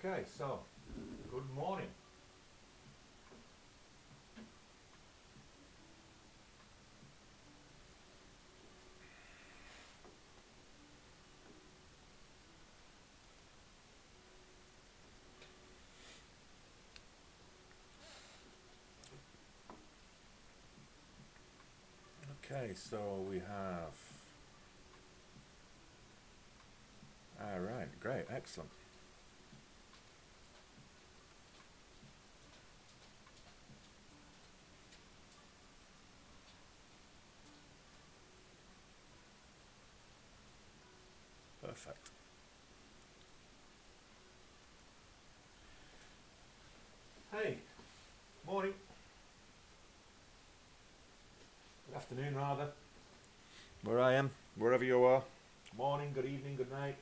Okay, so good morning. Okay, so we have. All right, great, excellent. Perfect. Hey, morning. Good afternoon, rather. Where I am, wherever you are. Morning, good evening, good night.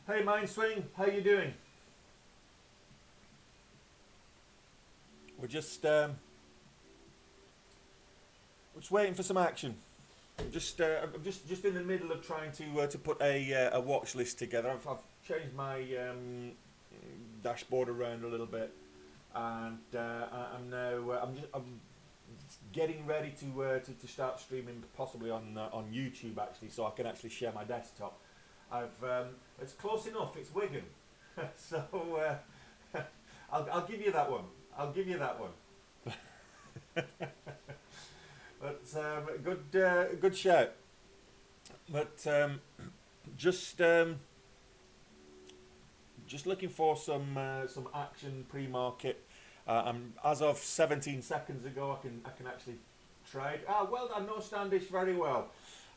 Hey, Mindswing, how you doing? We're just waiting for some action. I'm just in the middle of trying to put a watch list together. I've changed my dashboard around a little bit, and I'm now I'm getting ready to start streaming, possibly on YouTube actually, so I can actually share my desktop. It's close enough. It's Wigan, so I'll give you that one. I'll give you that one. But good shout. But just um, just looking for some action pre-market. As of 17 seconds ago, I can actually trade. Ah, well done. No Standish, very well.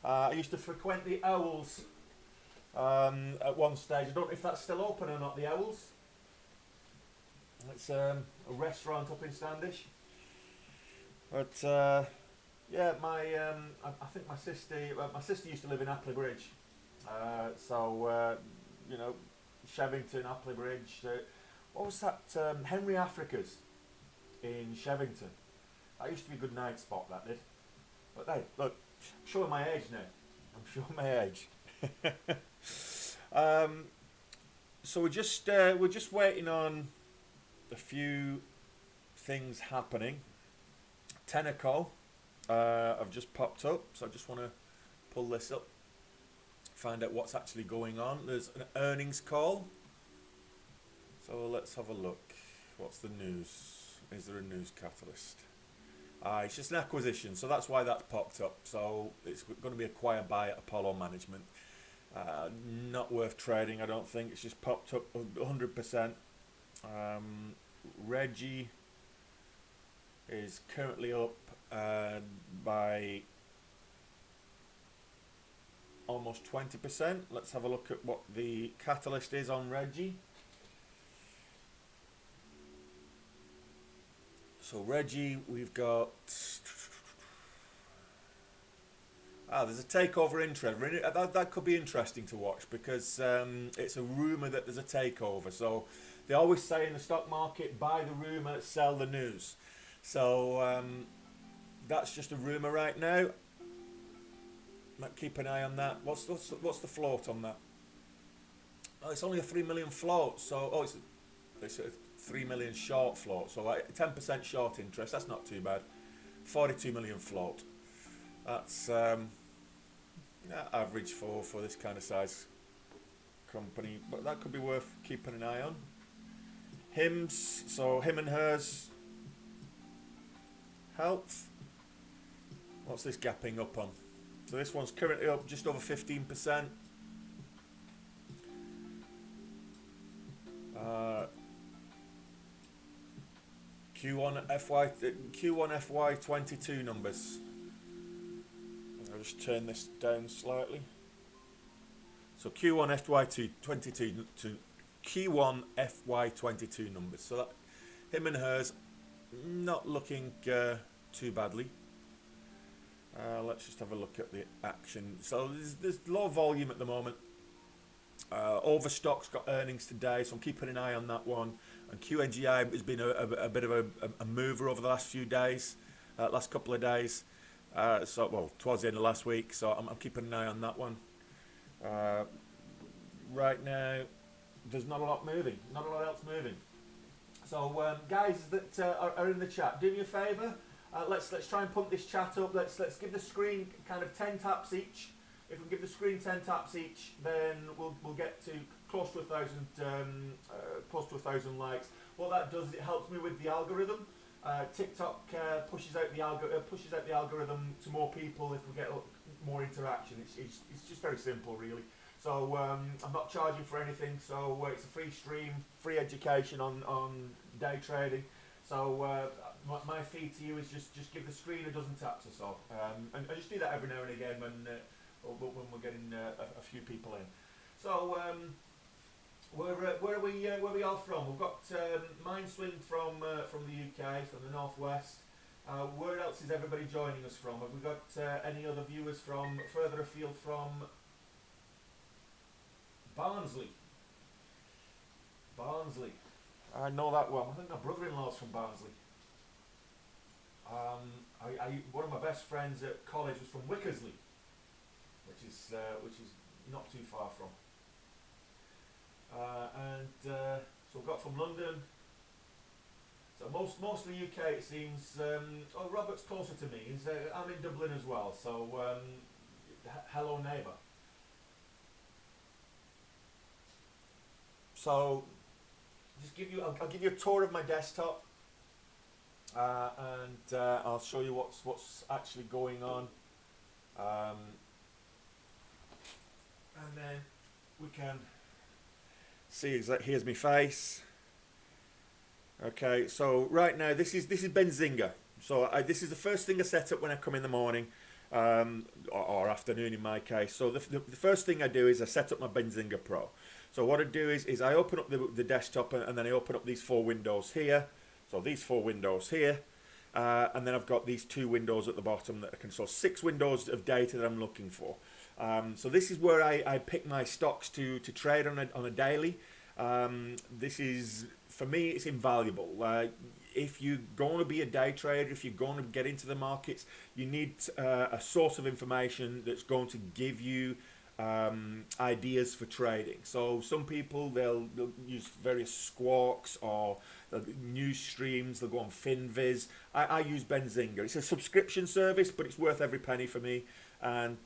I used to frequent the Owls at one stage. I don't know if that's still open or not. The Owls. It's a restaurant up in Standish. But yeah, I think my sister used to live in Appley Bridge, so you know, Shevington, Appley Bridge. What was that? Henry Africa's in Shevington. That used to be a good night spot. That did. But hey, look, I'm showing my age now. I'm showing my age. um, so we're just waiting on a few things happening. Teneco have just popped up, so I just want to pull this up, find out what's actually going on. There's an earnings call, so let's have a look. What's the news? Is there a news catalyst? It's just an acquisition, so that's why that's popped up. So it's going to be acquired by Apollo Management. Not worth trading, I don't think. It's just popped up 100%. Reggie is currently up by almost 20%. Let's have a look at what the catalyst is on Reggie. So Reggie, we've got there's a takeover interest. That could be interesting to watch because it's a rumor that there's a takeover. So they always say in the stock market, buy the rumor, sell the news. So that's just a rumor right now. Might keep an eye on that. What's the float on that? Oh, it's only a 3 million float. So it's a 3 million short float. So like 10% short interest. That's not too bad. 42 million float. That's average for this kind of size company, but that could be worth keeping an eye on. Hims, so him and hers health. What's this gapping up on? So this one's currently up just over 15%. Q1 FY22 numbers. I'll just turn this down slightly. So Q1 FY22 to Q1 FY22 numbers. So that him and hers not looking too badly. Let's just have a look at the action. So there's low volume at the moment. Overstock's got earnings today, so I'm keeping an eye on that one. And QNGI has been a bit of a mover over the last few days, last couple of days. Well, towards the end of last week, so I'm keeping an eye on that one. Right now, there's not a lot moving, not a lot else moving. So guys that are in the chat, do me a favour. Let's try and pump this chat up. Let's give the screen kind of 10 taps each. If we give the screen 10 taps each, then we'll get to close to 1,000 likes. What that does is it helps me with the algorithm. TikTok pushes out the algorithm to more people if we get more interaction. It's just very simple, really. So I'm not charging for anything. So it's a free stream, free education on day trading. So my fee to you is just give the screen a dozen taps or so, and I just do that every now and again when we're getting a few people in. So where are we all from? We've got Mindswing from the UK, from the northwest. Where else is everybody joining us from? Have we got any other viewers from further afield from Barnsley? Barnsley. I know that well. I think my brother-in-law's from Barnsley. One of my best friends at college was from Wickersley, which is not too far from. So we've got from London. So mostly UK it seems. Robert's closer to me. I'm in Dublin as well. So hello neighbour. So I'll give you a tour of my desktop, and I'll show you what's actually going on, and then we can see exactly. Here's my face. Okay, so right now this is Benzinga. So this is the first thing I set up when I come in the morning, or afternoon in my case. So the first thing I do is I set up my Benzinga Pro. So what I do is I open up the desktop, and then I open up these 4 windows here. So these 4 windows here, and then I've got these 2 windows at the bottom that I can. So 6 windows of data that I'm looking for. So this is where I pick my stocks to trade on a daily. This is, for me, it's invaluable. If you're going to be a day trader, if you're going to get into the markets, you need a source of information that's going to give you ideas for trading. So some people they'll use various squawks or news streams. They'll go on FinViz. I use Benzinga. It's a subscription service, but it's worth every penny for me. And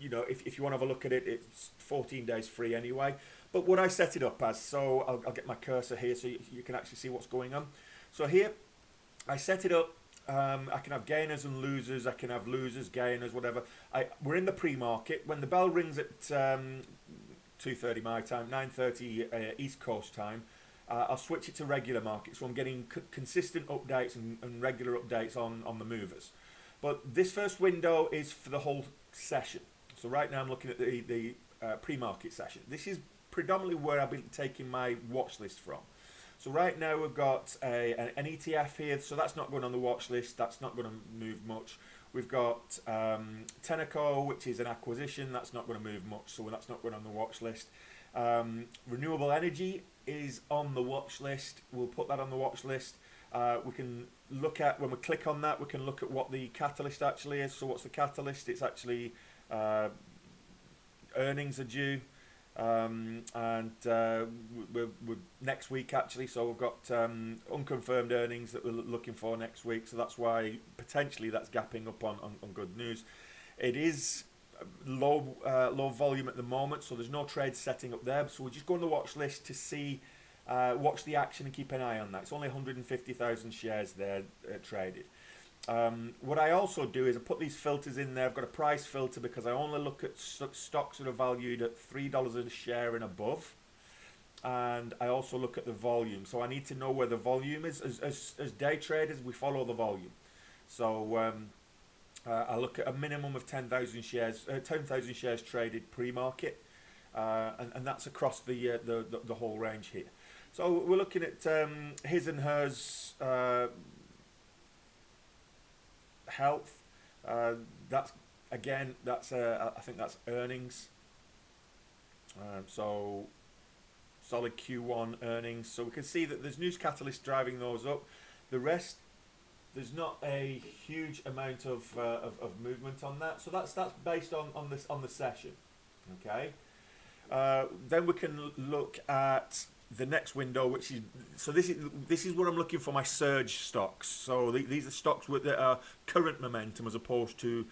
if you want to have a look at it, it's 14 days free anyway. But what I set it up as, so I'll get my cursor here so you can actually see what's going on. So here I set it up. I can have gainers and losers. I can have losers, gainers, whatever. We're in the pre-market. When the bell rings at 2:30 my time, 9:30 East Coast time, I'll switch it to regular market. So I'm getting consistent updates and regular updates on the movers. But this first window is for the whole session. So right now I'm looking at the pre-market session. This is predominantly where I've been taking my watch list from. So right now we've got an ETF here, so that's not going on the watch list, that's not going to move much. We've got Tenneco, which is an acquisition, that's not going to move much, so that's not going on the watch list. Renewable energy is on the watch list, we'll put that on the watch list. We can look at, when we click on that, we can look at what the catalyst actually is. So what's the catalyst? It's actually earnings are due. We're next week actually, so we've got unconfirmed earnings that we're looking for next week, so that's why potentially that's gapping up on good news. It is low volume at the moment, so there's no trade setting up there, so we're just going to the watch list to see, watch the action and keep an eye on that. It's only 150,000 shares there traded. What I also do is I put these filters in there. I've got a price filter because I only look at stocks that are valued at $3 a share and above, and I also look at the volume. So I need to know where the volume is. As day traders, we follow the volume. So I look at a minimum of 10,000 shares, 10,000 shares traded pre-market, and that's across the whole range here. So we're looking at his and hers health. That's again, that's I think that's earnings. So solid Q1 earnings. So we can see that there's news catalyst driving those up. The rest, there's not a huge amount of movement on that. So that's based on this on the session. Okay. Then we can look at the next window, which is, so this is where I'm looking for my surge stocks. So these are stocks that are current momentum as opposed to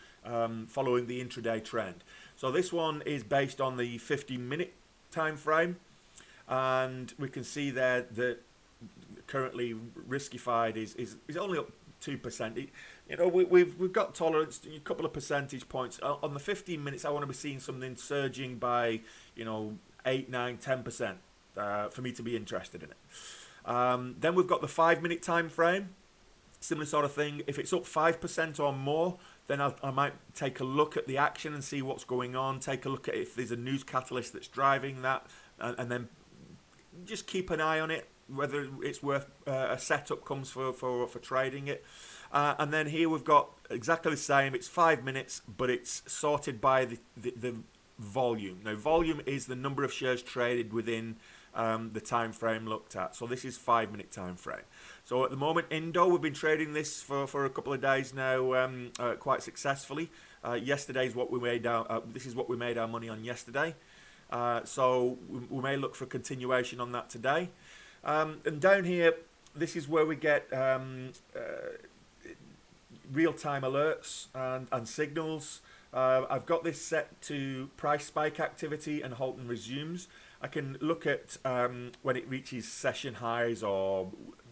following the intraday trend. So this one is based on the 15-minute time frame, and we can see there that currently riskified is only up 2%. We've got tolerance, a couple of percentage points on the 15 minutes. I want to be seeing something surging by 8, 9, 10% for me to be interested in it. Then we've got the 5-minute time frame, similar sort of thing. If it's up 5% or more, then I might take a look at the action and see what's going on. Take a look at if there's a news catalyst that's driving that, and then just keep an eye on it, whether it's worth a setup comes for trading it. And then here we've got exactly the same. It's 5 minutes, but it's sorted by the volume. Now, volume is the number of shares traded within the time frame looked at. So this is 5-minute time frame. So at the moment, Indo, we've been trading this for a couple of days now, quite successfully. Yesterday's what we made this is what we made our money on yesterday. So we may look for continuation on that today. And down here, this is where we get real-time alerts and signals. I've got this set to price spike activity and halt and resumes. I can look at when it reaches session highs or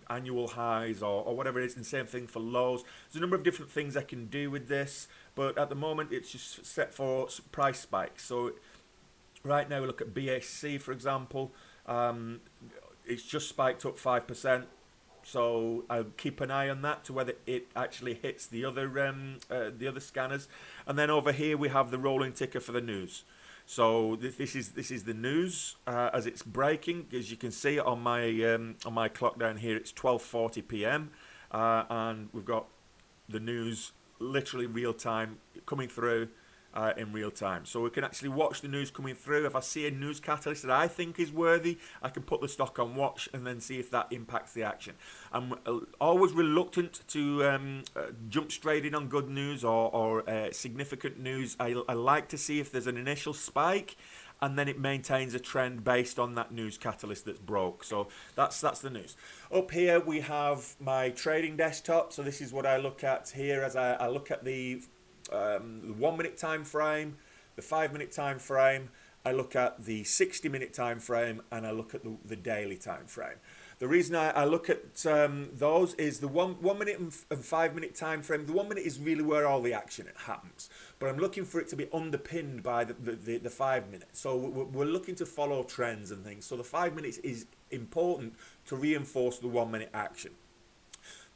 annual highs or whatever it is, and same thing for lows. There's a number of different things I can do with this, but at the moment it's just set for price spikes. So right now we look at BSC, for example. It's just spiked up 5%. So I'll keep an eye on that to whether it actually hits the other scanners. And then over here we have the rolling ticker for the news. So this is the news as it's breaking. As you can see on my clock down here, it's 12:40 p.m. And we've got the news literally real time coming through. In real time, so we can actually watch the news coming through. If I see a news catalyst that I think is worthy, I can put the stock on watch and then see if that impacts the action. I'm always reluctant to jump straight in on good news or significant news. I like to see if there's an initial spike and then it maintains a trend based on that news catalyst that's broke. So that's the news. Up here we have my trading desktop. So this is what I look at here as I look at the 1-minute time frame, the 5-minute time frame. I look at the 60-minute time frame, and I look at the daily time frame. The reason I look at those is the 1-minute and 5-minute time frame. The 1 minute is really where all the action happens, but I'm looking for it to be underpinned by the 5 minutes. So we're looking to follow trends and things. So the 5 minutes is important to reinforce the 1 minute action.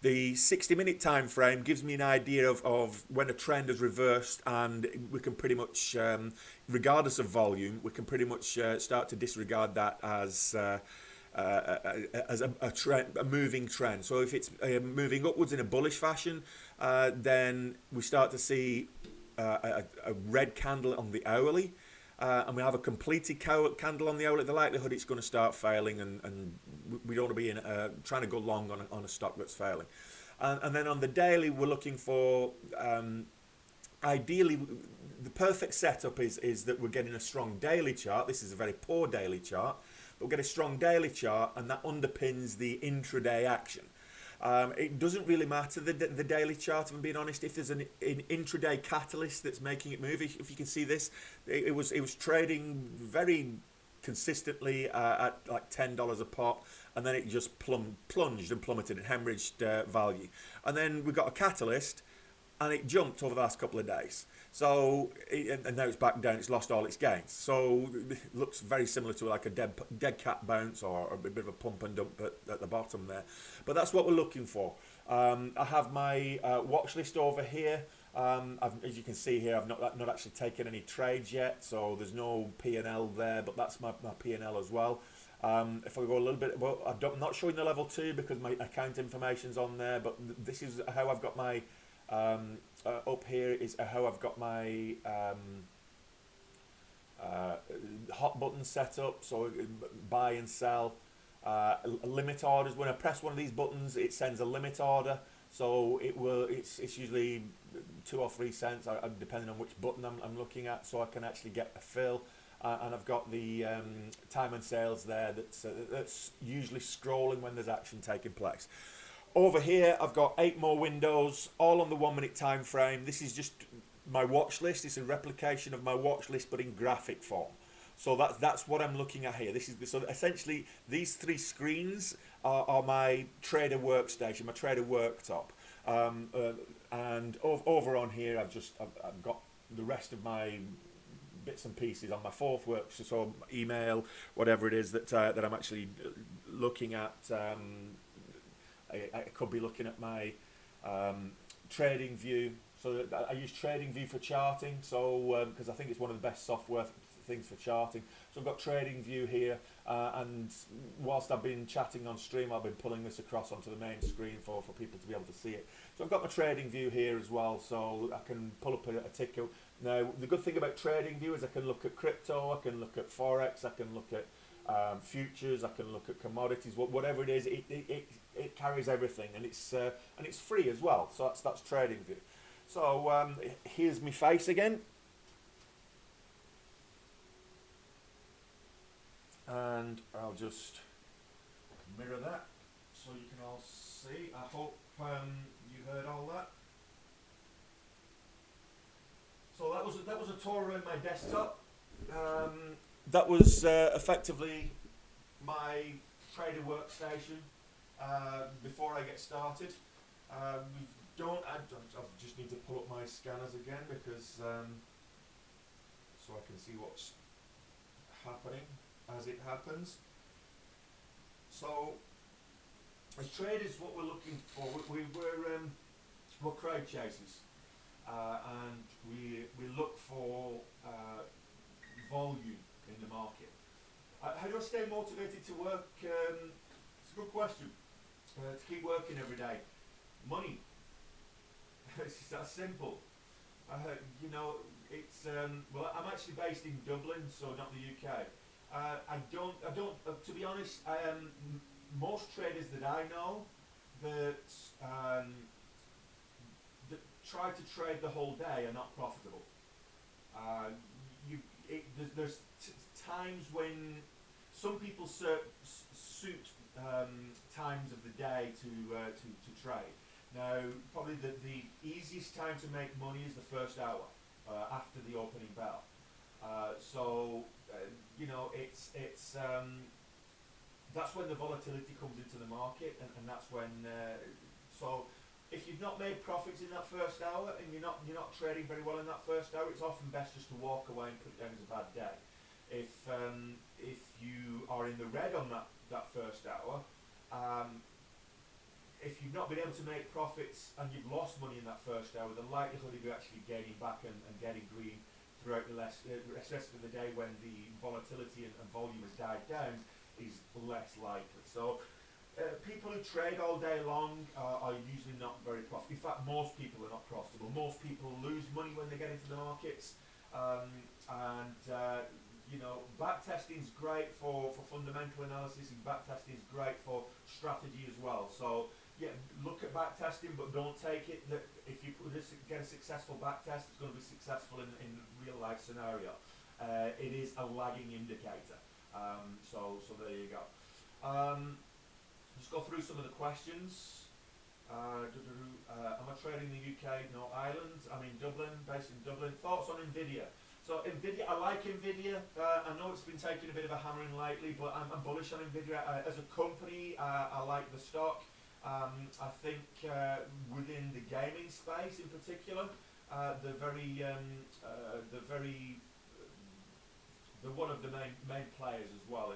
The 60-minute time frame gives me an idea of when a trend has reversed, and we can pretty much, regardless of volume, we can pretty much start to disregard that as a trend, a moving trend. So if it's moving upwards in a bullish fashion, then we start to see a red candle on the hourly. And we have a completed candle on the hourly. The likelihood it's going to start failing, and we don't want to be trying to go long on a stock that's failing. And then on the daily, we're looking for ideally the perfect setup is that we're getting a strong daily chart. This is a very poor daily chart, but we'll get a strong daily chart, and that underpins the intraday action. It doesn't really matter the daily chart, if I'm being honest. If there's an intraday catalyst that's making it move, if you can see this, it was trading very consistently at like $10 a pop, and then it just plunged and plummeted and hemorrhaged value. And then we got a catalyst, and it jumped over the last couple of days. So, and now it's back down, it's lost all its gains. So it looks very similar to like a dead cat bounce or a bit of a pump and dump at the bottom there. But that's what we're looking for. I have my watch list over here. As you can see here, I've not actually taken any trades yet, so there's no P&L there, but that's my P&L as well. If I go a little bit, well, I'm not showing the level 2 because my account information's on there, but this is how I've got my, up here is how I've got my hot button set up, so buy and sell. Limit orders, when I press one of these buttons it sends a limit order, so it's usually 2 or 3 cents depending on which button I'm looking at, so I can actually get a fill. And I've got the time and sales there that's usually scrolling when there's action taking place. Over here I've got 8 more windows, all on the 1 minute time frame. This is just my watch list. It's a replication of my watch list but in graphic form. So that's what I'm looking at here. So essentially these 3 screens are my trader workstation, my trader worktop, and over on here I've got the rest of my bits and pieces on my 4th work, so email, whatever it is that I'm actually looking at. I could be looking at my trading view. So I use trading view for charting, so because I think it's one of the best software things for charting. So I've got trading view here, and whilst I've been chatting on stream, I've been pulling this across onto the main screen for people to be able to see it. So I've got my trading view here as well, so I can pull up a ticker. Now the good thing about trading view is I can look at crypto, I can look at forex, I can look at futures, I can look at commodities, whatever it is. It carries everything, and it's free as well. So that's trading view. So here's my face again, and I'll just mirror that so you can all see. I hope you heard all that. So that was a tour around my desktop. That was effectively my trader workstation before I get started. I just need to pull up my scanners again because so I can see what's happening as it happens. So as traders, what we're looking for, we're crowd chasers, and we look for volume in the market. How do I stay motivated to work? It's a good question. To keep working every day. Money. It's that simple. It's well, I'm actually based in Dublin, so not the UK. I don't. To be honest, most traders that I know that try to trade the whole day are not profitable. There's times when some people suit times of the day to trade. Now, probably the easiest time to make money is the first hour after the opening bell. It's that's when the volatility comes into the market, and that's when. So, if you've not made profits in that first hour and you're not trading very well in that first hour, it's often best just to walk away and put it down as a bad day. If you are in the red on that first hour, if you've not been able to make profits and you've lost money in that first hour, the likelihood of you actually gaining back and getting green throughout the rest of the day when the volatility and volume has died down is less likely. So people who trade all day long are usually not very profitable. In fact, most people are not profitable. Most people lose money when they get into the markets, back testing is great for fundamental analysis, and back testing is great for strategy as well. So yeah, look at back testing, but don't take it that if you get a successful back test, it's going to be successful in real life scenario. It is a lagging indicator. So there you go. Just go through some of the questions. Am I trading in the UK? No, Ireland. I'm in Dublin, based in Dublin. Thoughts on Nvidia? So Nvidia, I like Nvidia. I know it's been taking a bit of a hammering lately, but I'm bullish on Nvidia as a company. I like the stock. I think within the gaming space in particular, they're one of the main players as well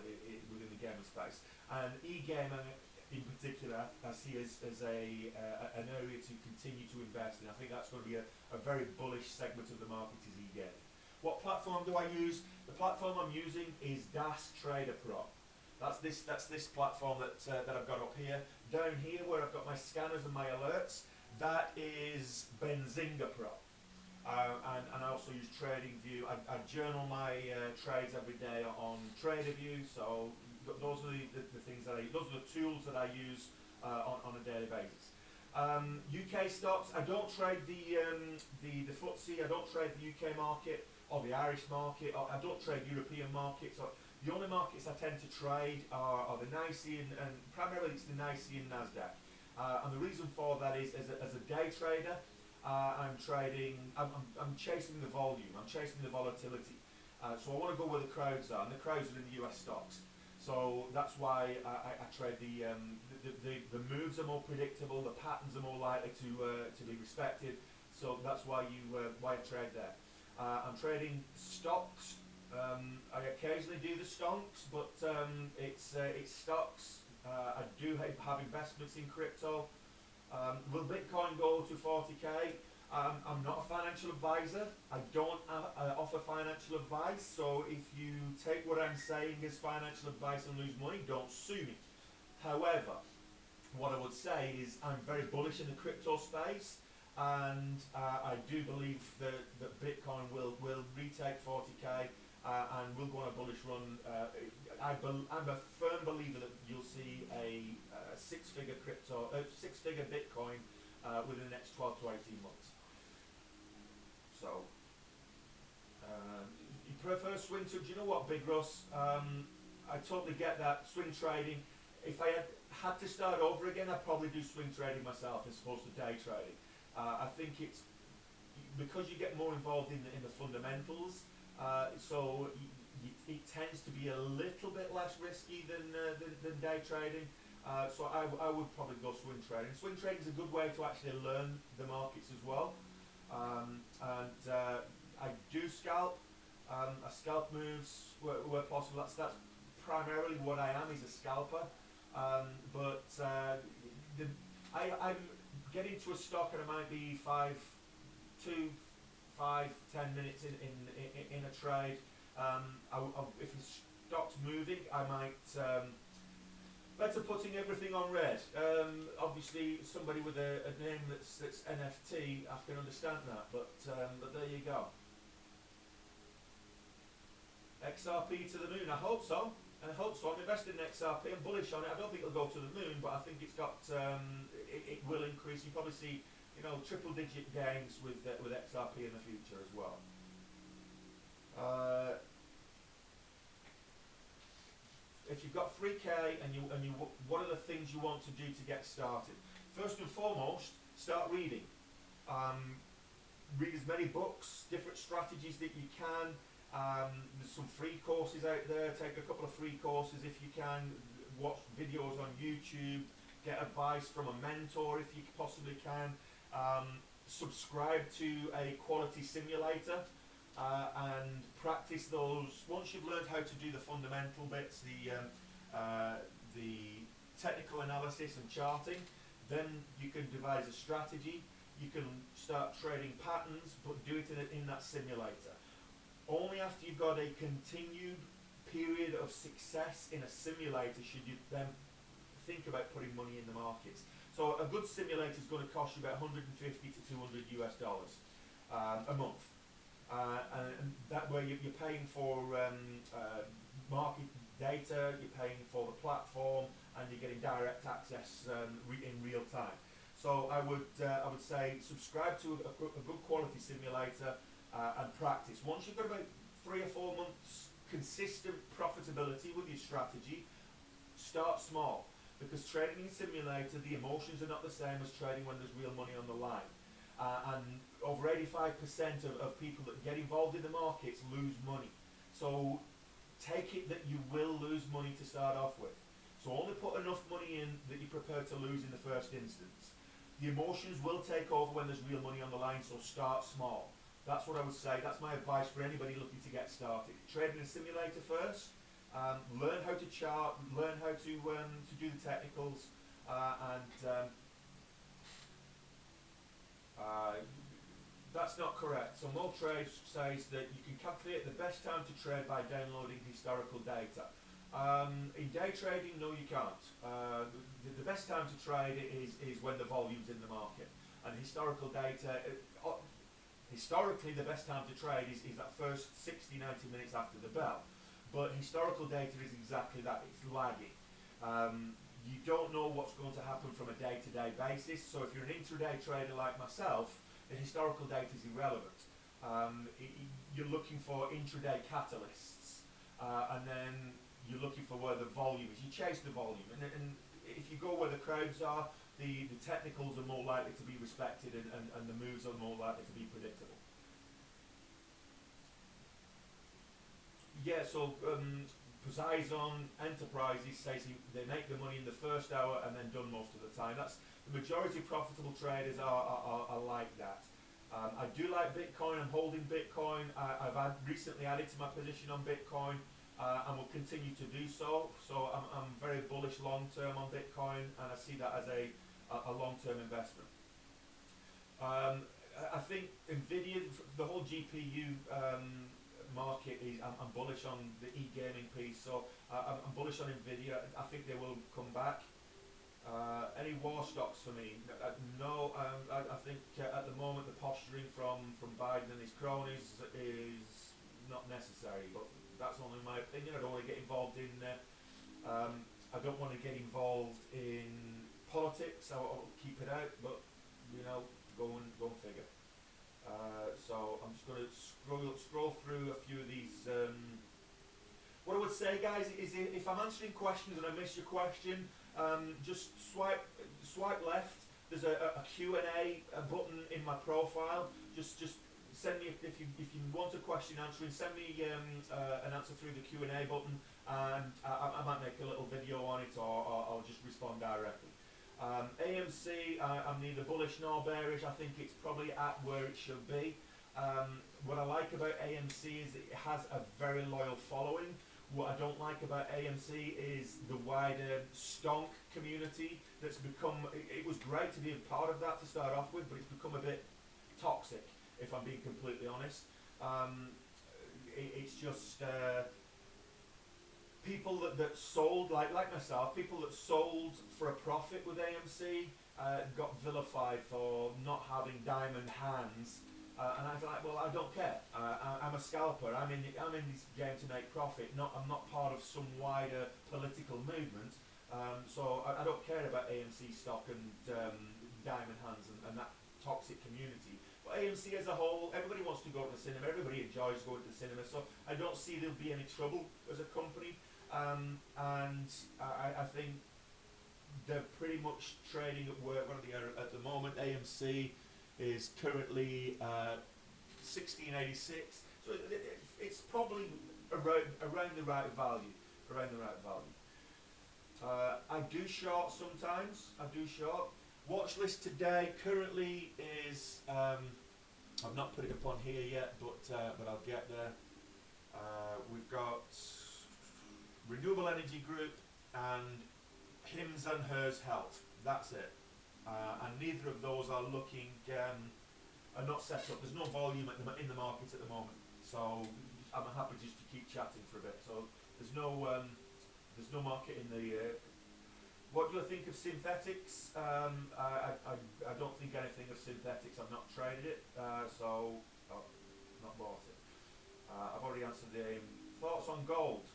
within the gaming space, and e-gaming in particular I see as an area to continue to invest in. I think that's going to be a very bullish segment of the market is e-gaming. What platform do I use? The platform I'm using is DAS Trader Pro. That's this platform that I've got up here. Down here where I've got my scanners and my alerts, that is Benzinga Pro. And I also use TradingView. I journal my trades every day on TraderView, so those are the things those are the tools that I use on a daily basis. UK stocks, I don't trade the FTSE, I don't trade the UK market or the Irish market, or I don't trade European markets. Or the only markets I tend to trade are the NYSE and primarily it's the NYSE and Nasdaq. And the reason for that is as a day trader, I'm chasing the volume, I'm chasing the volatility. So I want to go where the crowds are, and the crowds are in the US stocks. So that's why I trade the moves are more predictable, the patterns are more likely to be respected. So that's why I trade there. I'm trading stocks. I occasionally do the stonks, but it's stocks. I do have investments in crypto. Will Bitcoin go to 40k? I'm not a financial advisor. I don't offer financial advice. So if you take what I'm saying as financial advice and lose money, don't sue me. However, what I would say is I'm very bullish in the crypto space, and I do believe that Bitcoin will retake 40k and will go on a bullish run. I'm a firm believer that you'll see a six-figure Bitcoin within the next 12 to 18 months. So, you prefer swing to? Do you know what, Big Russ? I totally get that. Swing trading. If I had to start over again, I'd probably do swing trading myself as opposed to day trading. I think it's because you get more involved in the fundamentals. So it tends to be a little bit less risky than day trading. So I would probably go swing trading. Swing trading is a good way to actually learn the markets as well. I do scalp. I scalp moves where possible. That's primarily what I am, is a scalper. But I'm getting to a stock and I might be 10 minutes in a trade. If the stock's moving, I might better putting everything on red. Obviously, somebody with a name that's NFT, I can understand that, but there you go. XRP to the moon. I hope so. I'm invested in XRP. I'm bullish on it. I don't think it'll go to the moon, but I think it's got. It will increase. You probably see, triple-digit gains with XRP in the future as well. If you've got 3k and you what are the things you want to do to get started? First and foremost, start reading. Read as many books, different strategies that you can. There's some free courses out there. Take a couple of free courses if you can. Watch videos on YouTube. Get advice from a mentor if you possibly can. Subscribe to a quality simulator. And practice those. Once you've learned how to do the fundamental bits, the technical analysis and charting, then you can devise a strategy. You can start trading patterns, but do it in that simulator. Only after you've got a continued period of success in a simulator should you then think about putting money in the markets. So a good simulator is going to cost you about 150 to 200 US dollars a month. And that way you're paying for market data, you're paying for the platform, and you're getting direct access in real time. So I would say subscribe to a good quality simulator and practice. Once you've got about 3 or 4 months consistent profitability with your strategy, start small, because trading in simulator, the emotions are not the same as trading when there's real money on the line. And over 85% of people that get involved in the markets lose money. So take it that you will lose money to start off with. So only put enough money in that you're prepared to lose in the first instance. The emotions will take over when there's real money on the line, so start small. That's what I would say. That's my advice for anybody looking to get started. Trade in a simulator first. Learn how to chart. Learn how to do the technicals. That's not correct. So MoTrade says that you can calculate the best time to trade by downloading historical data. In day trading, no, you can't. The best time to trade it is when the volume's in the market. And historical data, historically, the best time to trade is that first 60, 90 minutes after the bell. But historical data is exactly that, it's lagging. You don't know what's going to happen from a day-to-day basis, so if you're an intraday trader like myself, the historical data is irrelevant. You're looking for intraday catalysts, and then you're looking for where the volume is. You chase the volume, and if you go where the crowds are, the technicals are more likely to be respected, and the moves are more likely to be predictable. Yeah, so Poseidon Enterprises says they make the money in the first hour and then done most of the time. That's the majority of profitable traders are like that. I do like Bitcoin. I'm holding Bitcoin. I've recently added to my position on Bitcoin, and will continue to do so. So I'm very bullish long term on Bitcoin, and I see that as a long term investment. I think Nvidia, the whole GPU market is. I'm bullish on the e-gaming piece, so I'm bullish on Nvidia. I think they will come back. Any war stocks for me? No. I think at the moment the posturing from Biden and his cronies is not necessary, but that's only my opinion. I don't want to get involved in. I don't want to get involved in politics. I'll keep it out, but go and figure. So I'm just going to scroll through a few of these. What I would say, guys, is if I'm answering questions and I miss your question, just swipe left. There's a Q&A button in my profile. Just send me if you want a question answering. Send me an answer through the Q&A button, and I might make a little video on it, or I'll just respond directly. AMC, I'm neither bullish nor bearish. I think it's probably at where it should be. What I like about AMC is it has a very loyal following. What I don't like about AMC is the wider stonk community that's become. It was great to be a part of that to start off with, but it's become a bit toxic, if I'm being completely honest. It's just people that sold, like myself, people that sold for a profit with AMC got vilified for not having diamond hands. And I was like, well, I don't care. I'm a scalper. I'm in this game to make profit. I'm not part of some wider political movement. So I don't care about AMC stock and diamond hands and that toxic community. But AMC as a whole, everybody wants to go to the cinema. Everybody enjoys going to the cinema. So I don't see there'll be any trouble as a company. And I think they're pretty much trading at where they are at the moment. AMC is currently 1686, so it's probably around the right value. I do short sometimes. Watch list today currently is I've not put it up on here yet, but I'll get there. We've got Renewable Energy Group and Hims and Hers Health. That's it. And neither of those are looking, are not set up. There's no volume in the market at the moment, so I'm happy just to keep chatting for a bit. So there's no market in the. What do I think of synthetics? I don't think anything of synthetics. I've not traded it, so I've not bought it. I've already answered the thoughts on gold.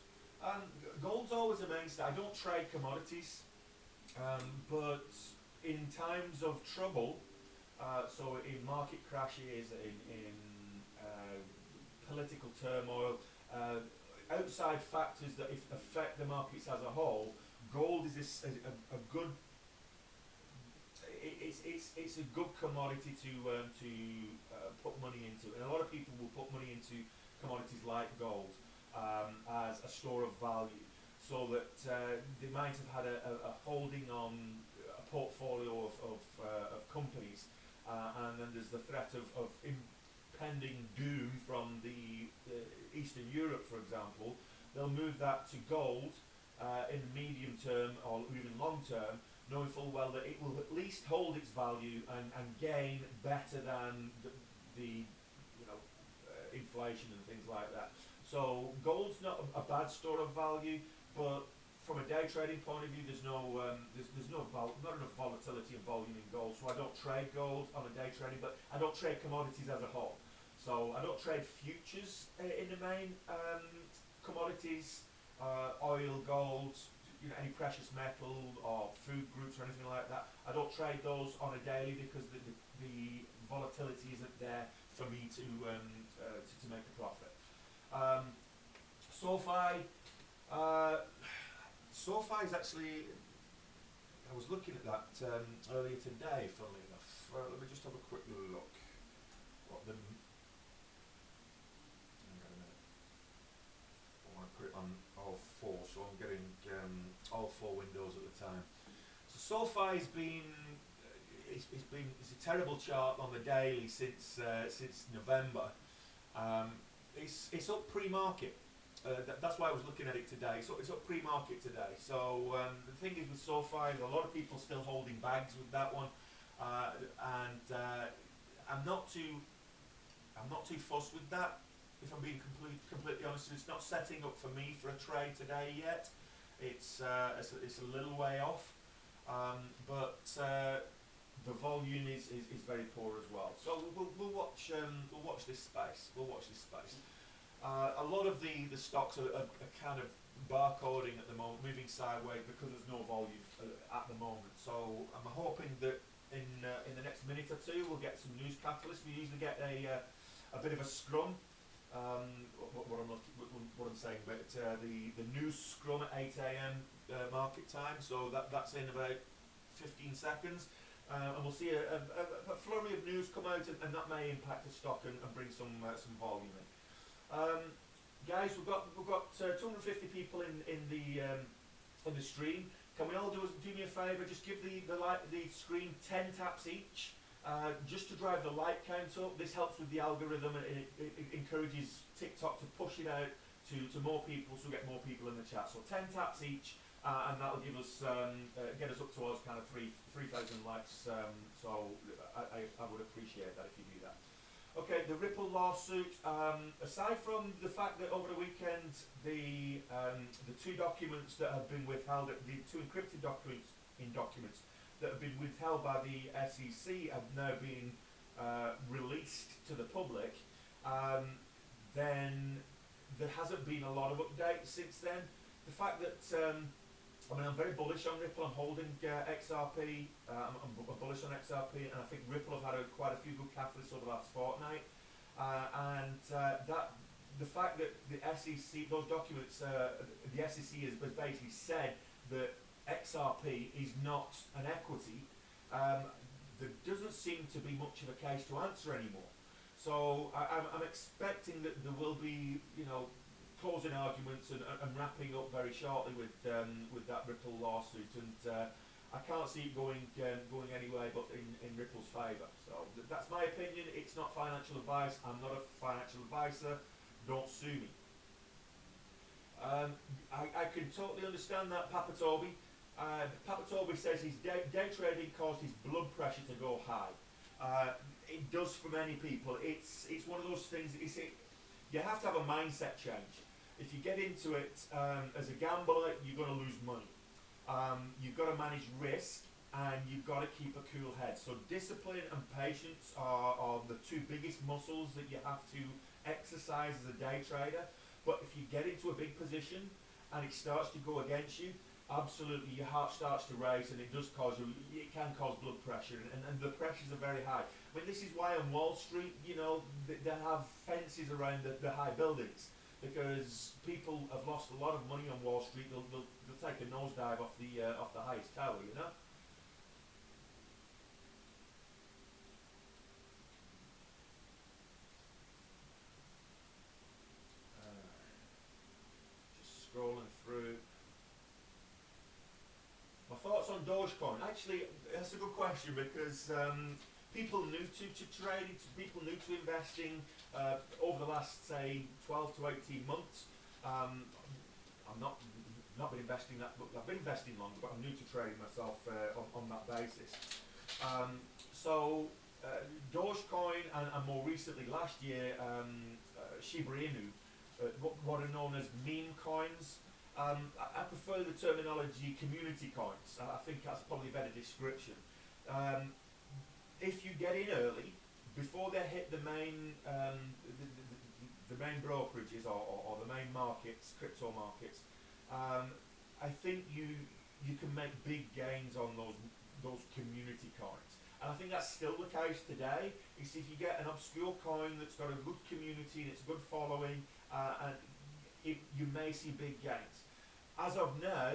Gold's always a mainstay. I don't trade commodities, but in times of trouble, so in market crashes, in political turmoil, outside factors that affect the markets as a whole, gold is a good. It's a good commodity to put money into, and a lot of people will put money into commodities like gold as a store of value, so that they might have had a holding on a portfolio of companies, and then there's the threat of impending doom from the Eastern Europe, for example. They'll move that to gold in the medium term or even long term, knowing full well that it will at least hold its value and gain better than the inflation and things like that. So gold's not a bad store of value. but from a day trading point of view, there's not enough volatility and volume in gold, so I don't trade gold on a day trading, but I don't trade commodities as a whole. So I don't trade futures in the main, commodities, oil, gold, any precious metal or food groups or anything like that. I don't trade those on a daily because the volatility isn't there for me to make a profit. SoFi, SoFi is actually, I was looking at that earlier today, funnily enough. Let me just have a quick look. What the, hang on a minute. I want to put it on all four, so I'm getting all four windows at the time. So SoFi's been, it's a terrible chart on the daily since November. It's up pre-market. That's why I was looking at it today. So it's up pre-market today. So the thing is with SoFi, a lot of people still holding bags with that one, and I'm not too fussed with that. If I'm being completely honest, it's not setting up for me for a trade today yet. It's a little way off, but the volume is very poor as well. So we'll watch this space. We'll watch this space. A lot of the stocks are kind of barcoding at the moment, moving sideways because there's no volume at the moment. So I'm hoping that in the next minute or two we'll get some news catalysts. We usually get a bit of a scrum. What I'm saying, but the news scrum at 8 a.m. Market time. So that's in about 15 seconds. And we'll see a flurry of news come out, and that may impact the stock and bring some volume in. Guys, we've got 250 people in the stream. Can we all do me a favour? Just give the screen 10 taps each, just to drive the like count up. This helps with the algorithm, and it encourages TikTok to push it out to more people, so we get more people in the chat. So 10 taps each, and that'll give us get us up towards kind of 3,000 likes. So I would appreciate that if you do that. Okay, the Ripple lawsuit. Aside from the fact that over the weekend the two documents that have been withheld, the two encrypted documents that have been withheld by the SEC have now been released to the public, then there hasn't been a lot of updates since then. The fact that I'm very bullish on Ripple. I'm holding XRP. I'm bullish on XRP, and I think Ripple have had quite a few good catalysts over the last fortnight. That the fact that the SEC, those documents, the SEC has basically said that XRP is not an equity. There doesn't seem to be much of a case to answer anymore. So I'm expecting that there will be, closing arguments and wrapping up very shortly with that Ripple lawsuit, and I can't see it going anywhere but in Ripple's favour. So that's my opinion. It's not financial advice. I'm not a financial advisor. Don't sue me. I can totally understand that, Papa Toby. Papa Toby says his day trading caused his blood pressure to go high. It does for many people. It's one of those things. You have to have a mindset change. If you get into it as a gambler, you're going to lose money. You've got to manage risk, and you've got to keep a cool head. So discipline and patience are the two biggest muscles that you have to exercise as a day trader. But if you get into a big position and it starts to go against you, absolutely your heart starts to race, and it can cause blood pressure, and the pressures are very high. I mean, this is why on Wall Street, they have fences around the high buildings, because people have lost a lot of money on Wall Street. They'll take a nosedive off the highest tower, Just scrolling through. My thoughts on Dogecoin. Actually, that's a good question, because people new to trading, people new to investing, over the last, say, 12 to 18 months, I'm not been investing that, but I've been investing longer, but I'm new to trading myself on that basis. Dogecoin, and more recently last year, Shiba Inu, what are known as meme coins. I prefer the terminology community coins. I think that's probably a better description. Um, if you get in early, before they hit the main the main brokerages or the main markets, crypto markets, I think you can make big gains on those community coins. And I think that's still the case today. Is if you get an obscure coin that's got a good community, and it's a good following, and you may see big gains. As of now,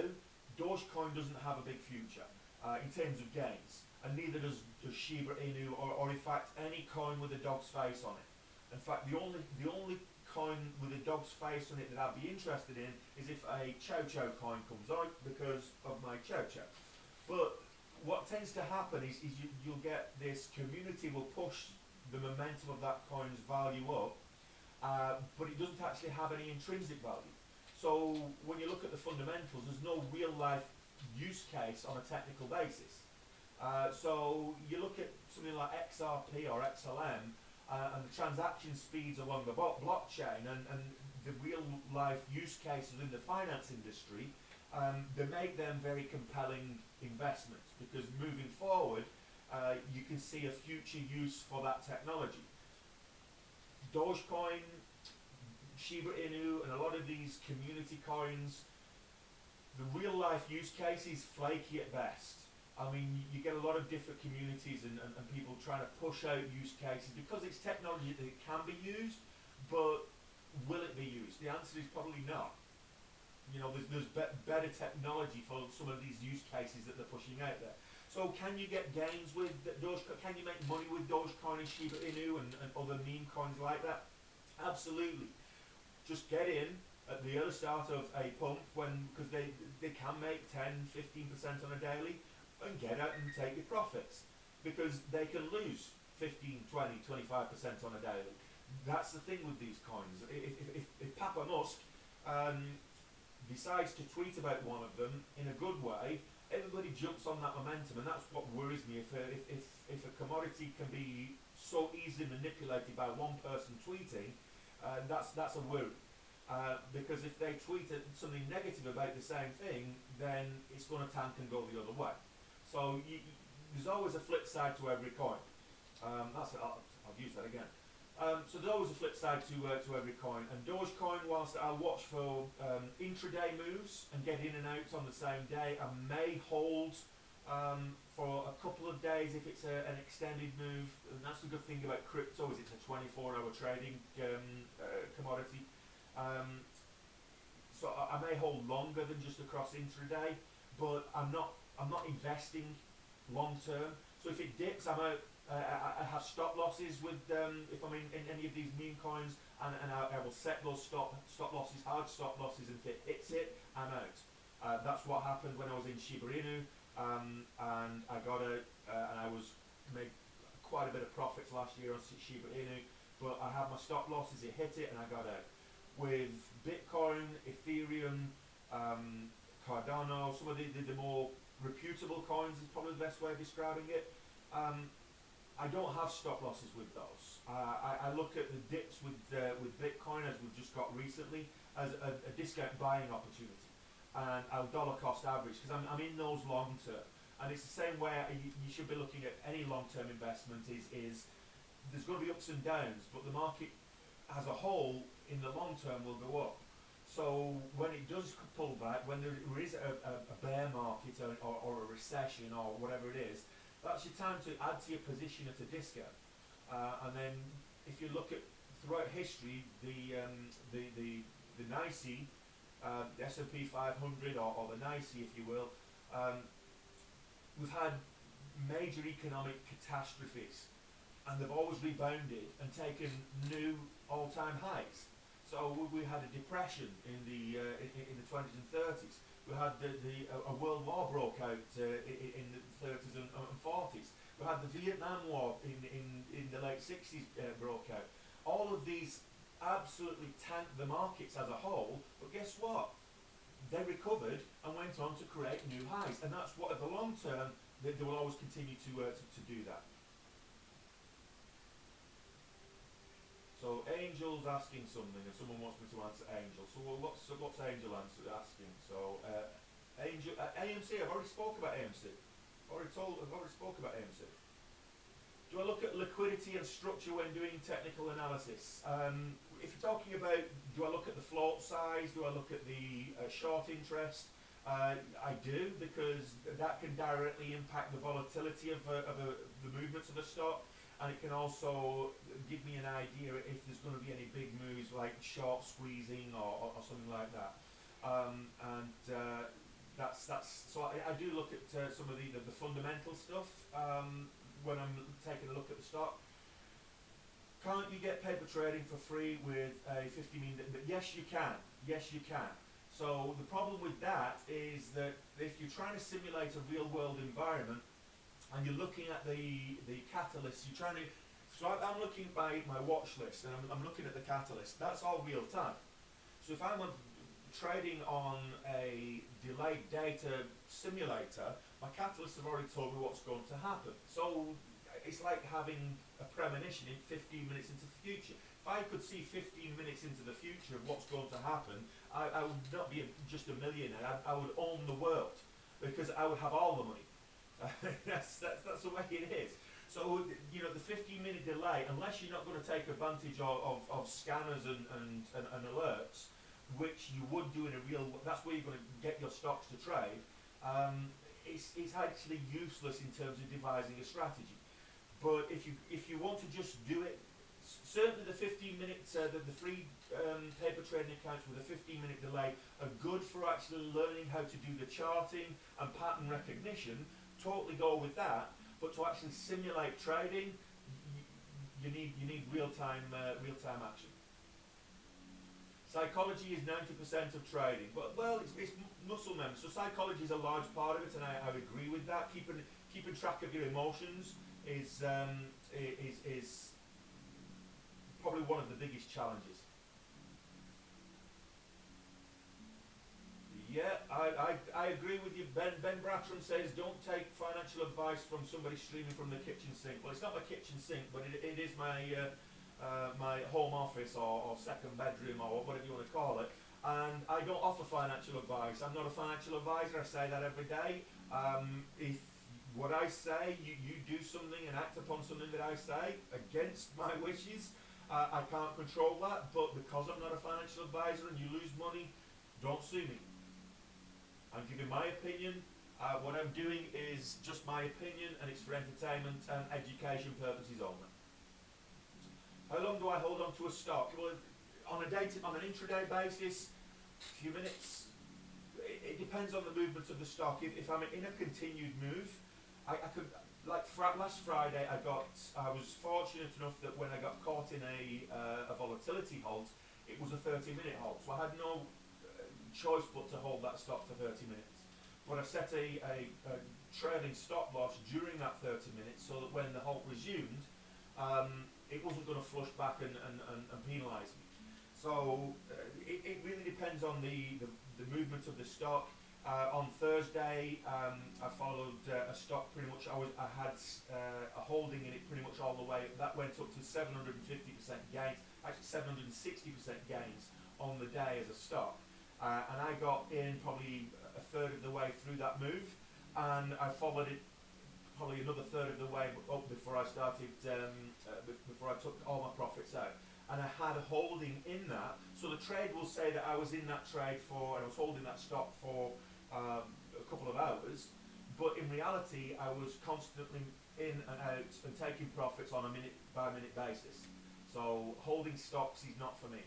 Dogecoin doesn't have a big future in terms of gains, and neither does Shiba Inu, or in fact any coin with a dog's face on it. In fact, the only coin with a dog's face on it that I'd be interested in is if a Chow Chow coin comes out because of my Chow Chow. But what tends to happen is you'll get this community will push the momentum of that coin's value up, but it doesn't actually have any intrinsic value. So when you look at the fundamentals, there's no real life use case on a technical basis. So you look at something like XRP or XLM, and the transaction speeds along the blockchain, and the real life use cases in the finance industry, they make them very compelling investments, because moving forward, you can see a future use for that technology. Dogecoin, Shiba Inu, and a lot of these community coins, the real life use case is flaky at best. I mean, you get a lot of different communities and people trying to push out use cases because it's technology that it can be used, but will it be used? The answer is probably not. You know, there's better technology for some of these use cases that they're pushing out there. So can you get gains with Dogecoin? Can you make money with Dogecoin and Shiba Inu and other meme coins like that? Absolutely. Just get in at the early start of a pump, because they can make 10-15% on a daily, and get out and take your profits, because they can lose 15, 20, 25% on a daily. That's the thing with these coins. If Papa Musk decides to tweet about one of them in a good way, everybody jumps on that momentum, and that's what worries me. If a commodity can be so easily manipulated by one person tweeting, that's a worry. Because if they tweet something negative about the same thing, then it's going to tank and go the other way. So there's always a flip side to every coin. I'll use that again. So there's always a flip side to every coin. And Dogecoin, whilst I'll watch for intraday moves and get in and out on the same day, I may hold for a couple of days if it's an extended move. And that's the good thing about crypto, is it's a 24-hour trading commodity. So I may hold longer than just across intraday, but I'm not investing long term. So if it dips, I'm out. I have stop losses with if I'm in any of these meme coins, and I will set those stop losses, hard stop losses, and if it hits it, I'm out. That's what happened when I was in Shiba Inu, and I got and I made quite a bit of profits last year on Shiba Inu, but I had my stop losses, it hit it, and I got out. With Bitcoin, Ethereum, Cardano, some of the more reputable coins is probably the best way of describing it. I don't have stop losses with those. I look at the dips with Bitcoin, as we've just got recently, as a discount buying opportunity, and I'll dollar cost average, because I'm in those long term. And it's the same way you should be looking at any long term investment. Is there's going to be ups and downs, but the market as a whole in the long term will go up. So when it does pull back, when there is a bear market or a recession or whatever it is, that's your time to add to your position at a discount. And then if you look at throughout history, the NYSE, the S&P 500 or the NYSE, if you will, we've had major economic catastrophes, and they've always rebounded and taken new all-time highs. So we had a depression in the 20s and 30s. We had a world war broke out in the 30s and 40s. We had the Vietnam War in the late 60s broke out. All of these absolutely tanked the markets as a whole, but guess what? They recovered and went on to create new highs, and that's what, at the long term, they will always continue to do that. So So Angel's asking something, and someone wants me to answer Angel. So what's Angel asking? So Angel AMC. I've already spoke about AMC. I've already spoke about AMC. Do I look at liquidity and structure when doing technical analysis? If you're talking about, do I look at the float size? Do I look at the short interest? I do, because that can directly impact the volatility of the movements of a stock, and it can also give me an idea if there's going to be any big moves like short squeezing or something like that. That's so I do look at some of the fundamental stuff when I'm taking a look at the stock. Can't you get paper trading for free with a 50-minute? Yes, you can. Yes, you can. So the problem with that is that if you're trying to simulate a real-world environment and you're looking at the catalysts, you're trying to. So I'm looking at my watch list and I'm looking at the catalyst. That's all real time. So if I'm trading on a delayed data simulator, my catalysts have already told me what's going to happen. So it's like having a premonition in 15 minutes into the future. If I could see 15 minutes into the future of what's going to happen, I would not be just a millionaire. I would own the world, because I would have all the money. That's the way it is. So the 15-minute delay, unless you're not going to take advantage of scanners and alerts, which you would do in a real. That's where you're going to get your stocks to trade. It's actually useless in terms of devising a strategy. But if you want to just do it, certainly the 15-minute, the free paper trading accounts with a 15-minute delay are good for actually learning how to do the charting and pattern recognition. Totally go with that. But to actually simulate trading, you need real-time action. Psychology is 90% of trading. Well, it's muscle memory. So psychology is a large part of it, and I would agree with that. Keeping track of your emotions is probably one of the biggest challenges. Yeah, I agree with you. Ben Brattram says, don't take financial advice from somebody streaming from the kitchen sink. Well, it's not my kitchen sink, but it is my my home office or second bedroom or whatever you want to call it. And I don't offer financial advice. I'm not a financial advisor. I say that every day. If what I say, you do something and act upon something that I say against my wishes, I can't control that. But because I'm not a financial advisor and you lose money, don't sue me. I'm giving my opinion. What I'm doing is just my opinion, and it's for entertainment and education purposes only. How long do I hold on to a stock? Well, on an intraday basis, a few minutes. It depends on the movement of the stock. If I'm in a continued move, I could, like last Friday, I was fortunate enough that when I got caught in a volatility halt, it was a 30-minute halt. So I had no choice but to hold that stock for 30 minutes. But I set a trailing stop loss during that 30 minutes so that when the halt resumed, it wasn't going to flush back and penalise me. So it really depends on the movement of the stock. On Thursday, I followed a stock pretty much. I had a holding in it pretty much all the way. That went up to 750% gains, actually 760% gains on the day as a stock. And I got in probably a third of the way through that move, and I followed it probably another third of the way up before I started, before I took all my profits out. And I had a holding in that, so the trade will say that I was in that trade and I was holding that stock for a couple of hours, but in reality I was constantly in and out and taking profits on a minute by minute basis. So holding stocks is not for me.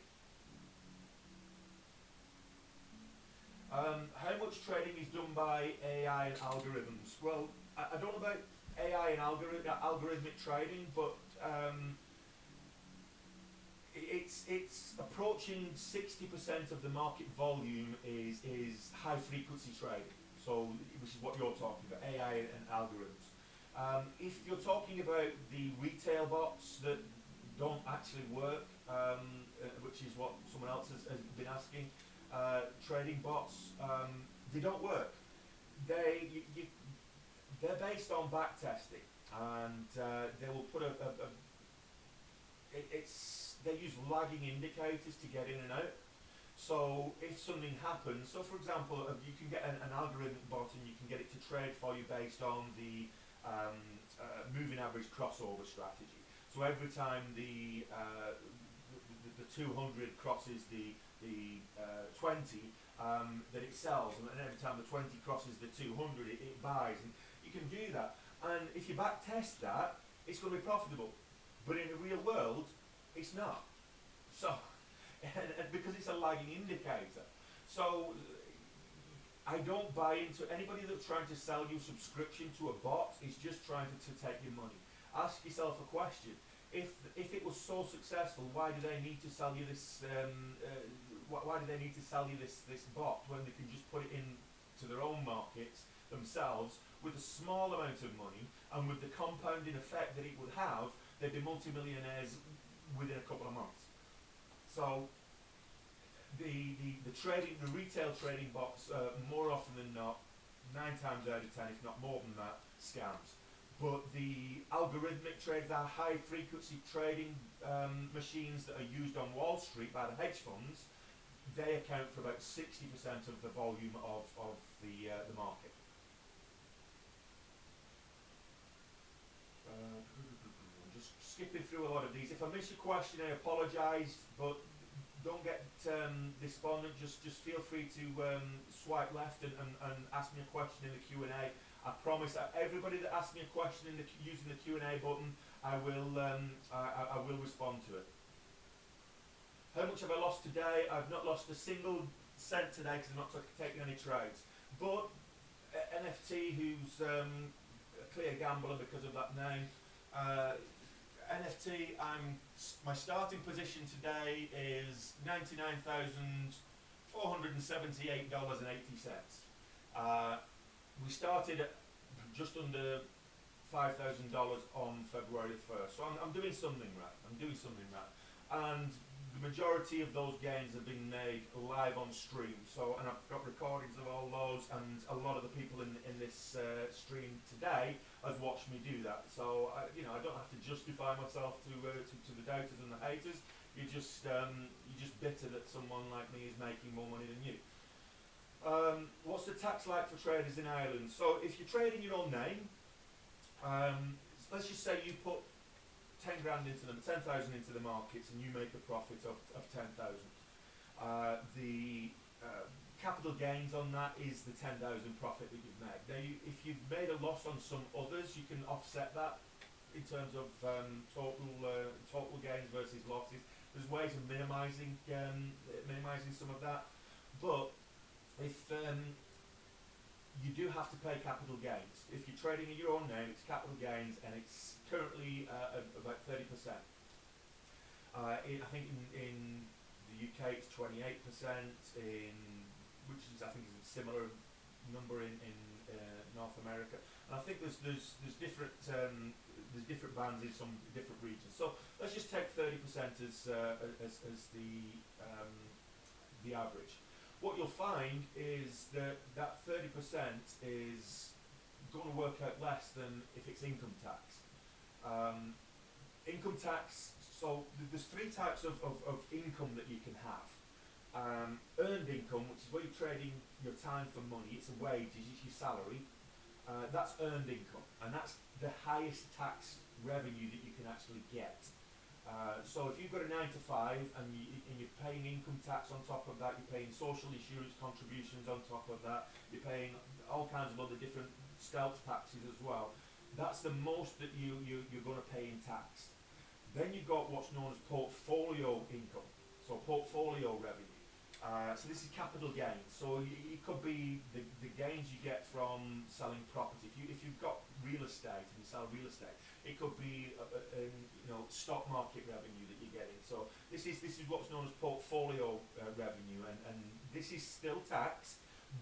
How much trading is done by AI and algorithms? Well, I don't know about AI and algorithmic trading, but it's approaching 60% of the market volume is high frequency trading. So, which is what you're talking about, AI and algorithms. If you're talking about the retail bots that don't actually work, which is what someone else has been asking, trading bots, they don't work. They're based on back testing, and they will put it's they use lagging indicators to get in and out. So if something happens, so for example, you can get an algorithmic bot and you can get it to trade for you based on the moving average crossover strategy. So every time the 200 crosses the 20, that it sells, and every time the 20 crosses the 200, it buys, and you can do that. And if you back test that, it's going to be profitable. But in the real world, it's not. So, and because it's a lagging indicator. So, I don't buy into anybody that's trying to sell you subscription to a bot is just trying to take your money. Ask yourself a question. If it was so successful, why do they need to sell you this? Why do they need to sell you this bot when they can just put it into their own markets themselves with a small amount of money, and with the compounding effect that it would have, they'd be multimillionaires within a couple of months. So the retail trading bots, more often than not, 9 times out of 10, if not more than that, scams. But the algorithmic trades, our high frequency trading machines that are used on Wall Street by the hedge funds, they account for about 60% of the volume of the market. Just skipping through a lot of these. If I miss your question, I apologise, but don't get despondent. Just feel free to swipe left and ask me a question in the Q&A. I promise that everybody that asks me a question using the Q&A button, I will respond to it. How much have I lost today? I've not lost a single cent today because I'm not taking any trades. But NFT, who's a clear gambler because of that name, NFT, my starting position today is $99,478.80. We started at just under $5,000 on February 1st, so I'm doing something right. And the majority of those gains have been made live on stream. So, and I've got recordings of all those, and a lot of the people in this stream today has watched me do that. So, I don't have to justify myself to the doubters and the haters. You're just bitter that someone like me is making more money than you. What's the tax like for traders in Ireland? So if you trade in your own name, let's just say you put 10 grand into them, 10,000 into the markets, and you make a profit of 10,000. The capital gains on that is the 10,000 profit that you've made. Now, if you've made a loss on some others, you can offset that in terms of total gains versus losses. There's ways of minimising some of that, but if you do have to pay capital gains. If you're trading in your own name, it's capital gains, and it's currently about 30%. I think in the UK it's 28%, which is I think is a similar number in North America. And I think there's different bands in some different regions. So let's just take 30% as the average. What you'll find is that 30% is going to work out less than if it's income tax. Income tax, so there's 3 types of income that you can have. Earned income, which is where you're trading your time for money, it's a wage, it's your salary. That's earned income, and that's the highest tax revenue that you can actually get. So if you've got a 9 to 5 and you're paying income tax on top of that, you're paying social insurance contributions on top of that, you're paying all kinds of other different stealth taxes as well, that's the most that you're going to pay in tax. Then you've got what's known as portfolio income, so portfolio revenue. So this is capital gains. So it could be the gains you get from selling property. If you've got real estate and you sell real estate, it could be stock market revenue that you're getting. So this is what's known as portfolio revenue, and this is still taxed,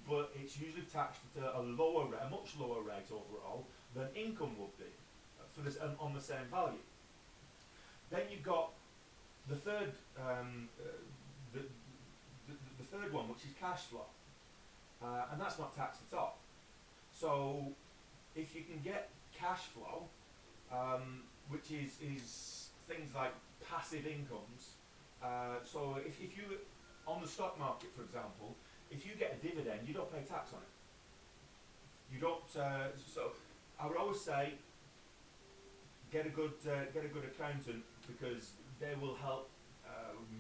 but it's usually taxed at a much lower rate overall than income would be for this on the same value. Then you've got the third the third one, which is cash flow, and that's not taxed at all. So if you can get cash flow, which is things like passive incomes. So if you, on the stock market, for example, if you get a dividend, you don't pay tax on it. You don't. So I would always say get a good accountant, because they will help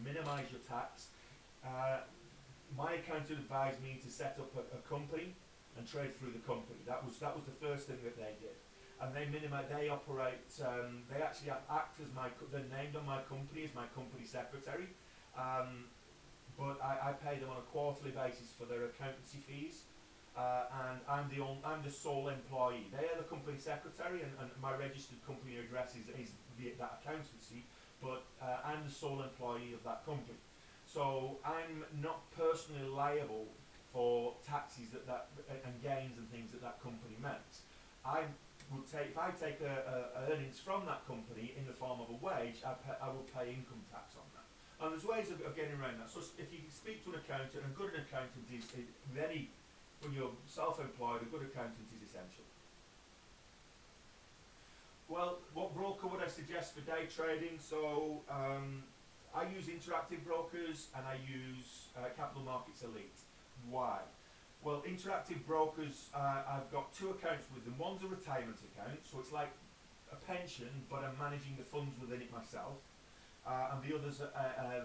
minimise your tax. My accountant advised me to set up a company and trade through the company. That was the first thing that they did, and they operate. They actually act as they're named on my company as my company secretary, but I pay them on a quarterly basis for their accountancy fees. And I'm the sole employee. They are the company secretary, and my registered company address is that accountancy, but I'm the sole employee of that company. So I'm not personally liable for taxes and gains and things that company makes. If I take earnings from that company in the form of a wage, I will pay income tax on that. And there's ways of getting around that. So if you speak to an accountant, and a good accountant is when you're self-employed, a good accountant is essential. Well, what broker would I suggest for day trading? So I use Interactive Brokers, and I use Capital Markets Elite. Why? Well, Interactive Brokers, I've got two accounts with them. One's a retirement account, so it's like a pension, but I'm managing the funds within it myself. And the other's a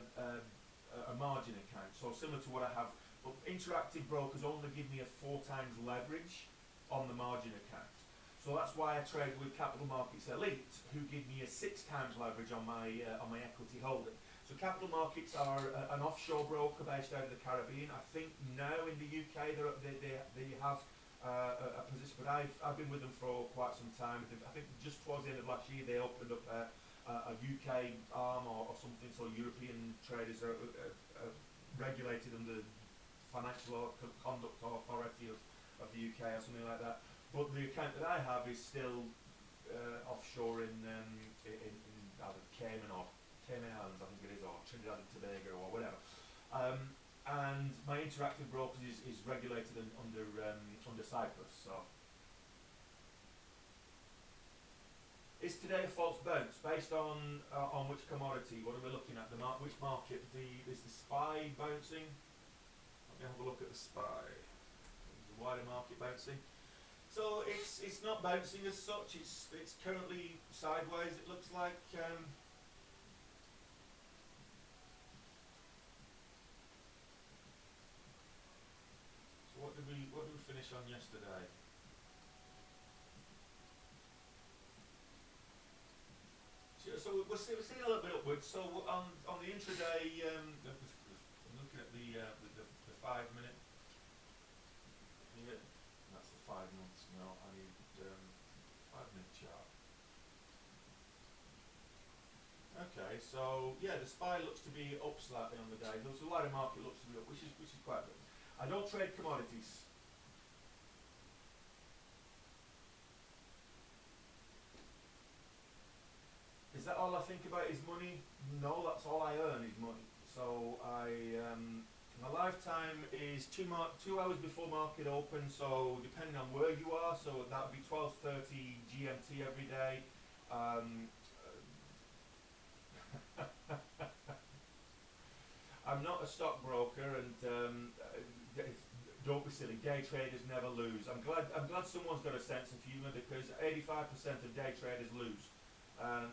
margin account, so similar to what I have. But Interactive Brokers only give me a 4 times leverage on the margin account. So that's why I trade with Capital Markets Elite, who give me a 6 times leverage on my equity holding. So Capital Markets are an offshore broker based out of the Caribbean. I think now in the UK they have a position, but I've been with them for quite some time. I think just towards the end of last year they opened up a UK arm or something, so European traders are regulated under Financial Conduct Authority of the UK or something like that. But the account that I have is still offshore in either Cayman Islands, I think it is, or Trinidad and Tobago or whatever. And my Interactive Brokers is regulated under Cyprus. So is today a false bounce based on which commodity? What are we looking at? Which market? Is the SPY bouncing? Let me have a look at the SPY. The wider market bouncing. So it's not bouncing as such. It's currently sideways. It looks like. So what did we finish on yesterday? So we're seeing a little bit upwards. So on the intraday, I'm looking at the 5 minute. Yeah, that's the 5 months. No, I need 5 minute chart. Okay, so yeah, the SPY looks to be up slightly on the day. The wider market looks to be up, which is quite good. I don't trade commodities. Is that all I think about is money? No, that's all I earn is money. So my lifetime is 2 hours before market open. So depending on where you are, so that would be 12:30 GMT every day. I'm not a stockbroker, and don't be silly. Day traders never lose. I'm glad someone's got a sense of humour, because 85% of day traders lose.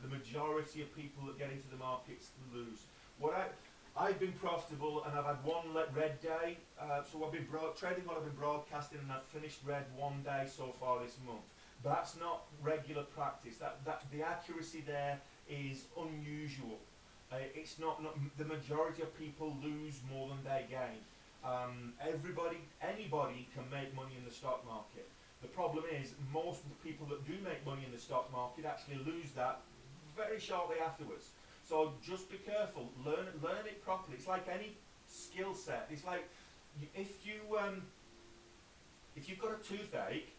The majority of people that get into the markets lose. I've been profitable, and I've had one red day. So I've been trading what I've been broadcasting, and I've finished red 1 day so far this month. But that's not regular practice. That the accuracy there is unusual. It's not the majority of people lose more than they gain. Anybody can make money in the stock market. The problem is most people that do make money in the stock market actually lose that very shortly afterwards. So just be careful. Learn it properly. It's like any skill set. It's like if you've got a toothache,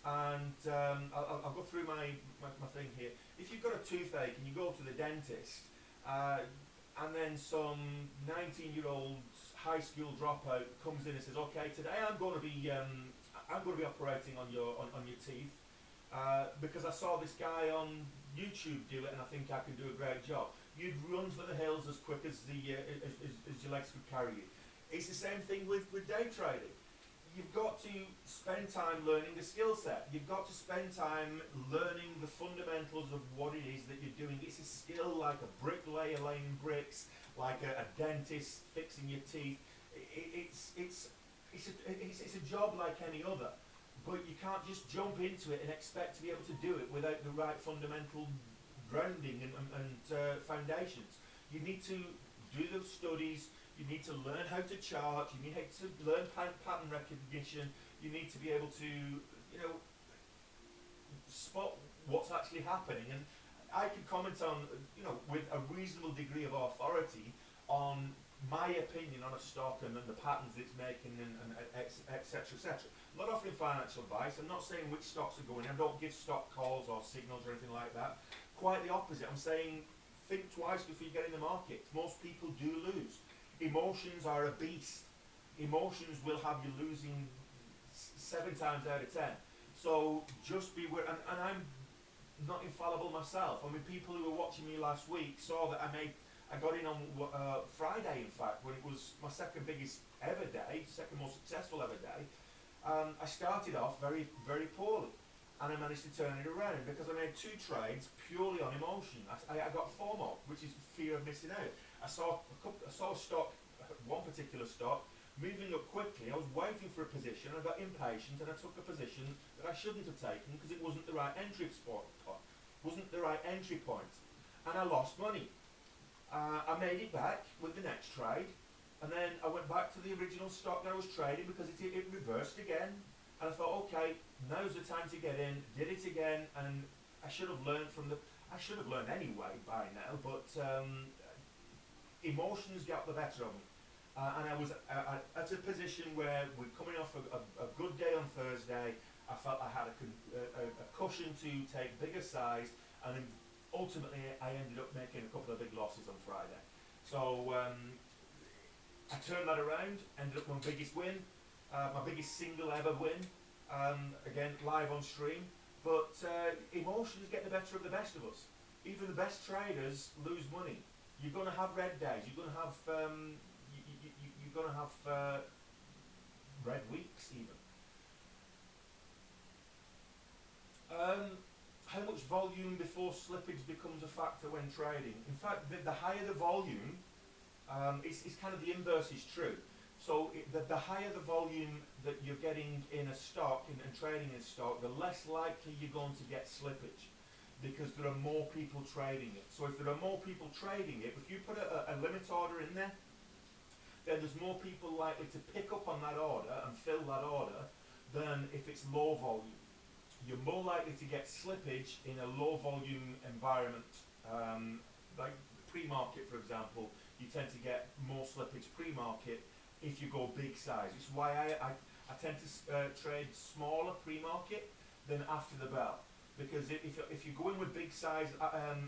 and I'll go through my thing here. If you've got a toothache and you go to the dentist, and then some 19-year-old high school dropout comes in and says, "Okay, today I'm going to be operating on your teeth because I saw this guy on YouTube do it, and I think I can do a great job. You'd run for the hills as quick as as your legs could carry you. It's the same thing with day trading. You've got to spend time learning the skill set. You've got to spend time learning the fundamentals of what it is that you're doing. It's a skill like a bricklayer laying bricks, like a dentist fixing your teeth. It's a job like any other, but you can't just jump into it and expect to be able to do it without the right fundamental grounding and foundations. You need to do those studies. You need to learn how to chart. You need to learn pattern recognition. You need to be able to, spot what's actually happening. And I can comment on, with a reasonable degree of authority on my opinion on a stock and the patterns it's making and et cetera, et cetera. I'm not offering financial advice. I'm not saying which stocks are going. I don't give stock calls or signals or anything like that. Quite the opposite. I'm saying think twice before you get in the market. Most people do lose. Emotions are a beast. Emotions will have you losing 7 times out of 10. So just beware. And I'm not infallible myself. I mean, people who were watching me last week saw that I got in on Friday, in fact, when it was my second biggest ever day, second most successful ever day. I started off very, very poorly, and I managed to turn it around because I made 2 trades purely on emotion. I got FOMO, which is fear of missing out. I saw a stock, one particular stock, moving up quickly. I was waiting for a position. I got impatient and I took a position that I shouldn't have taken because it wasn't the right entry spot, wasn't the right entry point, and I lost money. I made it back with the next trade, and then I went back to the original stock that I was trading because it reversed again. And I thought, okay, now's the time to get in. Did it again, and I should have learned I should have learned anyway by now, but emotions got the better of me. And I was at a position where we're coming off a good day on Thursday. I felt I had a cushion to take bigger size, and then ultimately I ended up making a couple of big losses on Friday. So I turned that around, ended up my biggest win, my biggest single ever win, again live on stream. But emotions get the better of the best of us. Even the best traders lose money. You're going to have red days. You're going to have you're going to have red weeks even. How much volume before slippage becomes a factor when trading? In fact, the higher the volume, it's kind of the inverse is true. So the higher the volume that you're getting in a stock and trading in stock, the less likely you're going to get slippage, because there are more people trading it. So if there are more people trading it, if you put a limit order in there, then there's more people likely to pick up on that order and fill that order than if it's low volume. You're more likely to get slippage in a low volume environment, like pre-market, for example. You tend to get more slippage pre-market if you go big size. Which is why I tend to trade smaller pre-market than after the bell. Because if you go in with big size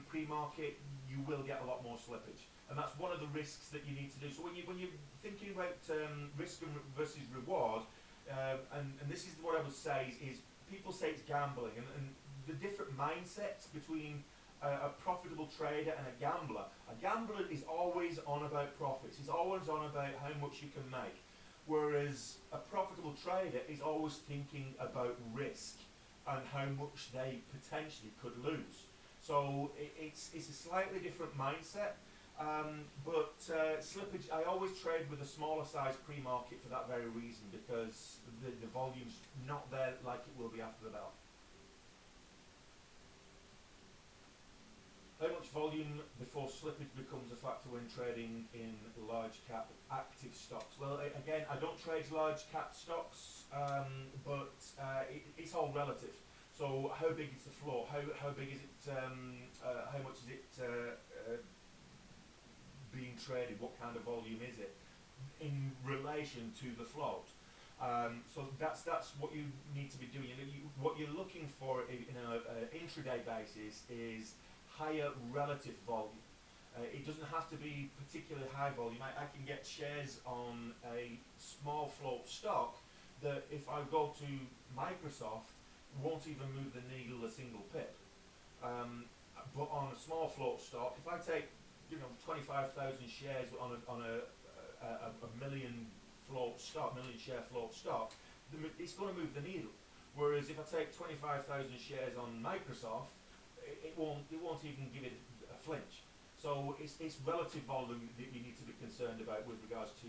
pre-market, you will get a lot more slippage, and that's one of the risks that you need to do. So when you're thinking about risk versus reward, and this is what I would say is people say it's gambling, and the different mindsets between a profitable trader and a gambler. A gambler is always on about profits. He's always on about how much you can make, whereas a profitable trader is always thinking about risk and how much they potentially could lose. So it's a slightly different mindset, but slippage, I always trade with a smaller size pre-market for that very reason, because the volume's not there like it will be after the bell. How much volume before slippage becomes a factor when trading in large cap active stocks? Well, again, I don't trade large cap stocks, but it's all relative. So how big is the floor? How big is it? How much is it being traded? What kind of volume is it in relation to the float? So that's what you need to be doing. What you're looking for in an intraday basis is higher relative volume. It doesn't have to be particularly high volume. I can get shares on a small float stock that if I go to Microsoft won't even move the needle a single pip. small float stock, if I take 25,000 shares on a million float stock, million share float stock, it's going to move the needle. Whereas if I take 25,000 shares on Microsoft, it won't even give it a flinch. So it's relative volume that you need to be concerned about with regards to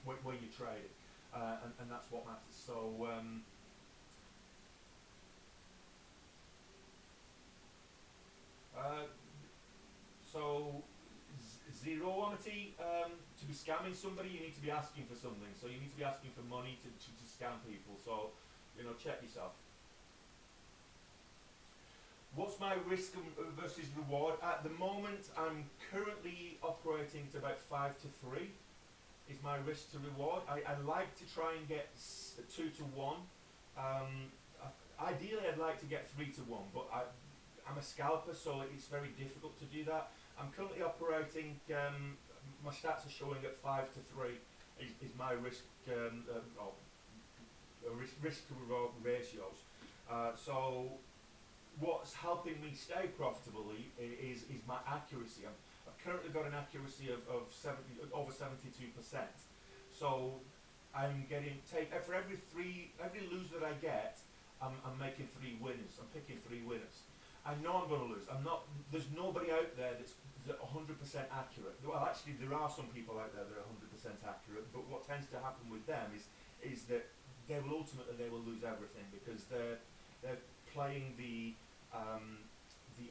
where you trade it, and that's what matters. So zeroity, to be scamming somebody, you need to be asking for something. So you need to be asking for money to scam people. So check yourself. What's my risk versus reward? At the moment, I'm currently operating to about 5 to 3 is my risk to reward. I like to try and get 2 to 1. Ideally, I'd like to get 3 to 1, but I'm a scalper, so it's very difficult to do that. I'm currently operating, my stats are showing at 5 to 3 is my risk, risk to reward ratios. So what's helping me stay profitably is my accuracy. I've currently got an accuracy of over 72%. So I'm getting for every lose that I get, I'm making 3 winners. I'm picking 3 winners. I know I'm going to lose. There's nobody out there that's 100% accurate. Well, actually, there are some people out there that are 100% accurate. But what tends to happen with them is that they will lose everything because they're playing the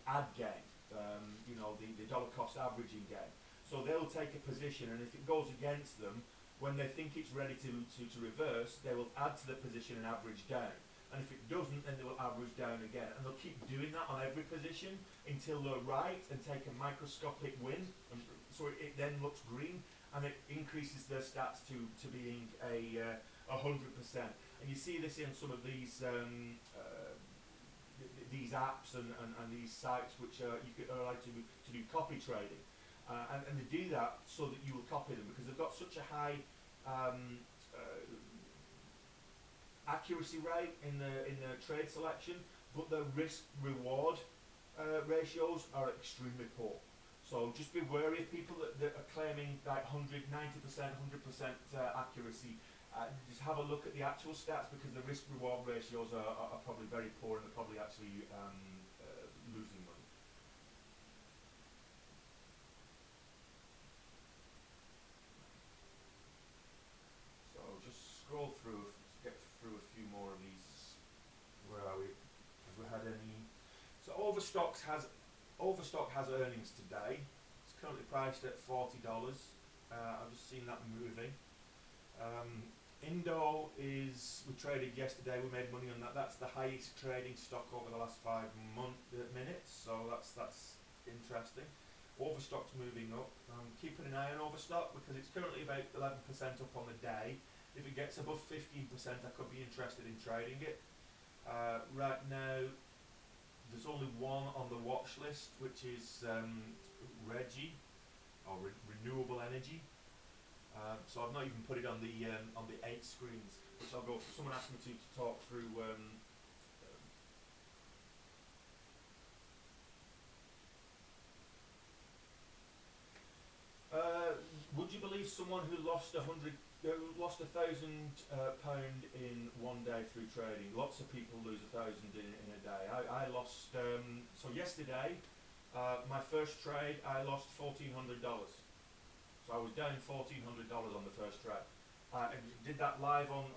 ad game, the dollar cost averaging game. So they'll take a position, and if it goes against them, when they think it's ready to reverse, they will add to the position and average down. And if it doesn't, then they will average down again. And they'll keep doing that on every position until they're right and take a microscopic win. And so it then looks green, and it increases their stats to being a 100%. And you see this in some of these apps and these sites which are allowed to do copy trading. And they do that so that you will copy them because they've got such a high accuracy rate in the trade selection, but the risk reward ratios are extremely poor. So just be wary of people that are claiming like 190%, 100% accuracy. Just have a look at the actual stats because the risk reward ratios are probably very poor and they're probably actually losing money. So just scroll through, get through a few more of these. Where are we? Have we had any? So Overstock has earnings today. It's currently priced at $40. I've just seen that moving. Indo we traded yesterday. We made money on that. That's the highest trading stock over the last 5 minutes. So that's interesting. Overstock's moving up. I'm keeping an eye on Overstock because it's currently about 11% up on the day. If it gets above 15%, I could be interested in trading it. Right now, there's only one on the watch list, which is Reggie, or Renewable Energy. So I've not even put it on the 8 screens, which I'll go. Someone asked me to talk through. Would you believe someone who lost £1,000 in one day through trading? Lots of people lose 1,000 in a day. I lost. So yesterday, my first trade, I lost $1,400. So I was down $1,400 on the first trade. I did that live on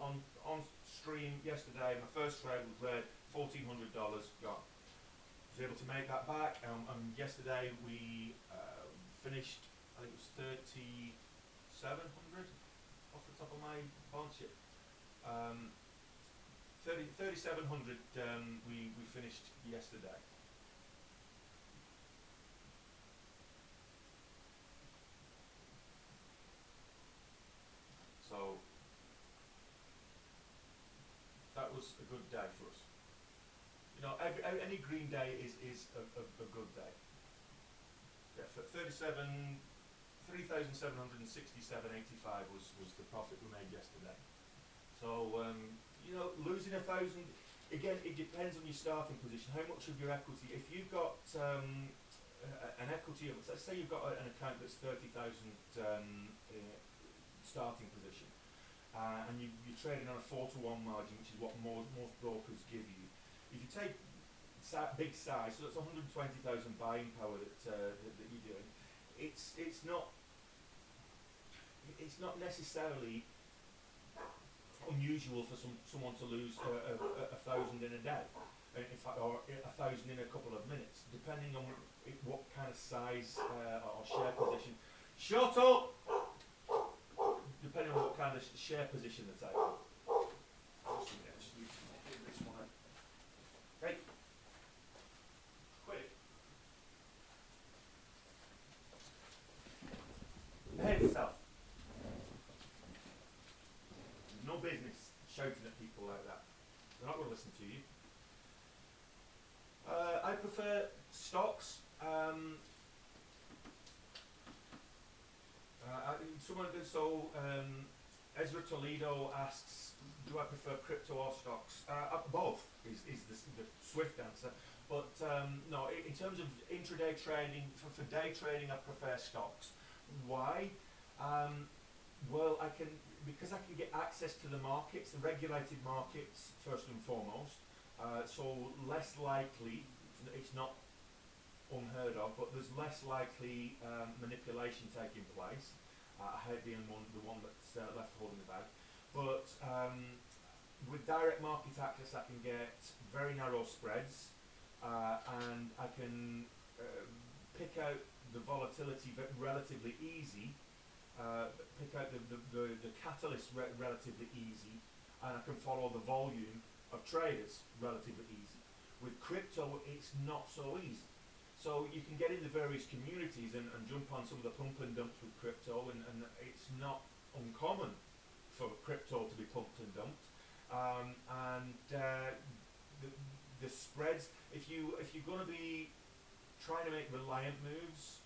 stream yesterday. My first trade was red, $1,400 gone. I was able to make that back. And yesterday we finished. I think it was 3,700 off the top of my balance sheet. 3,700 we finished yesterday. So that was a good day for us. Any green day is a good day. Yeah, for 3,767.85 was the profit we made yesterday. So losing 1,000 again, it depends on your starting position. How much of your equity? If you've got an equity of, let's say you've got an account that's 30,000 starting position, and you're trading on a 4-to-1 margin, which is what most brokers give you. If you take big size, so that's 120,000 buying power that you're doing. It's not necessarily unusual for someone to lose a thousand in a day, in fact, or 1,000 in a couple of minutes, depending on what kind of size or share position. Shut up! Depending on what kind of share position they're taking. Hey, quick. Behave yourself. No business shouting at people like that. They're not going to listen to you. I prefer stocks. Ezra Toledo asks, do I prefer crypto or stocks? Both is the swift answer. But no, in terms of intraday trading, for day trading, I prefer stocks. Why? Well, because I can get access to the markets, the regulated markets first and foremost. So less likely, it's not unheard of, but there's less likely manipulation taking place. I hate being the one that's left holding the bag. But with direct market access, I can get very narrow spreads, and I can pick out the volatility relatively easy, pick out the catalyst relatively easy, and I can follow the volume of traders relatively easy. With crypto, it's not so easy. So you can get in the various communities and jump on some of the pump and dumps with crypto, and it's not uncommon for crypto to be pumped and dumped. The spreads, if you're going to be trying to make reliant moves,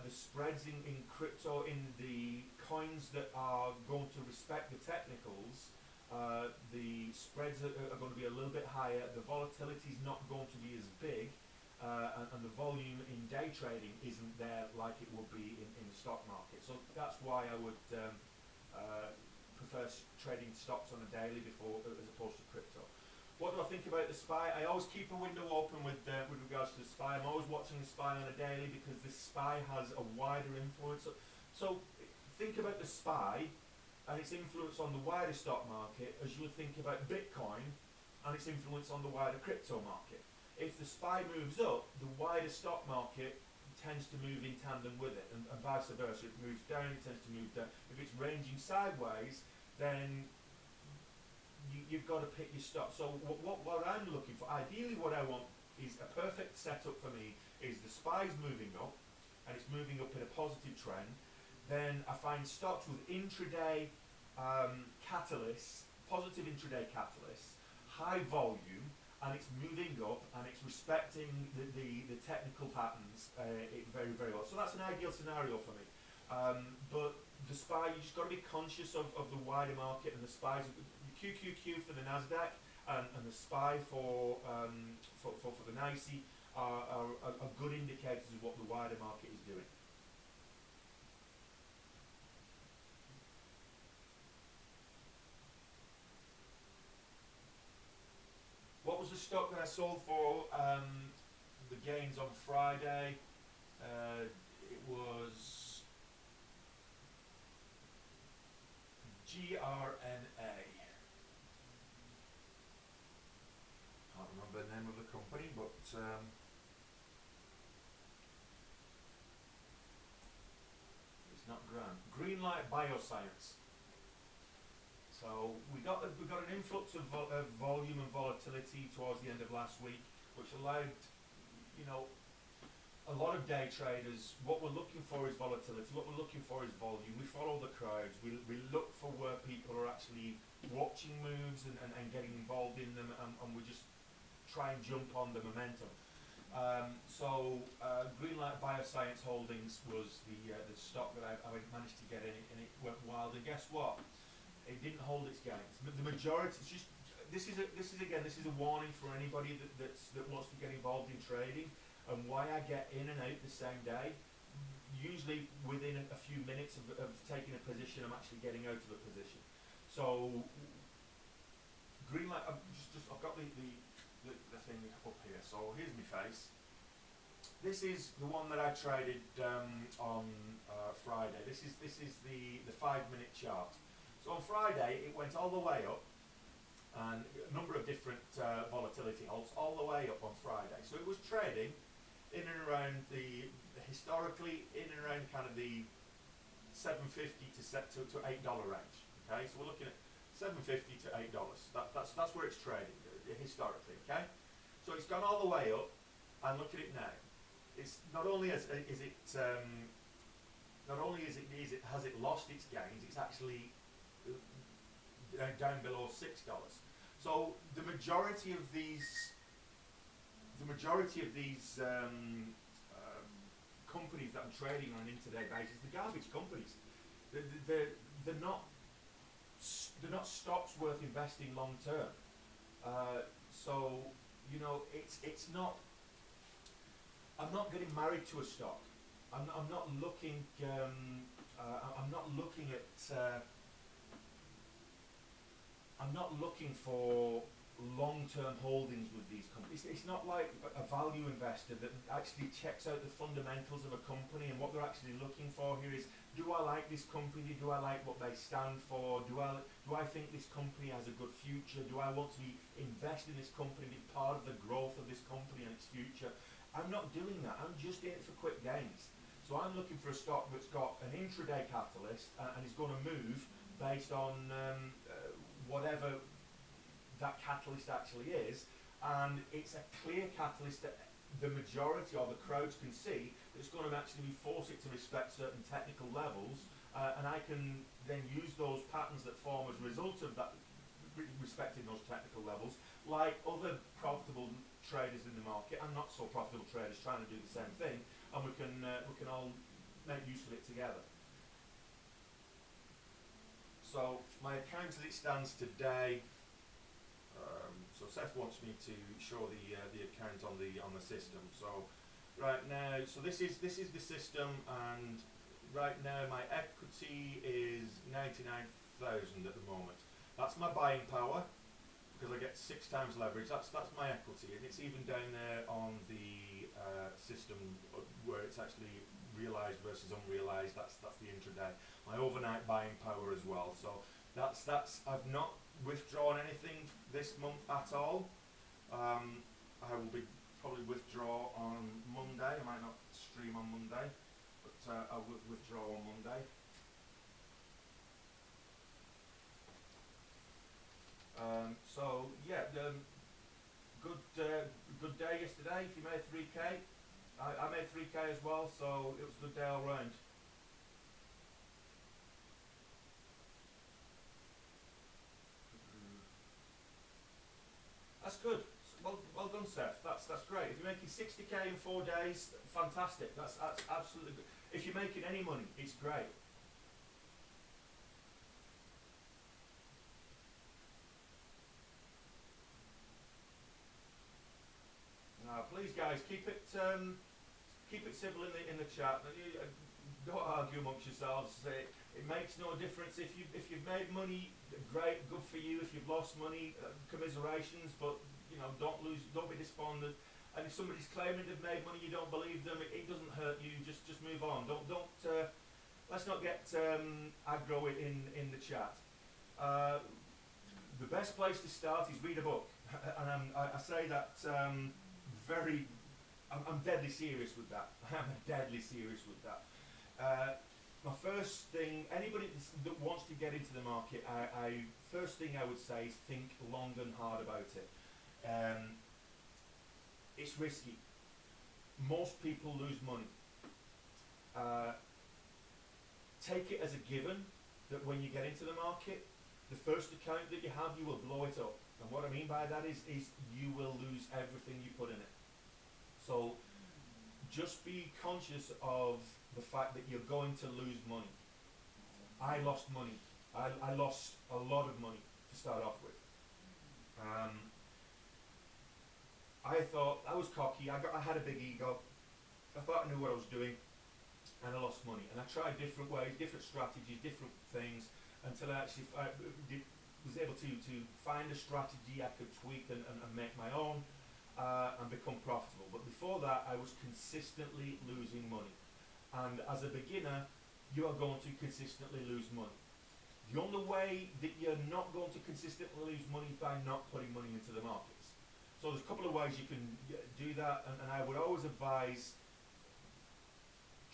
the spreads in crypto, in the coins that are going to respect the technicals, the spreads are going to be a little bit higher. The volatility is not going to be as big. And the volume in day trading isn't there like it would be in the stock market. So that's why I would prefer trading stocks on a daily as opposed to crypto. What do I think about the SPY? I always keep a window open with regards to the SPY. I'm always watching the SPY on a daily because the SPY has a wider influence. So think about the SPY and its influence on the wider stock market as you would think about Bitcoin and its influence on the wider crypto market. If the SPY moves up, the wider stock market tends to move in tandem with it, and vice versa. If it moves down, it tends to move down. If it's ranging sideways, then you've got to pick your stock. So what I'm looking for, ideally what I want is a perfect setup for me, is the SPY's moving up, and it's moving up in a positive trend. Then I find stocks with intraday catalysts, positive intraday catalysts, high volume, and it's moving up and it's respecting the technical patterns very, very well. So that's an ideal scenario for me. But the SPY, you just got to be conscious of the wider market, and the SPY's, the QQQ for the Nasdaq and the SPY for the NYSE are good indicators of what the wider market is doing. What was the stock that I sold for the gains on Friday? It was GRNA. Can't remember the name of the company, but it's not grand. Greenlight Bioscience. So we got an influx of volume and volatility towards the end of last week, which allowed, a lot of day traders. What we're looking for is volatility. What we're looking for is volume. We follow the crowds. We look for where people are actually watching moves and getting involved in them, and we just try and jump on the momentum. Greenlight Bioscience Holdings was the stock that I managed to get in, and it went wild. And guess what? It didn't hold its gains. The majority, it's just this is a warning for anybody that wants to get involved in trading, and why I get in and out the same day. Usually within a few minutes of taking a position, I'm actually getting out of a position. So green light. I've got the thing up here. So here's my face. This is the one that I traded on Friday. This is the 5-minute chart. So on Friday it went all the way up, and a number of different volatility halts all the way up on Friday. So it was trading in and around historically in and around kind of the $7.50 to $8 range. Okay, so we're looking at $7.50 to $8. That's where it's trading historically. Okay, so it's gone all the way up, and look at it now. It's not only has it lost its gains, it's actually down below $6. So the majority of these companies that I'm trading on an intraday basis, the garbage companies, they're not stocks worth investing long term. So you know, it's not. I'm not getting married to a stock. I'm not looking. I'm not looking at. I'm not looking for long-term holdings with these companies. It's not like a value investor that actually checks out the fundamentals of a company, and what they're actually looking for here is, do I like this company? Do I like what they stand for? Do I think this company has a good future? Do I want to invest in this company, be part of the growth of this company and its future? I'm not doing that. I'm just in it for quick gains. So I'm looking for a stock that's got an intraday catalyst and is going to move based on whatever that catalyst actually is, and it's a clear catalyst that the majority or the crowds can see that's going to actually force it to respect certain technical levels, and I can then use those patterns that form as a result of that respecting those technical levels, like other profitable traders in the market and not so profitable traders trying to do the same thing, and we can all make use of it together. So my account as it stands today. So Seth wants me to show the account on the system. So right now, so this is the system, and right now my equity is 99,000 at the moment. That's my buying power because I get 6 times leverage. That's my equity, and it's even down there on the system where it's actually realized versus unrealized. That's the intraday. My overnight buying power as well. So that's I've not withdrawn anything this month at all. I will be probably withdraw on Monday. I might not stream on Monday, but I will withdraw on Monday. So yeah, good day yesterday. If you made 3K, I made 3K as well, so it was a good day all round. That's good. Well done, Seth. That's great. If you're making 60K in 4 days, fantastic. That's absolutely good. If you're making any money, it's great. Please, guys, keep it civil in the chat. Don't argue amongst yourselves. It makes no difference if you've made money. Great, good for you. If you've lost money, commiserations. But you know, don't be despondent. And if somebody's claiming they've made money, you don't believe them. It doesn't hurt you. Just move on. Don't. Let's not get aggro in the chat. The best place to start is read a book, and I say that I'm deadly serious with that. I'm deadly serious with that. My first thing, anybody that wants to get into the market, first thing I would say is think long and hard about it. It's risky. Most people lose money. Take it as a given that when you get into the market, the first account that you have, you will blow it up. And what I mean by that is you will lose everything you put in it. So just be conscious of the fact that you're going to lose money. I lost money. I lost a lot of money to start off with. Um, I thought I was cocky. I had a big ego. I thought I knew what I was doing, and I lost money. And I tried different ways, different strategies, different things, until I actually was able to find a strategy I could tweak and make my own, and become profitable. But before that, I was consistently losing money. And as a beginner, you are going to consistently lose money. The only way that you're not going to consistently lose money is by not putting money into the markets. So there's a couple of ways you can do that, and I would always advise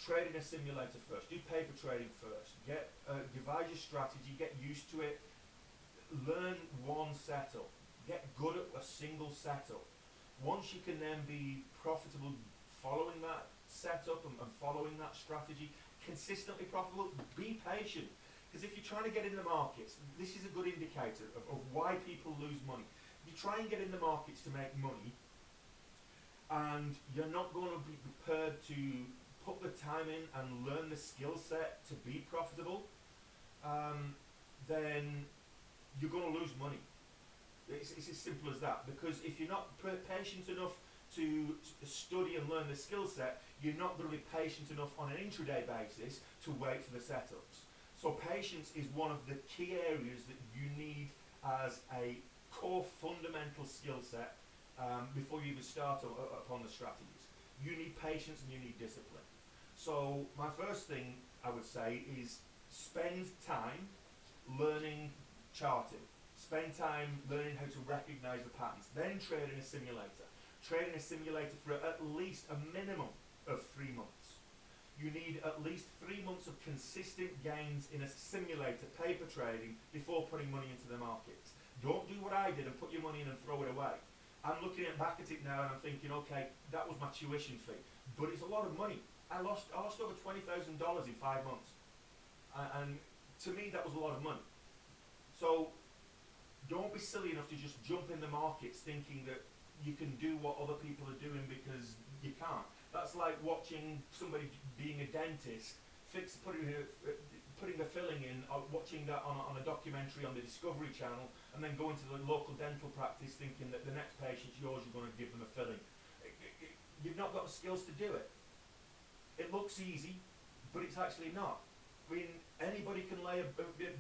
trade in a simulator first. Do paper trading first. Devise your strategy, get used to it, learn one setup, get good at a single setup. Once you can then be profitable following that setup and following that strategy, consistently profitable, be patient. Because if you're trying to get in the markets, this is a good indicator of why people lose money. If you try and get in the markets to make money, and you're not going to be prepared to put the time in and learn the skill set to be profitable, then you're going to lose money. It's as simple as that. Because if you're not patient enough to study and learn the skill set, you're not going to be patient enough on an intraday basis to wait for the setups. So patience is one of the key areas that you need as a core fundamental skill set before you even start upon the strategies. You need patience and you need discipline. So my first thing I would say is spend time learning charting. Spend time learning how to recognize the patterns. Then trade in a simulator. Trade in a simulator for at least a minimum of 3 months. You need at least 3 months of consistent gains in a simulator, paper trading, before putting money into the markets. Don't do what I did and put your money in and throw it away. I'm looking back at it now and I'm thinking, okay, that was my tuition fee, but it's a lot of money. I lost over $20,000 in 5 months, and to me that was a lot of money. So don't be silly enough to just jump in the markets thinking that you can do what other people are doing, because you can't. That's like watching somebody being a dentist, putting the filling in, watching that on a documentary on the Discovery Channel, and then going to the local dental practice thinking that the next patient's yours, you're going to give them a filling. You've not got the skills to do it. It looks easy, but it's actually not. I mean, anybody can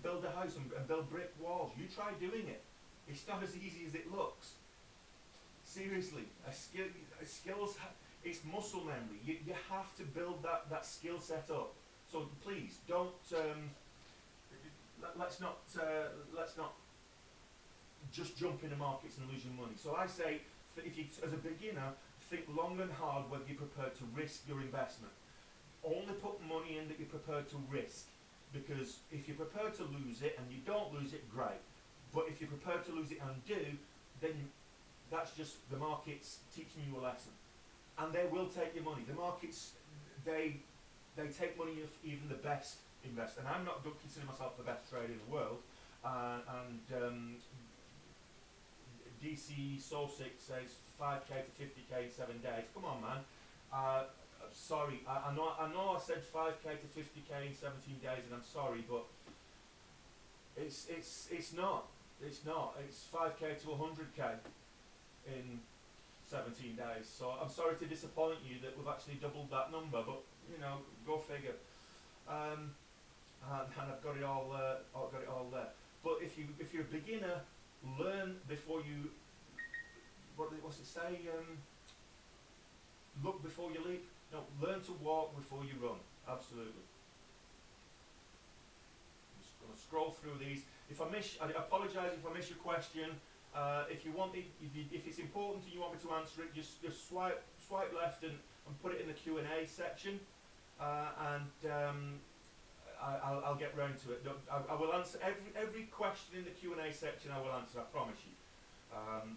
build a house and build brick walls. You try doing it. It's not as easy as it looks. Seriously, skills, it's muscle memory. You have to build that skill set up. So please don't. Let's not just jump into markets and lose your money. So I say, if you, as a beginner, think long and hard whether you're prepared to risk your investment. Only put money in that you're prepared to risk, because if you're prepared to lose it and you don't lose it, great. But if you're prepared to lose it and do, then that's just the markets teaching you a lesson. And they will take your money. The markets, they take money of even the best investor. And I'm not considering myself the best trader in the world. DC Sosik says 5k to 50k in 7 days. Come on, man. Sorry, I know I said 5k to 50k in 17 days, and I'm sorry, but it's not. It's not. It's 5k to 100k in 17 days. So I'm sorry to disappoint you that we've actually doubled that number, but you know, go figure. And I've got it all there. But if you're a beginner, learn before you. What's it say? Look before you leap. No, learn to walk before you run. Absolutely. I'm just going to scroll through these. I apologise if I miss your question. If you want me, if it's important and you want me to answer it, just swipe left and put it in the Q&A section, and I'll get round to it. I will answer every question in the Q&A section. I will answer. I promise you.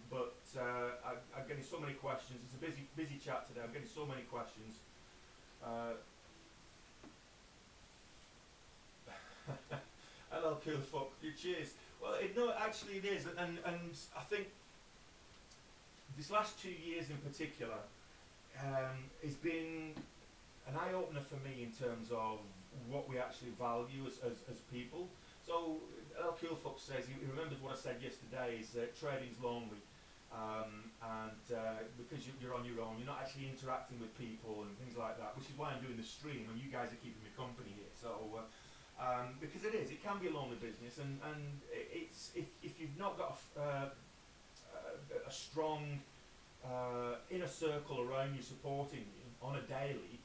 But I'm getting so many questions. It's a busy chat today. I'm getting so many questions. Hello, cool fuck. Cheers. Well, actually it is, and I think this last 2 years in particular has been an eye-opener for me in terms of what we actually value as people. So L. Cool Fox says he remembers what I said yesterday is that trading's lonely. Because you're on your own, you're not actually interacting with people and things like that, which is why I'm doing the stream and you guys are keeping me company here. So because it can be a lonely business, and it's if you've not got a strong inner circle around you supporting you on a daily,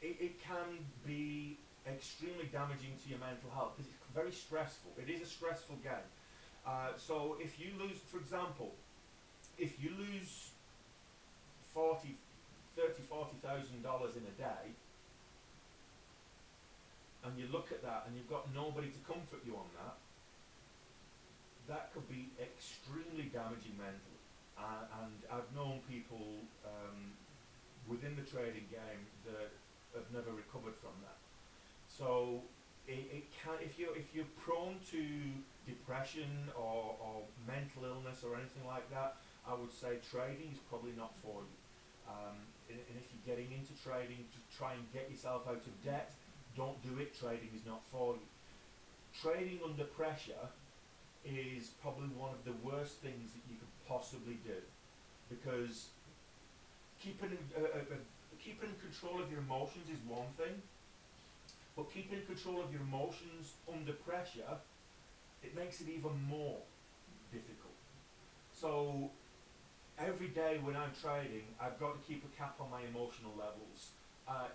it can be extremely damaging to your mental health because it's very stressful. It is a stressful game. So if you lose, for example, if you lose $40,000 in a day, and you look at that and you've got nobody to comfort you on that, that could be extremely damaging mentally. And I've known people within the trading game that have never recovered from that. So it can, if you're prone to depression or mental illness or anything like that, I would say trading is probably not for you. And if you're getting into trading to try and get yourself out of debt, don't do it. Trading is not for you. Trading under pressure is probably one of the worst things that you could possibly do, because keeping control of your emotions is one thing, but keeping control of your emotions under pressure, it makes it even more difficult. So every day when I'm trading, I've got to keep a cap on my emotional levels,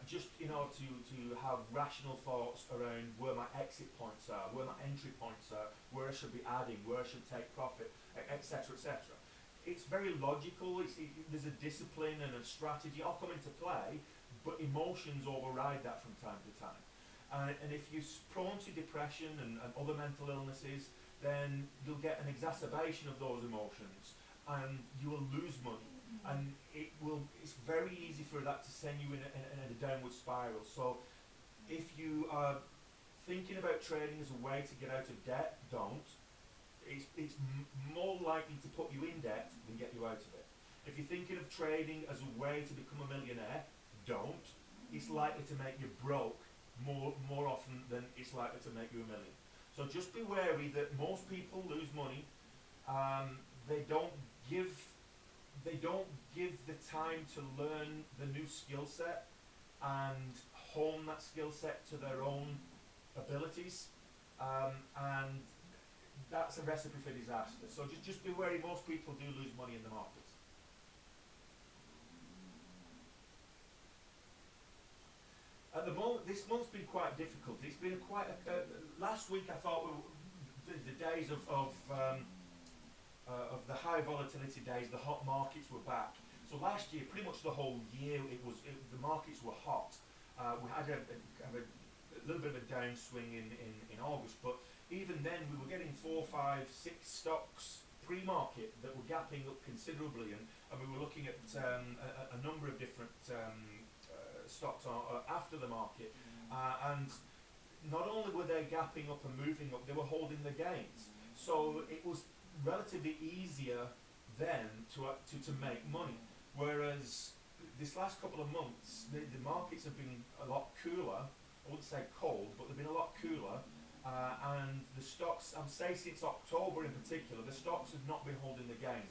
just in order to have rational thoughts around where my exit points are, where my entry points are, where I should be adding, where I should take profit, etc., etc. It's very logical. There's a discipline and a strategy all come into play, but emotions override that from time to time. And if you're prone to depression and other mental illnesses, then you'll get an exacerbation of those emotions, and you will lose money. And it's very easy for that to send you in a downward spiral. So if you are thinking about trading as a way to get out of debt, don't. It's more likely to put you in debt than get you out of it. If you're thinking of trading as a way to become a millionaire, don't. It's likely to make you broke more often than it's likely to make you a million. So just be wary that most people lose money. They don't give the time to learn the new skill set and hone that skill set to their own abilities, and that's a recipe for disaster. So just be wary, most people do lose money in the markets. At the moment, this month's been quite difficult. It's been last week I thought the days of the high volatility days, the hot markets were back. So last year, pretty much the whole year, the markets were hot. We had a little bit of a downswing in August, but even then we were getting 4, 5, 6 stocks pre-market that were gapping up considerably, and we were looking at a number of different stocks after the market, and not only were they gapping up and moving up, they were holding the gains. So it was relatively easier then to make money, whereas this last couple of months the markets have been a lot cooler. I wouldn't say cold, but they've been a lot cooler, and the stocks, I'm saying since October in particular, the stocks have not been holding the gains.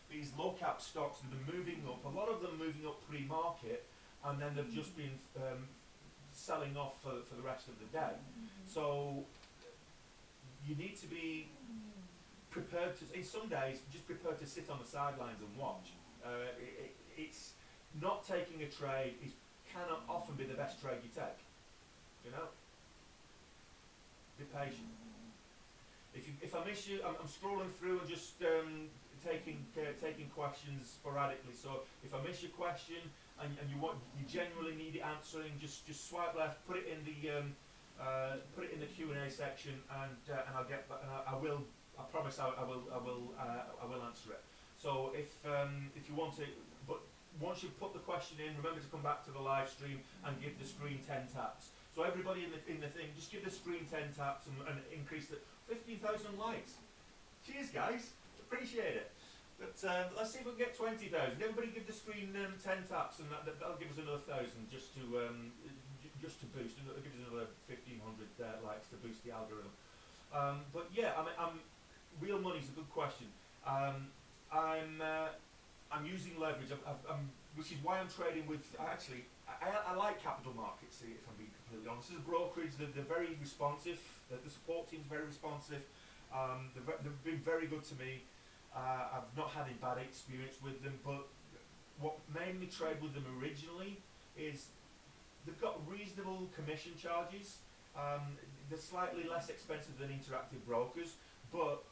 These low cap stocks have been moving up, a lot of them moving up pre-market, and then they've just been selling off for the rest of the day. So you need to be prepared to, in some days, just prepared to sit on the sidelines and watch. It's not taking a trade cannot often be the best trade you take. You know, be patient. If I miss you, I'm scrolling through and just taking questions sporadically. So if I miss your question and you genuinely need it answering, just swipe left, put it in the Q&A section, and I'll get back. I will. I promise I will answer it. So if you want to, but once you put the question in, remember to come back to the live stream and give the screen 10 taps. So everybody in the thing, just give the screen 10 taps and increase the 15,000 likes. Cheers, guys. Appreciate it. But let's see if we can get 20,000. Everybody give the screen 10 taps, and that'll give us another 1,000 just to just to boost. It gives us another 1,500 likes to boost the algorithm. But yeah, real money's a good question. I'm using leverage, which is why I'm trading with. I like capital markets. If I'm being completely honest, as a brokerage, they're very responsive. The support team's very responsive. They've been very good to me. I've not had a bad experience with them, but what made me trade with them originally is they've got reasonable commission charges. They're slightly less expensive than interactive brokers, but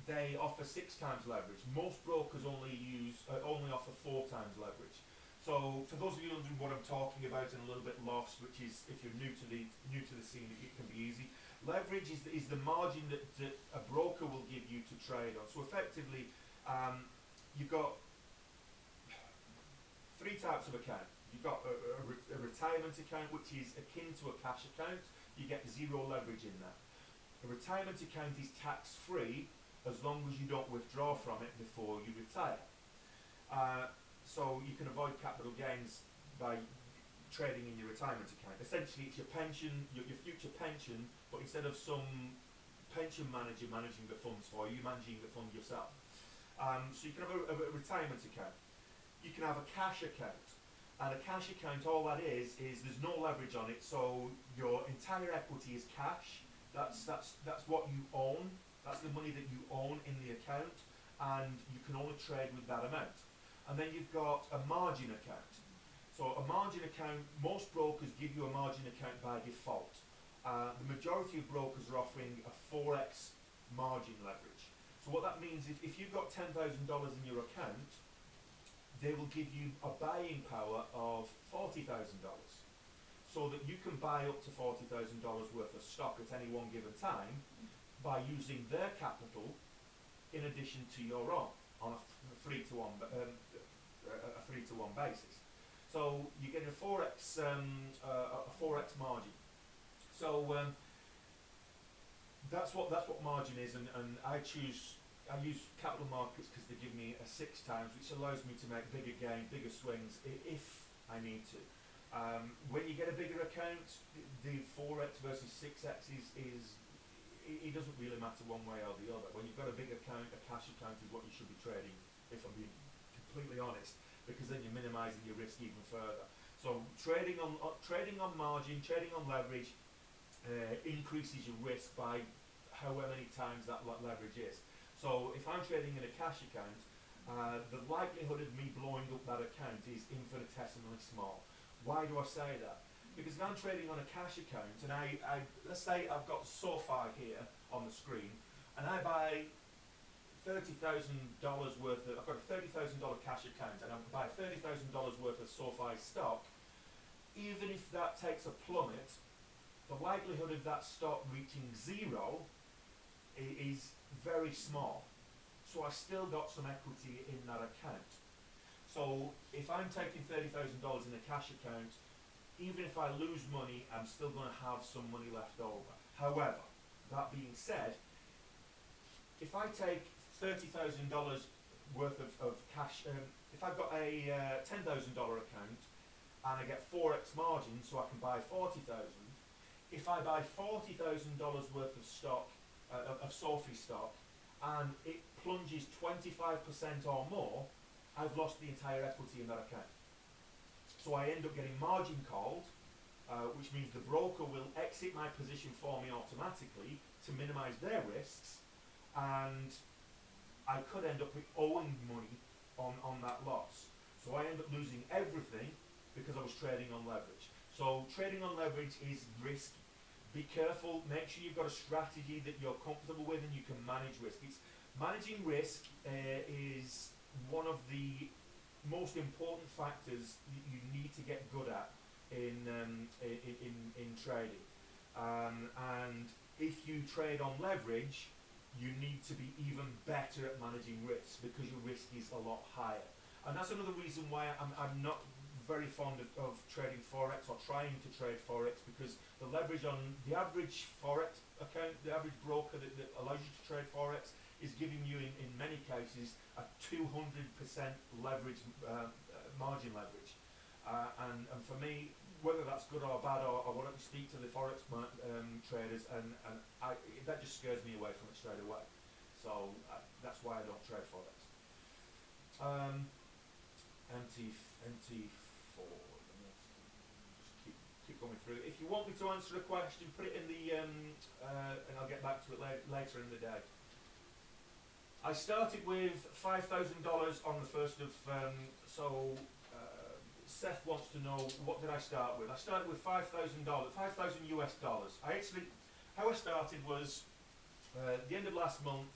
they offer 6 times leverage. Most brokers only offer 4 times leverage. So for those of you wondering what I'm talking about and a little bit lost, which is if you're new to the scene, it can be easy. Leverage is the margin that a broker will give you to trade on. So effectively, you've got 3 types of account. You've got a retirement account, which is akin to a cash account. You get 0 leverage in that. A retirement account is tax-free as long as you don't withdraw from it before you retire. So you can avoid capital gains by trading in your retirement account. Essentially, it's your pension, your future pension, but instead of some pension manager managing the funds for you, you're managing the fund yourself. So you can have a retirement account. You can have a cash account. And a cash account, all that is there's no leverage on it, so your entire equity is cash. That's what you own. That's the money that you own in the account, and you can only trade with that amount. And then you've got a margin account. So a margin account, most brokers give you a margin account by default. The majority of brokers are offering a 4x margin leverage. So what that means, if you've got $10,000 in your account, they will give you a buying power of $40,000. So that you can buy up to $40,000 worth of stock at any one given time by using their capital in addition to your own on a 3-to-1 basis. So you get a 4x margin. So that's what margin is, and I use capital markets because they give me a 6 times, which allows me to make bigger gains, bigger swings if I need to. When you get a bigger account, the 4x versus 6x it doesn't really matter one way or the other. When you've got a big account, a cash account is what you should be trading, if I'm being completely honest, because then you're minimizing your risk even further. So trading on margin, trading on leverage increases your risk by however many times that leverage is. So if I'm trading in a cash account, the likelihood of me blowing up that account is infinitesimally small. Why do I say that? Because if I'm trading on a cash account, and let's say I've got SoFi here on the screen, and I buy $30,000 worth of, I've got a $30,000 cash account, and I buy $30,000 worth of SoFi stock, even if that takes a plummet, the likelihood of that stock reaching 0 is very small. So I still got some equity in that account. So if I'm taking $30,000 in a cash account, even if I lose money, I'm still going to have some money left over. However, that being said, if I take $30,000 worth of cash, if I've got a $10,000 account and I get 4x margin, so I can buy 40,000. If I buy $40,000 worth of stock, of SoFi stock, and it plunges 25% or more, I've lost the entire equity in that account. So I end up getting margin called, which means the broker will exit my position for me automatically to minimize their risks, and I could end up owing money on that loss. So I end up losing everything because I was trading on leverage. So trading on leverage is risky. Be careful, make sure you've got a strategy that you're comfortable with and you can manage risk. Managing risk is one of the most important factors that you need to get good at in trading. And if you trade on leverage, you need to be even better at managing risk because your risk is a lot higher. And that's another reason why I'm not very fond of trading Forex or trying to trade Forex, because the leverage on the average Forex account, the average broker that allows you to trade Forex is giving you in many cases a 200% leverage, margin leverage. and for me, whether that's good or bad, or whatever, speak to the forex traders, and that just scares me away from it straight away. So that's why I don't trade forex. MT4. Just keep going through. If you want me to answer a question, put it in the and I'll get back to it later in the day. I started with $5,000 on the first of Seth wants to know, what did I start with? I started with $5,000, 5,000 US dollars. How I started was the end of last month,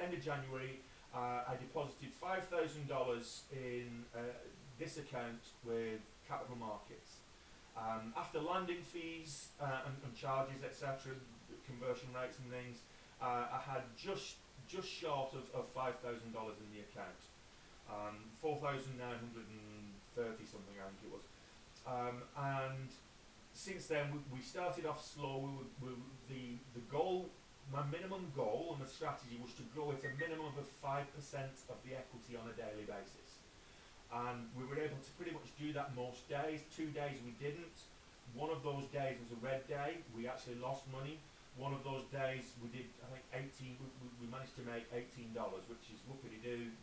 end of January. I deposited $5,000 in this account with Capital Markets. After landing fees and charges, etc., conversion rates and things, I had just short of $5,000 in the account. 4,930 something, I think it was. And since then, we started off slow. The goal, my minimum goal and the strategy was to grow at a minimum of 5% of the equity on a daily basis. And we were able to pretty much do that most days. 2 days we didn't. One of those days was a red day. We actually lost money. One of those days we did, I think, 18. We managed to make $18, which is whoopity-doo.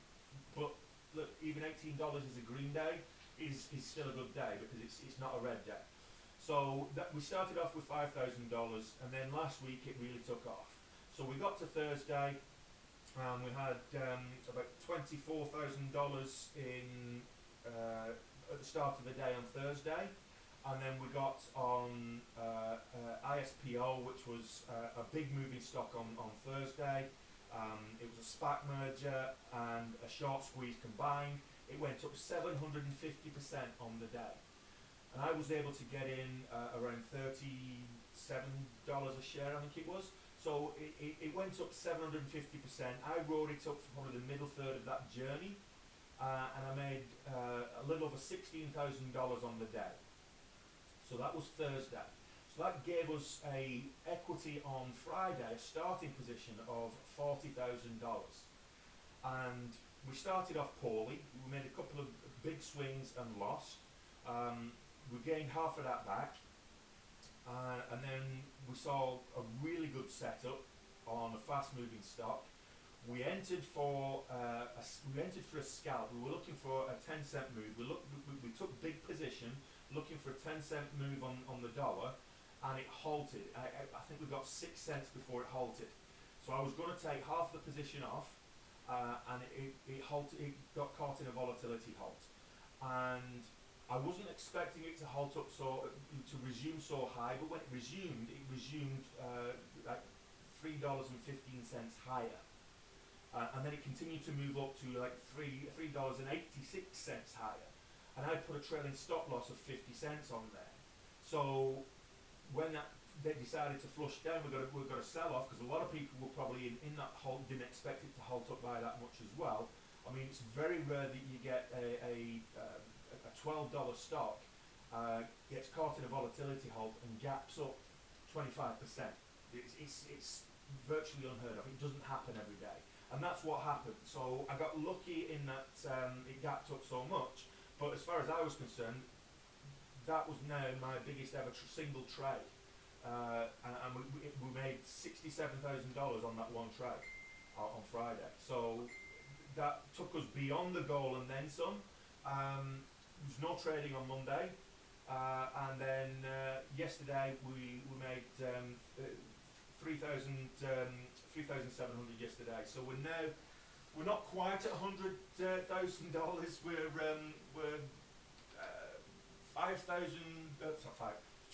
But look, even $18 is a green day. Is still a good day because it's not a red day. So we started off with $5,000, and then last week it really took off. So we got to Thursday, and we had about $24,000 in at the start of the day on Thursday, and then we got on ISPO, which was a big moving stock on Thursday. It was a SPAC merger and a short squeeze combined. It went up 750% on the day. And I was able to get in around $37 a share, I think it was. So it went up 750%. I rode it up for probably the middle third of that journey. And I made a little over $16,000 on the day. So that was Thursday. So that gave us a equity on Friday, a starting position of $40,000. And we started off poorly. We made a couple of big swings and lost. We gained half of that back. And then we saw a really good setup on a fast-moving stock. We entered for a scalp. We were looking for a 10-cent move. We took big position, looking for a 10-cent move on the dollar, and it halted. I think we got 6 cents before it halted. So I was going to take half the position off, and it halted. It got caught in a volatility halt, and I wasn't expecting it to halt up to resume so high. But when it resumed like $3.15 higher. And then it continued to move up to like $3.86 higher, and I put a trailing stop loss of 50 cents on there. So when they decided to flush down, we've got to sell off, because a lot of people were probably in that halt, didn't expect it to halt up by that much as well. I mean, it's very rare that you get a $12 stock gets caught in a volatility halt and gaps up 25%. It's virtually unheard of. It doesn't happen every day. And that's what happened. So I got lucky in that it gapped up so much. But as far as I was concerned, that was now my biggest ever single trade. And we made $67,000 on that one trade on Friday. So that took us beyond the goal and then some. There was no trading on Monday. And then yesterday we made 3,700 yesterday. So we're not quite at $100,000. We're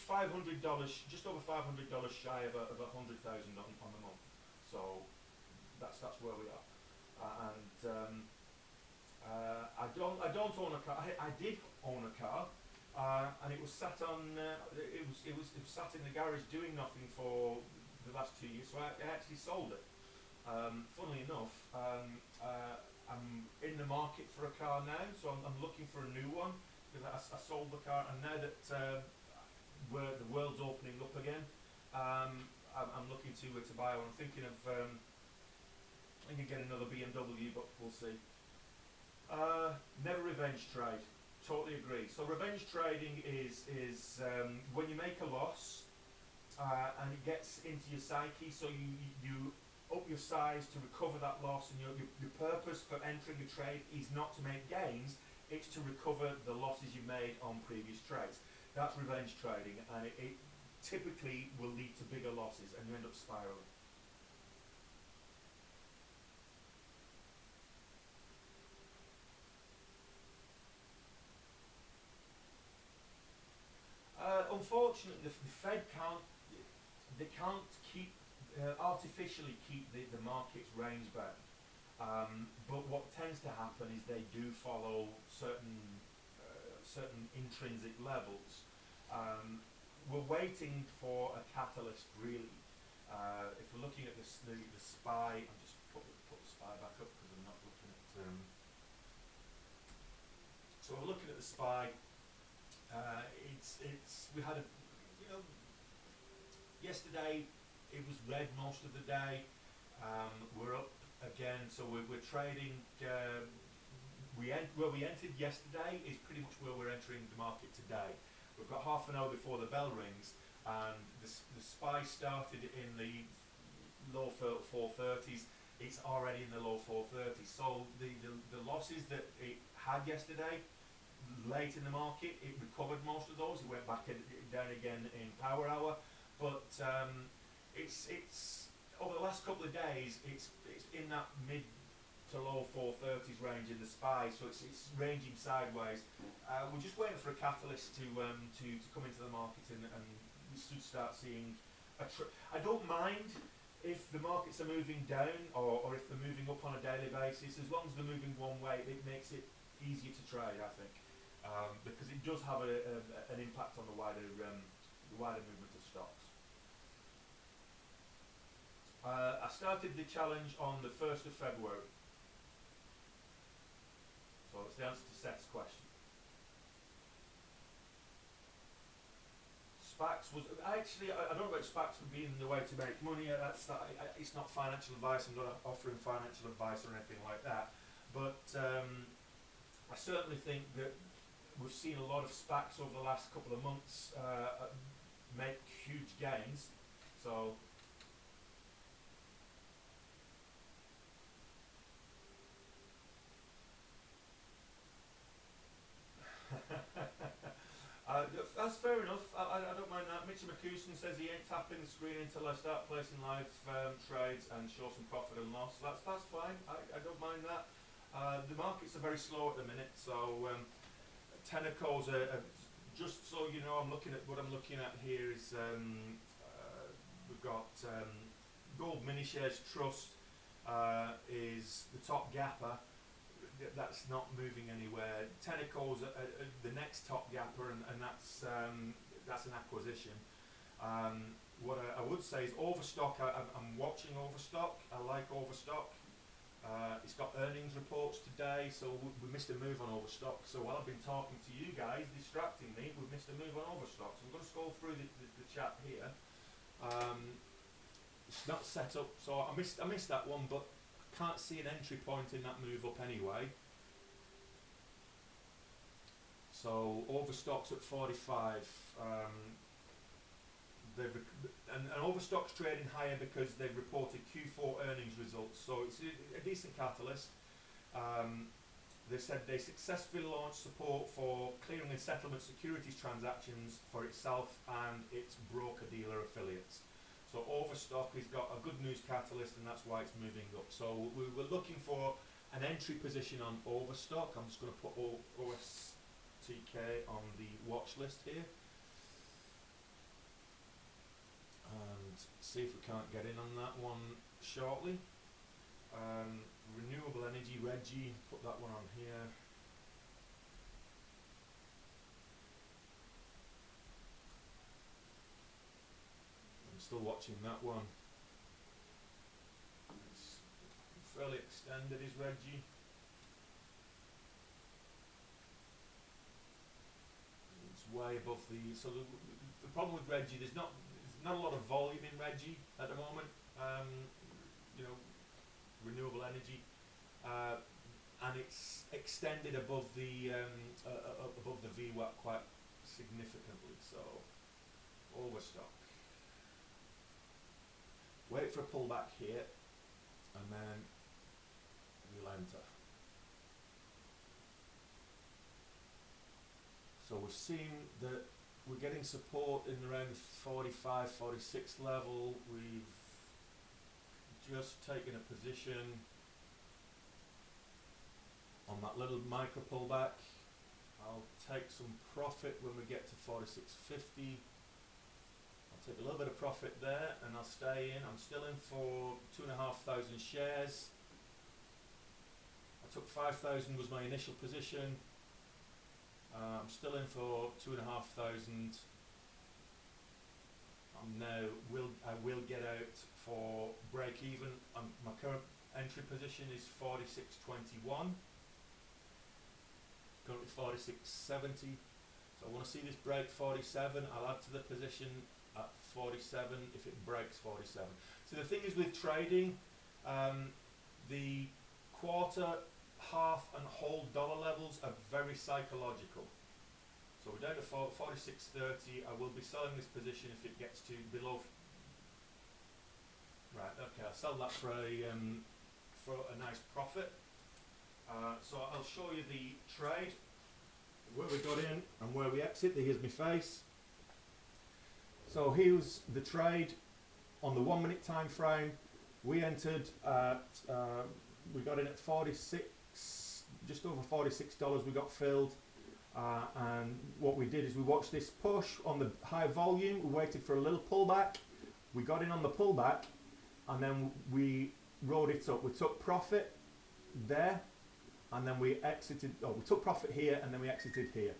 $500, just over $500 shy of 100,000 on the month. So that's where we are. I don't own a car. I did own a car. And it was sat on. It was sat in the garage doing nothing for the last 2 years. So I actually sold it. Funnily enough, I'm in the market for a car now. So I'm looking for a new one, because I sold the car, and now that the world's opening up again, I'm looking to buy one. I'm thinking of I can get another BMW, but we'll see. Never revenge trade. totally agree. So revenge trading is when you make a loss and it gets into your psyche, so you up your size to recover that loss, and your purpose for entering a trade is not to make gains, it's to recover the losses you made on previous trades. That's revenge trading, and it typically will lead to bigger losses and you end up spiraling. Unfortunately, the Fed can't keep artificially keep the markets range bound. But what tends to happen is they do follow certain intrinsic levels. We're waiting for a catalyst, really. If we're looking at the SPY, I'm just put the SPY back up because I'm not looking at. So we're looking at the SPY. We had a, you know, yesterday it was red most of the day. We're up again, so we're trading. Where we entered yesterday is pretty much where we're entering the market today. We've got half an hour before the bell rings, and the SPY started in the low 430s. It's already in the low 430s. So the losses that it had yesterday, late in the market, it recovered most of those. It went back down again in power hour, but it's over the last couple of days, it's in that mid to low 430s range in the SPY, so it's ranging sideways. We're just waiting for a catalyst to come into the market, and we should start seeing I don't mind if the markets are moving down or if they're moving up on a daily basis, as long as they're moving one way. It makes it easier to trade, I think. Because it does have an impact on the wider movement of stocks. I started the challenge on the 1st of February. So it's the answer to Seth's question. SPACs was actually, I don't know about SPACs being the way to make money. It's not financial advice. I'm not offering financial advice or anything like that. But I certainly think that we've seen a lot of SPACs over the last couple of months make huge gains. So that's fair enough. I don't mind that. Mitchell McCuson says he ain't tapping the screen until I start placing live trades and show some profit and loss. That's fine. I don't mind that. The markets are very slow at the minute, so Tenneco's just so you know, what I'm looking at here is we've got Gold Mini Shares Trust is the top gapper. That's not moving anywhere. Tenneco's the next top gapper, and that's an acquisition. What I would say is Overstock. I'm watching Overstock. I like Overstock. It's got earnings reports today, so we missed a move on Overstock. So while I've been talking to you guys, distracting me, we've missed a move on Overstock. So I'm going to scroll through the chat here. It's not set up, so I missed that one, but I can't see an entry point in that move up anyway. So Overstock's at 45. And Overstock's trading higher because they've reported Q4 earnings results, so it's a decent catalyst. They said they successfully launched support for clearing and settlement securities transactions for itself and its broker-dealer affiliates. So Overstock has got a good news catalyst, and that's why it's moving up. So we were looking for an entry position on Overstock. I'm just going to put OSTK on the watch list here. And see if we can't get in on that one shortly. Renewable energy, Reggie, put that one on here. I'm still watching that one. It's fairly extended, is Reggie. It's way above the. So the problem with Reggie, there's not a lot of volume in Reggie at the moment. You know, renewable energy. and it's extended above the VWAP quite significantly. So Overstock. Wait for a pullback here, and then we'll enter. So we've seen that we're getting support in around the 45, 46 level. We've just taken a position on that little micro pullback. I'll take some profit when we get to 46.50. I'll take a little bit of profit there and I'll stay in. I'm still in for 2,500 shares. I took 5,000 was my initial position. I'm still in for 2,500. I will get out for break even. My current entry position is 46.21. Currently 46.70. So I want to see this break 47. I'll add to the position at 47 if it breaks 47. So the thing is with trading, the quarter, half and whole dollar levels are very psychological. So we're down to 46.30. I will be selling this position if it gets to below. Right, okay, I'll sell that for a nice profit. So I'll show you the trade, where we got in and where we exit. Here's my face. So here's the trade on the 1 minute time frame. We entered at, we got in at 46, just over $46 we got filled. And what we did is we watched this push on the high volume. We waited for a little pullback. We got in on the pullback and then we rode it up. We took profit there and then we exited. Oh, we took profit here and then we exited here.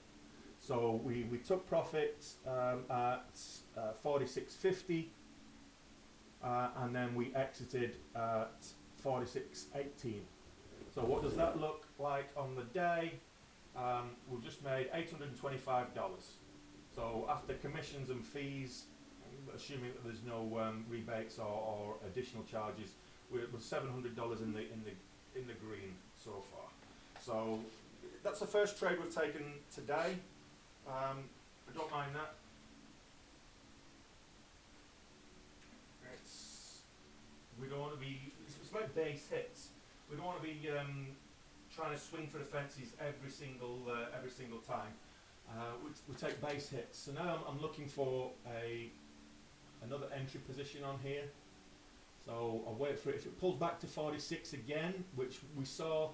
So we took profit at 46.50 and then we exited at 46.18. So what does that look like on the day? We've just made $825. So after commissions and fees, assuming that there's no rebates or additional charges, we're $700 in the green so far. So that's the first trade we've taken today. I don't mind that. We don't want to be. It's about base hits. We don't want to be trying to swing for the fences every single time. We take base hits. So now I'm looking for another entry position on here. So I'll wait for it. If it pulls back to 46 again, which we saw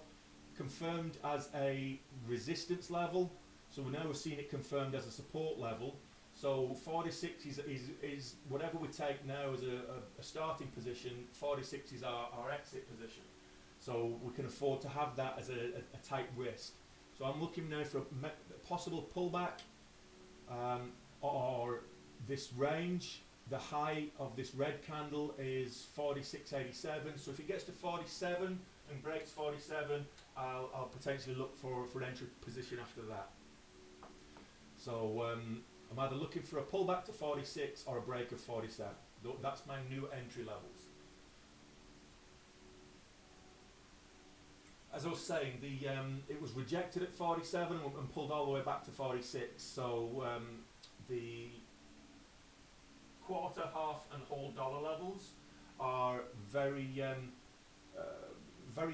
confirmed as a resistance level, so now we're seeing it confirmed as a support level. So 46 is whatever we take now as a starting position. 46 is our exit position. So we can afford to have that as a tight risk. So I'm looking now for a possible pullback or this range. The high of this red candle is 46.87. So if it gets to 47 and breaks 47, I'll potentially look for an entry position after that. So I'm either looking for a pullback to 46 or a break of 47. That's my new entry levels. As I was saying, it was rejected at 47 and pulled all the way back to 46. So the quarter, half, and whole dollar levels are very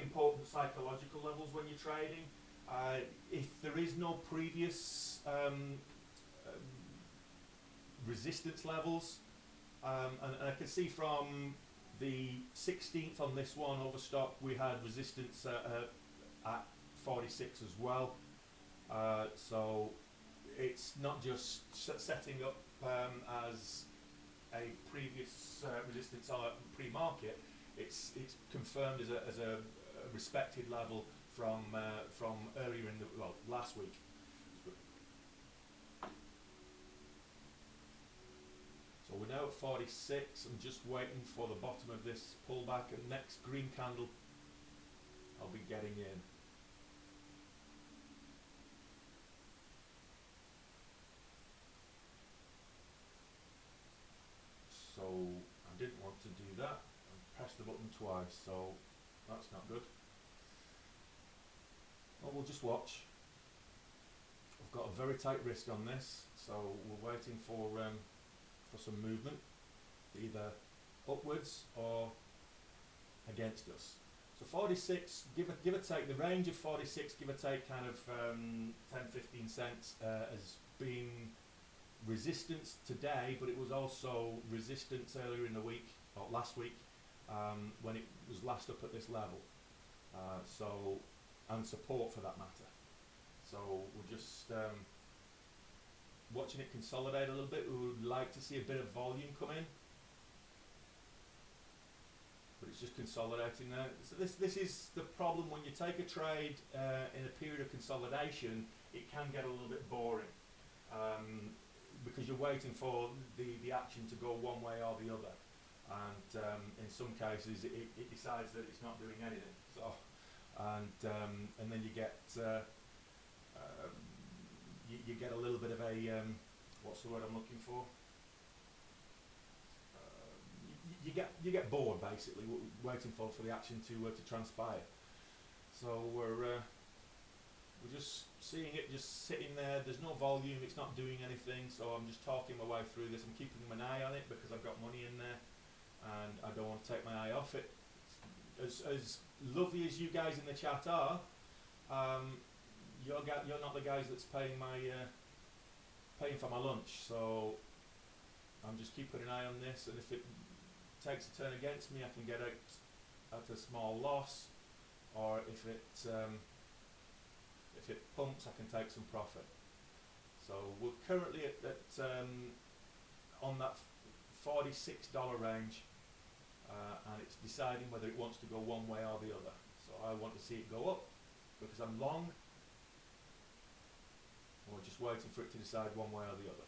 important psychological levels when you're trading. If there is no previous resistance levels, and I can see from the 16th on this one, Overstock, we had resistance at 46 as well. So it's not just setting up as a previous resistance pre-market. It's confirmed as a respected level from earlier in the last week. So we're now at 46. I'm just waiting for the bottom of this pullback, and next green candle I'll be getting in. So I didn't want to do that. I pressed the button twice, so that's not good. Well, we'll just watch. I've got a very tight wrist on this, so we're waiting for some movement, either upwards or against us. So 46, give or take, the range of 46, give or take, kind of 10-15 cents as being resistance today, but it was also resistance earlier in the week, or last week, when it was last up at this level. So, and support for that matter. So we're just watching it consolidate a little bit. We would like to see a bit of volume come in, but it's just consolidating there. So this is the problem when you take a trade in a period of consolidation. It can get a little bit boring because you're waiting for the action to go one way or the other, and in some cases it decides that it's not doing anything. So and then you get you get a little bit of a what's the word I'm looking for? You get bored basically, waiting for the action to transpire. So we're just seeing it just sitting there. There's no volume. It's not doing anything. So I'm just talking my way through this. I'm keeping an eye on it because I've got money in there, and I don't want to take my eye off it. As lovely as you guys in the chat are, you're not the guys that's paying for my lunch. So I'm just keeping an eye on this, and if it takes a turn against me, I can get out at a small loss, or if it pumps, I can take some profit. So we're currently at on that $46 range, and it's deciding whether it wants to go one way or the other. So I want to see it go up because I'm long, and we're just waiting for it to decide one way or the other.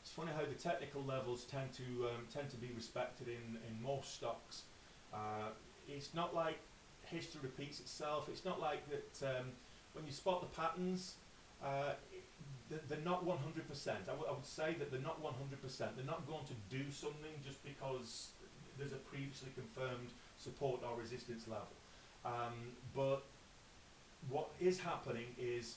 It's funny how the technical levels tend to be respected in most stocks. It's not like history repeats itself. It's not like that when you spot the patterns, they're not 100%. I would say that they're not 100%. They're not going to do something just because there's a previously confirmed support or resistance level. But what is happening is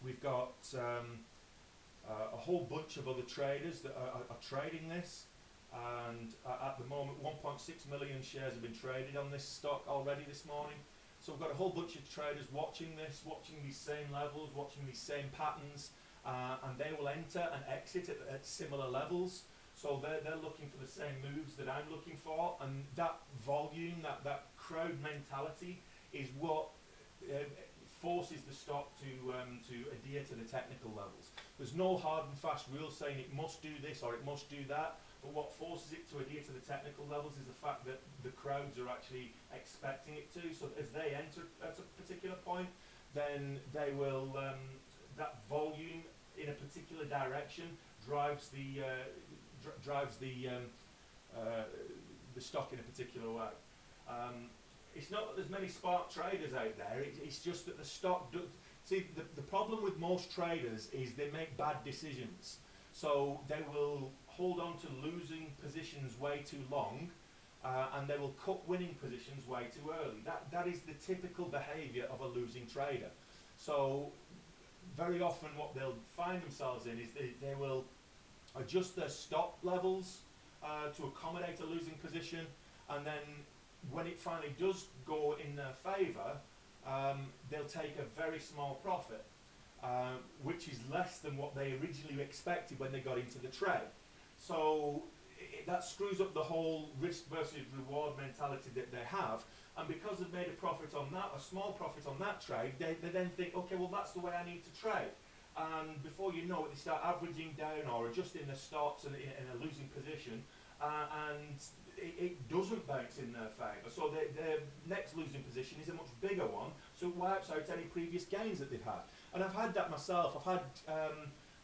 we've got a whole bunch of other traders that are trading this, and at the moment 1.6 million shares have been traded on this stock already this morning. So we've got a whole bunch of traders watching this, watching these same levels, watching these same patterns, and they will enter and exit at similar levels. So they're looking for the same moves that I'm looking for, and that volume, that crowd mentality is what forces the stock to adhere to the technical levels. There's no hard and fast rule saying it must do this or it must do that, but what forces it to adhere to the technical levels is the fact that the crowds are actually expecting it to. So as they enter at a particular point, then they will that volume in a particular direction drives the stock in a particular way. It's not that there's many smart traders out there. It's just that the stock does. See, the problem with most traders is they make bad decisions. So they will hold on to losing positions way too long, and they will cut winning positions way too early. That is the typical behaviour of a losing trader. So very often what they'll find themselves in is they will adjust their stop levels to accommodate a losing position, and then when it finally does go in their favour, they'll take a very small profit, which is less than what they originally expected when they got into the trade. So that screws up the whole risk versus reward mentality that they have, and because they've made a profit on that, a small profit on that trade, they then think, okay, well that's the way I need to trade. And before you know it, they start averaging down or adjusting their stops in a losing position, and it doesn't bounce in their favour. So their next losing position is a much bigger one, so it wipes out any previous gains that they've had. And I've had that myself. I've had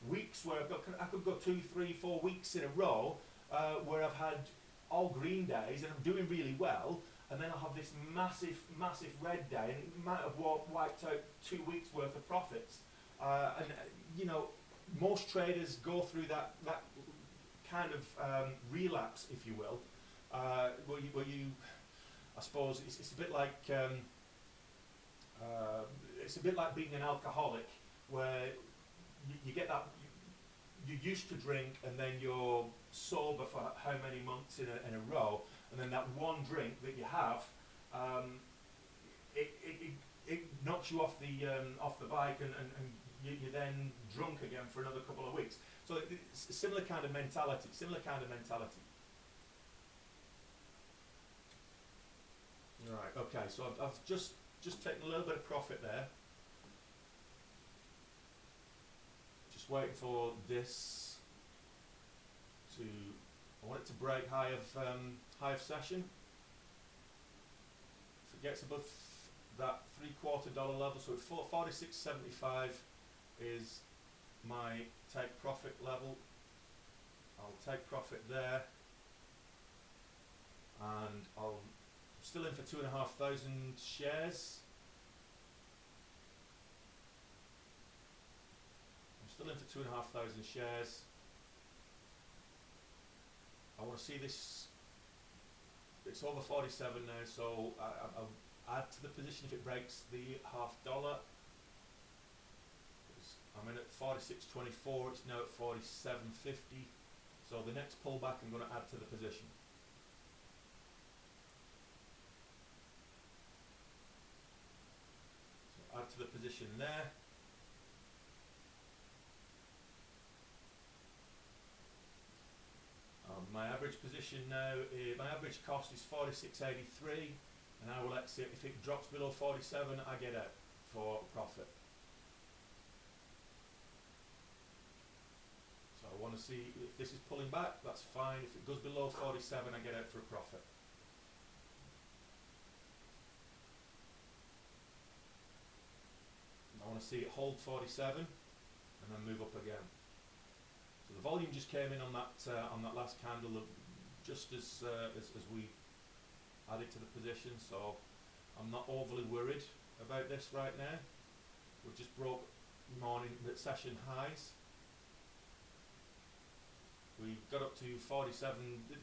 weeks where I could go 2, 3, 4 weeks in a row where I've had all green days and I'm doing really well, and then I'll have this massive red day, and it might have wiped out 2 weeks worth of profits. And you know, most traders go through that kind of relapse, if you will, where you I suppose it's a bit like It's a bit like being an alcoholic, where you get that, you used to drink and then you're sober for how many months in a row, and then that one drink that you have, it, it, it, it knocks you off the bike, and you're then drunk again for another couple of weeks. So it's a similar kind of mentality, Right, okay, so I've just taken a little bit of profit there. Just waiting for this to, I want it to break high of session. If it gets above that $0.75 level, so at 46.75 is my take profit level. I'll take profit there, and I'm still in for 2,500 shares. I'm still in for 2,500 shares. I want to see this. It's over 47 now, so I'll add to the position if it breaks the $0.50. I'm in at 46.24. It's now at 47.50. So the next pullback, I'm going to add to the position. So add to the position there. My average position now, my average cost is 46.83, and I will exit. If it drops below 47, I get out for profit. So I want to see if this is pulling back, that's fine. If it goes below 47, I get out for a profit. I want to see it hold 47 and then move up again. So the volume just came in on that last candle, just as we added to the position. So I'm not overly worried about this right now. We just broke morning session highs. We got up to 47. The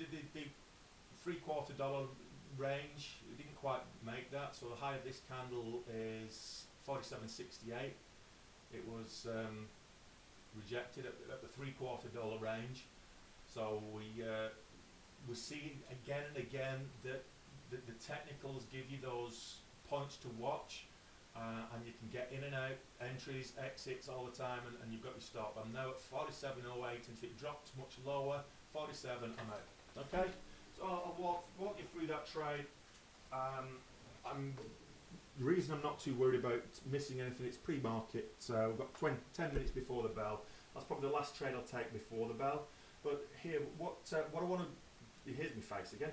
$0.75 range, we didn't quite make that. So the high of this candle is 47.68. It was rejected at the $0.75 range. So we see again and again that the technicals give you those points to watch, and you can get in and out, entries, exits all the time, and you've got your stop. I'm now at 47.08, and if it drops much lower, 47, I'm out. Okay, so I'll walk you through that trade. The reason I'm not too worried about missing anything, it's pre-market. We've got 10 minutes before the bell. That's probably the last trade I'll take before the bell. But here, what I want to, here's my face again.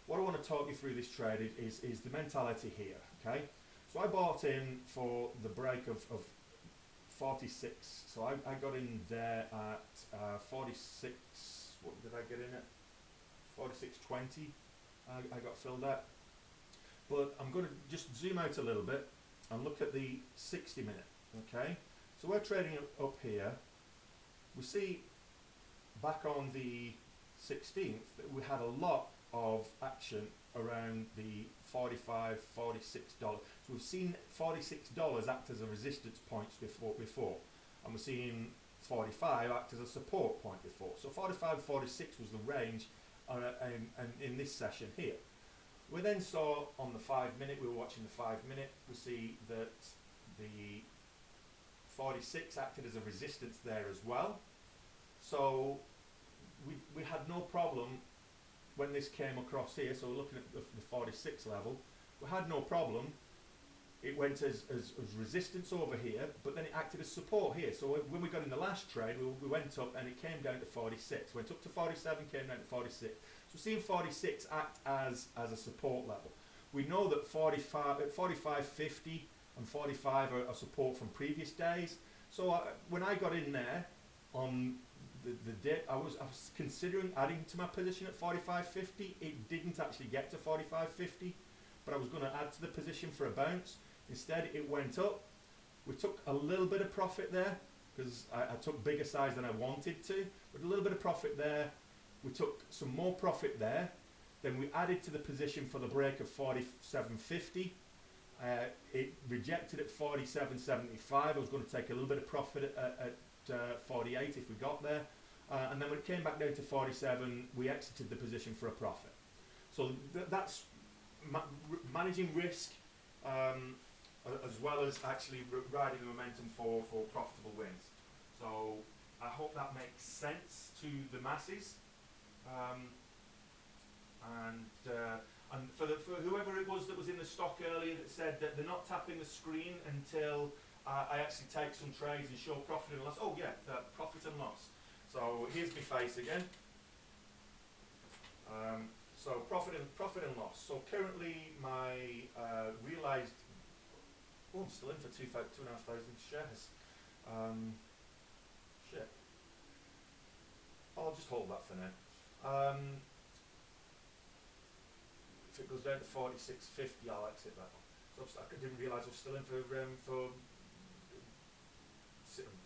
What I want to talk you through this trade is the mentality here, okay? So I bought in for the break of 46. So I got in there at 46, what did I get in at? 46.20 I got filled at. But I'm going to just zoom out a little bit and look at the 60 minute, okay? So we're trading up here. We see back on the 16th that we had a lot of action around the $45, $46. So we've seen $46 act as a resistance point before, and we're seeing 45 act as a support point before. So 45, 46 was the range in this session here. We then saw on the 5 minute, we were watching the 5 minute, we see that the 46 acted as a resistance there as well. So we had no problem when this came across here. So we're looking at the 46 level, we had no problem. It went as resistance over here, but then it acted as support here. So when we got in the last trade, we went up and it came down to 46. Went up to 47, came down to 46. So seeing 46 act as a support level. We know that 45.50 and 45 are support from previous days. So when I got in there on the dip, I was considering adding to my position at 45.50. It didn't actually get to 45.50, but I was going to add to the position for a bounce. Instead, it went up. We took a little bit of profit there because I took bigger size than I wanted to, but a little bit of profit there. We took some more profit there. Then we added to the position for the break of 47.50, It rejected at 47.75. I was going to take a little bit of profit at 48 if we got there. And then when it came back down to 47, we exited the position for a profit. So that's managing risk, as well as actually riding the momentum for profitable wins. So I hope that makes sense to the masses. And for whoever it was that was in the stock earlier that said that they're not tapping the screen until I actually take some trades and show profit and loss. Oh yeah, profit and loss. So here's my face again. So profit and loss. So currently my realised. Oh, I'm still in for 2,500 shares. Shit. I'll just hold that for now. If it goes down to 46.50, I'll exit that one. So I didn't realise I was still in for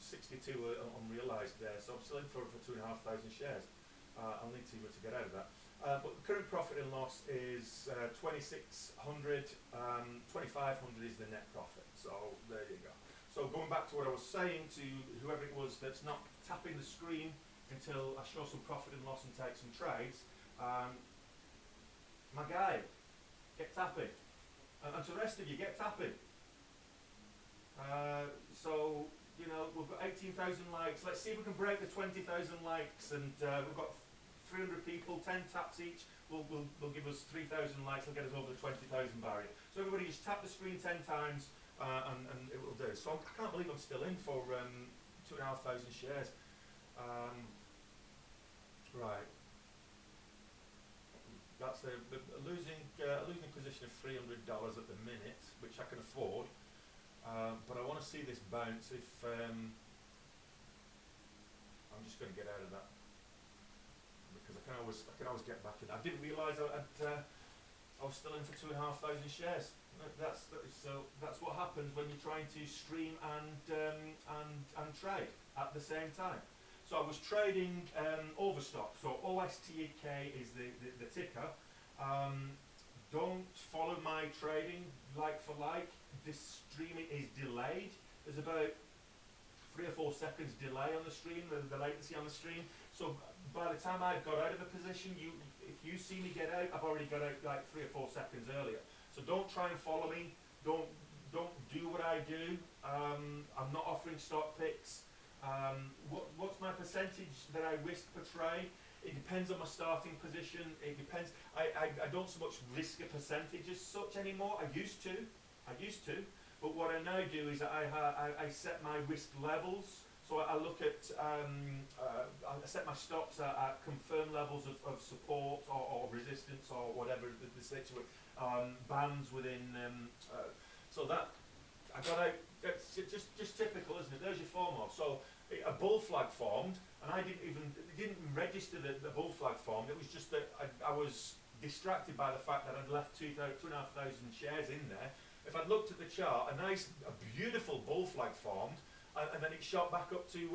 62 unrealised there. So I'm still in for 2,500 shares. I'll need to get out of that. But the current profit and loss is 2,600. 2,500 is the net profit. So there you go. So going back to what I was saying to whoever it was that's not tapping the screen until I show some profit and loss and take some trades. My guy, get tapping. And to the rest of you, get tapping. So, you know, we've got 18,000 likes. Let's see if we can break the 20,000 likes. And we've got 300 people, 10 taps each. Will give us 3,000 likes. Will get us over the 20,000 barrier. So everybody just tap the screen 10 times and it will do. So I can't believe I'm still in for 2,500 shares. Right. That's a losing position of $300 at the minute, which I can afford. But I want to see this bounce. If I'm just going to get out of that because I can always get back in. I didn't realise I was still in for 2,500 shares. That's what happens when you're trying to stream and trade at the same time. So I was trading Overstock. So OSTK is the ticker. Don't follow my trading like for like. This streaming is delayed. There's about 3 or 4 seconds delay on the stream, the latency on the stream. So by the time I've got out of the position, if you see me get out, I've already got out like 3 or 4 seconds earlier. So don't try and follow me. Don't do what I do. I'm not offering stock picks. What's my percentage that I risk per trade? It depends on my starting position. It depends. I don't so much risk a percentage as such anymore. I used to, but what I now do is I set my risk levels. So I look at I set my stops at confirmed levels of support or resistance or whatever the situation. Bands within. So that I got out. That's just typical, isn't it? There's your FOMO. So a bull flag formed, and I didn't register the bull flag formed. It was just that I was distracted by the fact that I'd left 2,500 shares in there. If I'd looked at the chart, a beautiful bull flag formed, and then it shot back up to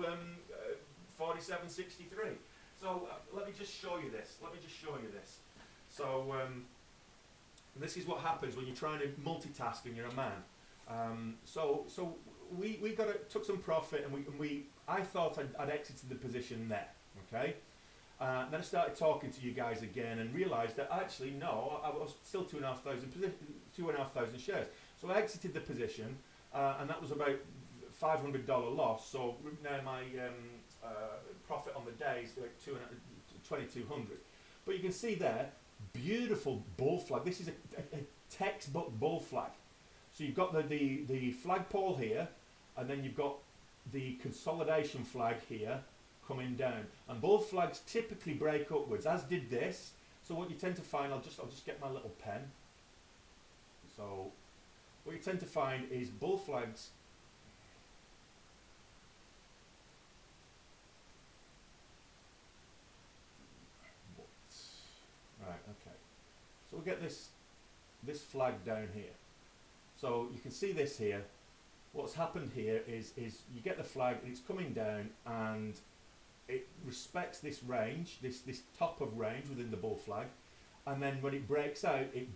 47.63. So let me just show you this. So this is what happens when you're trying to multitask and you're a man. So we took some profit, and I thought I'd exited the position there. Okay. Then I started talking to you guys again and realised that actually no, I was still 2,500 shares. So I exited the position, and that was about $500 loss. So now my profit on the day is like 2,200. But you can see there, beautiful bull flag. This is a textbook bull flag. So you've got the flagpole here, and then you've got the consolidation flag here coming down. And both flags typically break upwards, as did this. So what you tend to find, I'll just get my little pen. So what you tend to find is bull flags right, okay. So we get this flag down here. So you can see this here. What's happened here is you get the flag and it's coming down, and it respects this range, this top of range within the bull flag, and then when it breaks out, you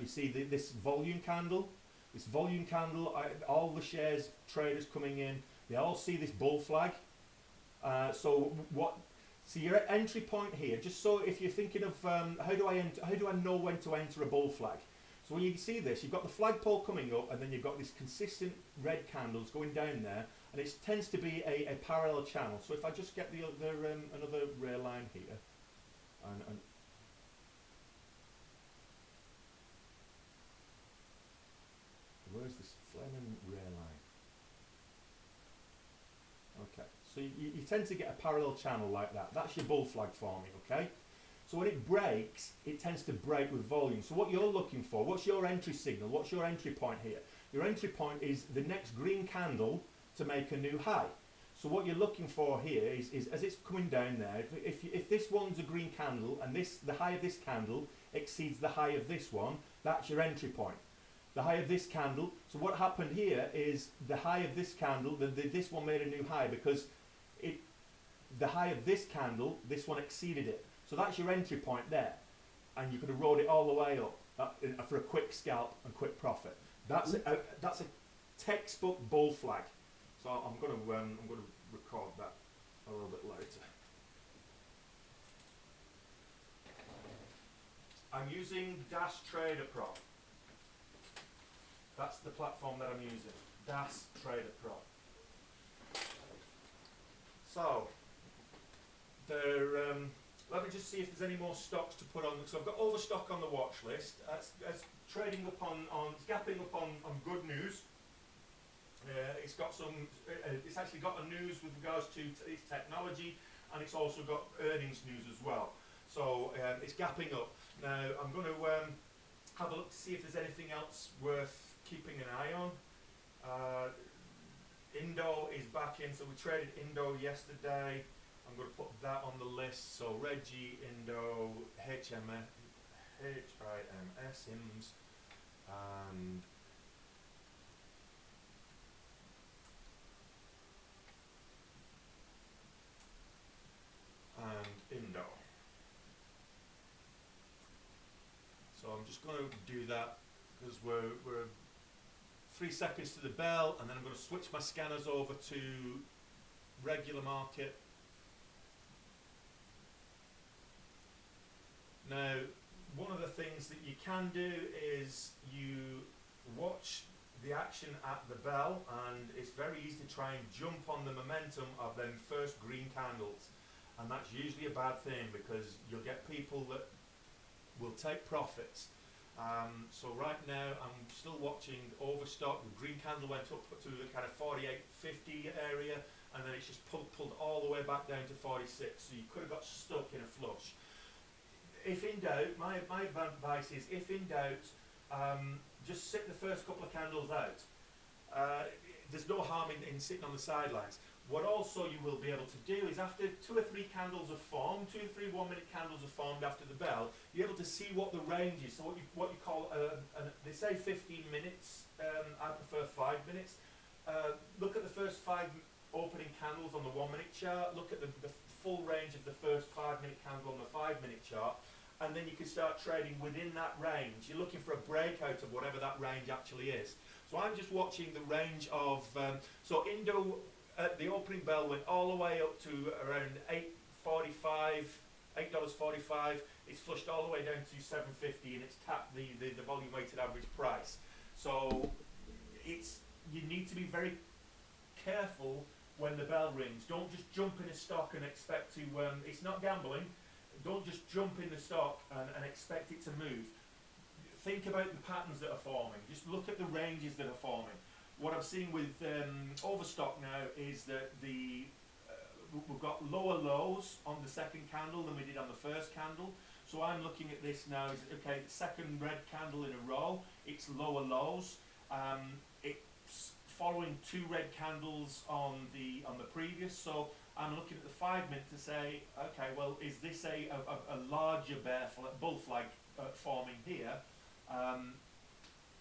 see this volume candle. this volume candle, all the shares, traders coming in, they all see this bull flag. So your entry point here, just so if you're thinking of how do I know when to enter a bull flag? So when you see this, you've got the flagpole coming up, and then you've got these consistent red candles going down there, and it tends to be a parallel channel. So if I just get the other another rail line here, and where's this flaming rail line? Okay, so you tend to get a parallel channel like that. That's your bull flag forming, okay? So when it breaks, it tends to break with volume. So what you're looking for, what's your entry signal? What's your entry point here? Your entry point is the next green candle to make a new high. So what you're looking for here is as it's coming down there, if this one's a green candle and the high of this candle exceeds the high of this one, that's your entry point. The high of this candle, so what happened here is the high of this candle, this one made a new high because the high of this candle, this one exceeded it. So that's your entry point there. And you could have rode it all the way up for a quick scalp and quick profit. That's a textbook bull flag. So I'm going to record that a little bit later. I'm using Daytrading Pro. That's the platform that I'm using, Daytrading Pro. So, let me just see if there's any more stocks to put on. So I've got Overstock on the watch list. It's trading up it's gapping up on good news. It's got it's actually got a news with regards to its technology, and it's also got earnings news as well. So it's gapping up. Now I'm going to have a look to see if there's anything else worth keeping an eye on. Indo is back in, so we traded Indo yesterday. I'm going to put that on the list. So Reggie, Indo, HIMS, HIMS, and Indo. So I'm just going to do that because we're 3 seconds to the bell, and then I'm going to switch my scanners over to regular market. Now, one of the things that you can do is you watch the action at the bell, and it's very easy to try and jump on the momentum of them first green candles, and that's usually a bad thing because you'll get people that will take profits. So right now I'm still watching Overstock. The green candle went up to the kind of 48.50 area, and then it's just pulled all the way back down to 46. So you could have got stuck in a flush. If in doubt, my advice is, if in doubt, just sit the first couple of candles out. There's no harm in sitting on the sidelines. What also you will be able to do is, after 2 or 3 candles have formed, 2 or 3 1-minute candles have formed after the bell, you're able to see what the range is. So what you call, they say 15 minutes, I prefer 5 minutes. Look at the first 5 opening candles on the 1-minute chart, look at the full range of the first 5-minute candle on the 5-minute chart, and then you can start trading within that range. You're looking for a breakout of whatever that range actually is. So I'm just watching the range of, so Indo at the opening bell went all the way up to around $8.45. It's flushed all the way down to $7.50, and it's tapped the volume weighted average price. So you need to be very careful when the bell rings. Don't just jump in a stock and expect to, it's not gambling. Don't just jump in the stock and expect it to move. Think about the patterns that are forming. Just look at the ranges that are forming. What I'm seeing with Overstock now is that we've got lower lows on the second candle than we did on the first candle. So I'm looking at this now as, okay, second red candle in a row, it's lower lows. It's following 2 red candles on the previous. So I'm looking at the 5-minute to say, okay, well, is this a larger bull flag forming here?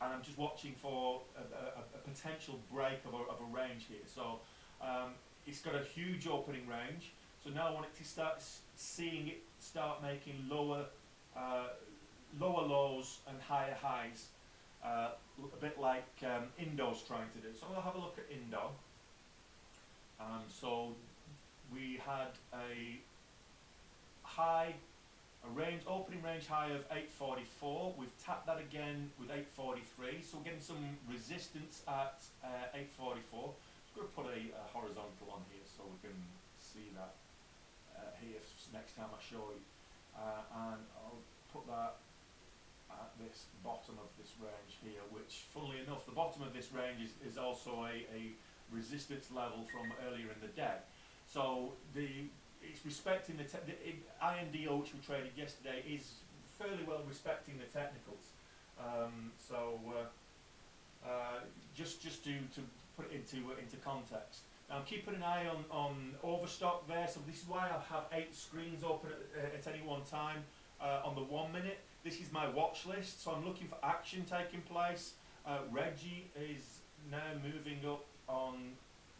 And I'm just watching for a potential break of a range here. So it's got a huge opening range. So now I want it to start seeing it start making lower lows and higher highs. a bit like Indo's trying to do. So we'll have a look at Indo. So we had a high, opening range high of 844. We've tapped that again with 843. So we're getting some resistance at 844. I'm going to put a horizontal on here so we can see that here next time I show you. And I'll put that at this bottom of this range here, which funnily enough, the bottom of this range is also a resistance level from earlier in the day. So it's respecting the INDO, which we traded yesterday, is fairly well respecting the technicals. Just to put it into context. Now I'm keeping an eye on Overstock there, so this is why I have 8 screens open at any one time on the 1 minute. This is my watch list, so I'm looking for action taking place. Reggie is now moving up on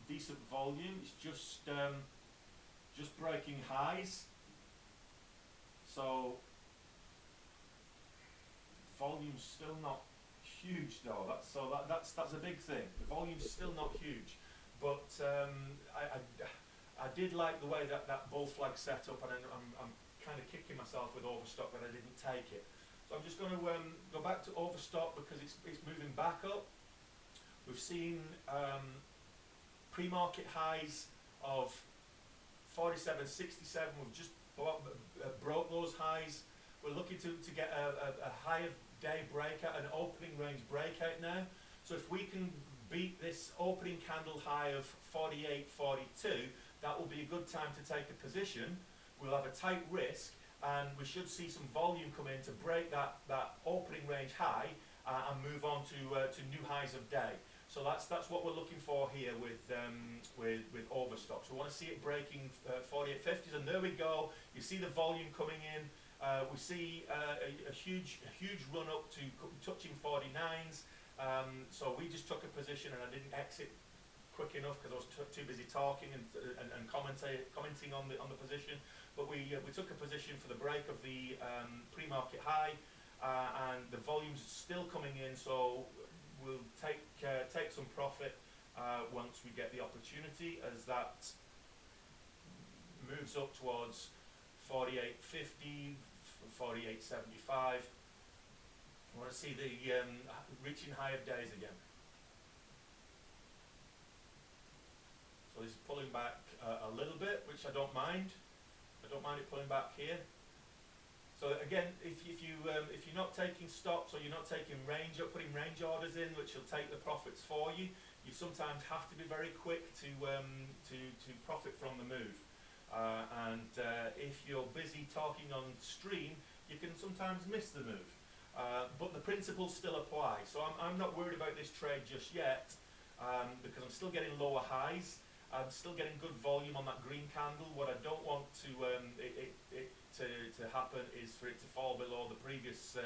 decent volume. It's just breaking highs. So volume's still not huge though. That's a big thing. The volume's still not huge, but I did like the way that bull flag set up, and I'm kind of kicking myself with Overstock that I didn't take it. So I'm just going to go back to Overstock because it's moving back up. We've seen pre-market highs of 47.67. We've just broke those highs. We're looking to get a higher day breakout, an opening range breakout now. So if we can beat this opening candle high of 48.42, that will be a good time to take a position. We'll have a tight risk, and we should see some volume come in to break that opening range high and move on to new highs of day. So that's what we're looking for here with Overstock. So we want to see it breaking 48.50s, and there we go. You see the volume coming in. We see a huge run up to touching 49s. So we just took a position, and I didn't exit quick enough because I was too busy talking and commenting on the position. But we took a position for the break of the pre-market high, and the volume's still coming in. So we'll take some profit once we get the opportunity, as that moves up towards 48.50, 48.75. I want to see the reaching higher days again. So this is pulling back a little bit, which I don't mind. I don't mind it pulling back here. So again, if you're not taking stops, or you're not taking putting range orders in, which will take the profits for you, you sometimes have to be very quick to profit from the move. If you're busy talking on stream, you can sometimes miss the move. But the principles still apply. So I'm not worried about this trade just yet, because I'm still getting lower highs. I'm still getting good volume on that green candle. What I don't want to happen is for it to fall below the previous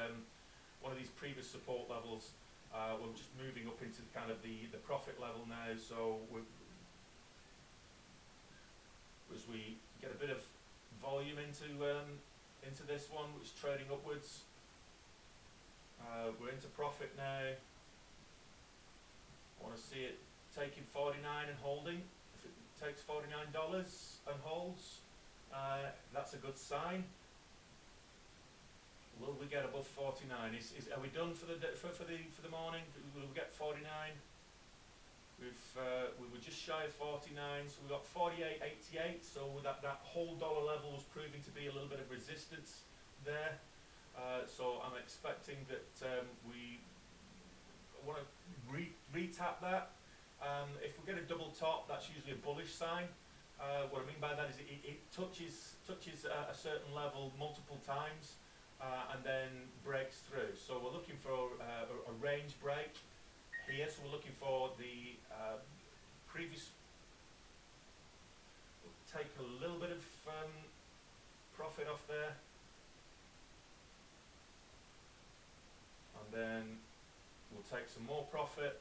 one of these previous support levels. We're just moving up into kind of the profit level now. So as we get a bit of volume into this one, which is trading upwards, we're into profit now. I want to see it taking 49 and holding. If it takes $49 and holds, that's a good sign. Will we get above 49? Are we done for the morning? Will we get 49? We were just shy of 49, so we got 48.88. So that whole dollar level was proving to be a little bit of resistance there. So I'm expecting that we want to retap that. If we get a double top, that's usually a bullish sign. What I mean by that is it touches a certain level multiple times, and then breaks through. So we're looking for a range break here. So we're looking for the previous. We'll take a little bit of profit off there, and then we'll take some more profit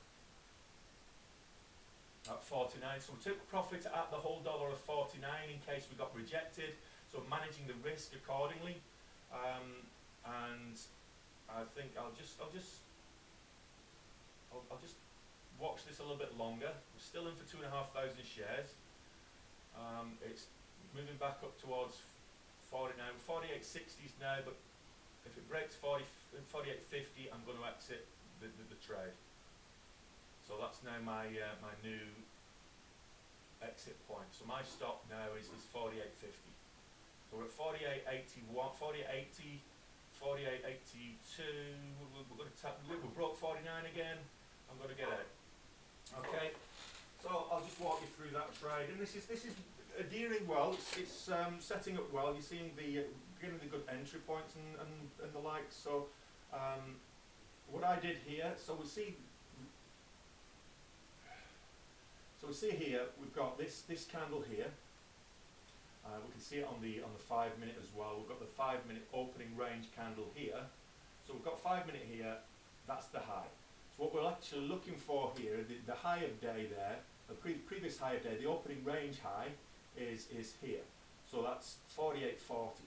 at 49. So we took profit at the whole dollar of 49 in case we got rejected. So managing the risk accordingly. And I think I'll just I'll just watch this a little bit longer. We're still in for 2,500 shares. It's moving back up towards 40 now, 48.60s now, but if it breaks 48.50, I'm going to exit the trade. So that's now my my new exit point. So my stop now is 48.50. So we're at 48.81, 48.80, 48.82. We're going to tap. We broke 49 again. I'm going to get out. Okay. So I'll just walk you through that trade, and this is adhering well. It's setting up well. You're seeing the getting the good entry points and the like. So what I did here. So we see here we've got this candle here. We can see it on the 5 minute as well. We've got the 5 minute opening range candle here. So we've got 5 minute here. That's the high. So what we're actually looking for here, the high of day there, the previous high of day, the opening range high is here. So that's 48.40.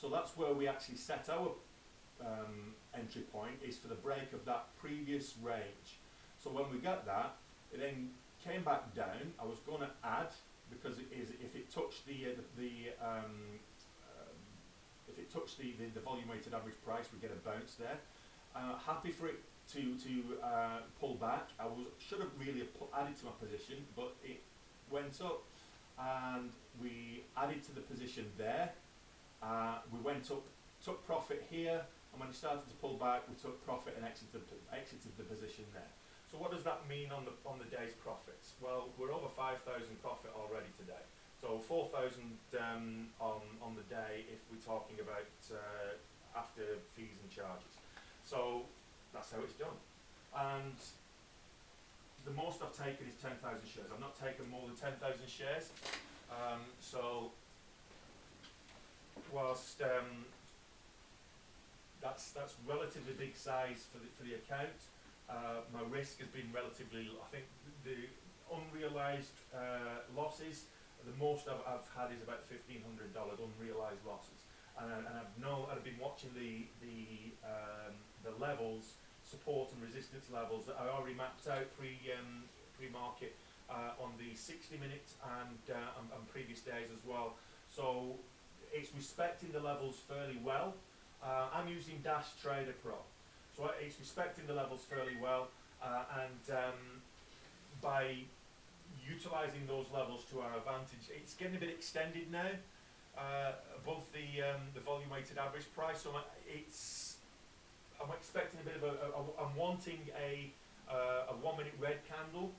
So that's where we actually set our entry point, is for the break of that previous range. So when we got that, it then came back down. I was going to add, because it is, if it touched the volume weighted average price, we get a bounce there. Happy for it to pull back. I should have really added to my position, but it went up and we added to the position there. We went up, took profit here, and when it started to pull back, we took profit and exited the position there. So what does that mean on the day's profits? Well, we're over 5,000 profit already today. So 4,000 on the day if we're talking about after fees and charges. So that's how it's done. And the most I've taken is 10,000 shares. I've not taken more than 10,000 shares. So whilst that's relatively big size for the account, my risk has been relatively. I think the unrealised losses, the most I've had is about $1,500 unrealised losses, and I've been watching the levels, support and resistance levels that I already mapped out pre-market on the 60-minute and previous days as well. So it's respecting the levels fairly well. I'm using Daytrading Pro. So it's respecting the levels fairly well, and by utilising those levels to our advantage, it's getting a bit extended now, above the volume weighted average price. So I'm expecting a bit of I'm wanting a 1 minute red candle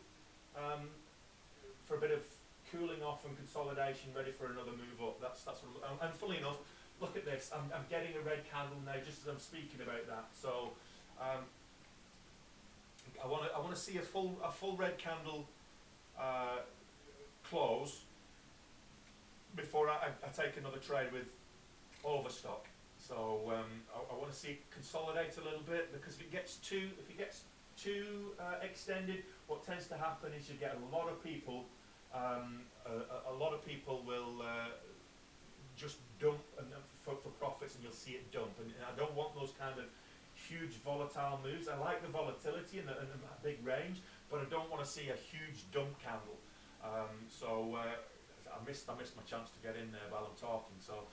for a bit of cooling off and consolidation, ready for another move up. That's what. And funnily enough, look at this. I'm getting a red candle now just as I'm speaking about that. So I want to see a full red candle close before I take another trade with Overstock. So I want to see it consolidate a little bit, because if it gets too extended, what tends to happen is you get a lot of people. A lot of people will just dump for profits, and you'll see it dump. And I don't want those kind of huge volatile moves. I like the volatility and the big range, but I don't want to see a huge dump candle. So I missed my chance to get in there while I'm talking. So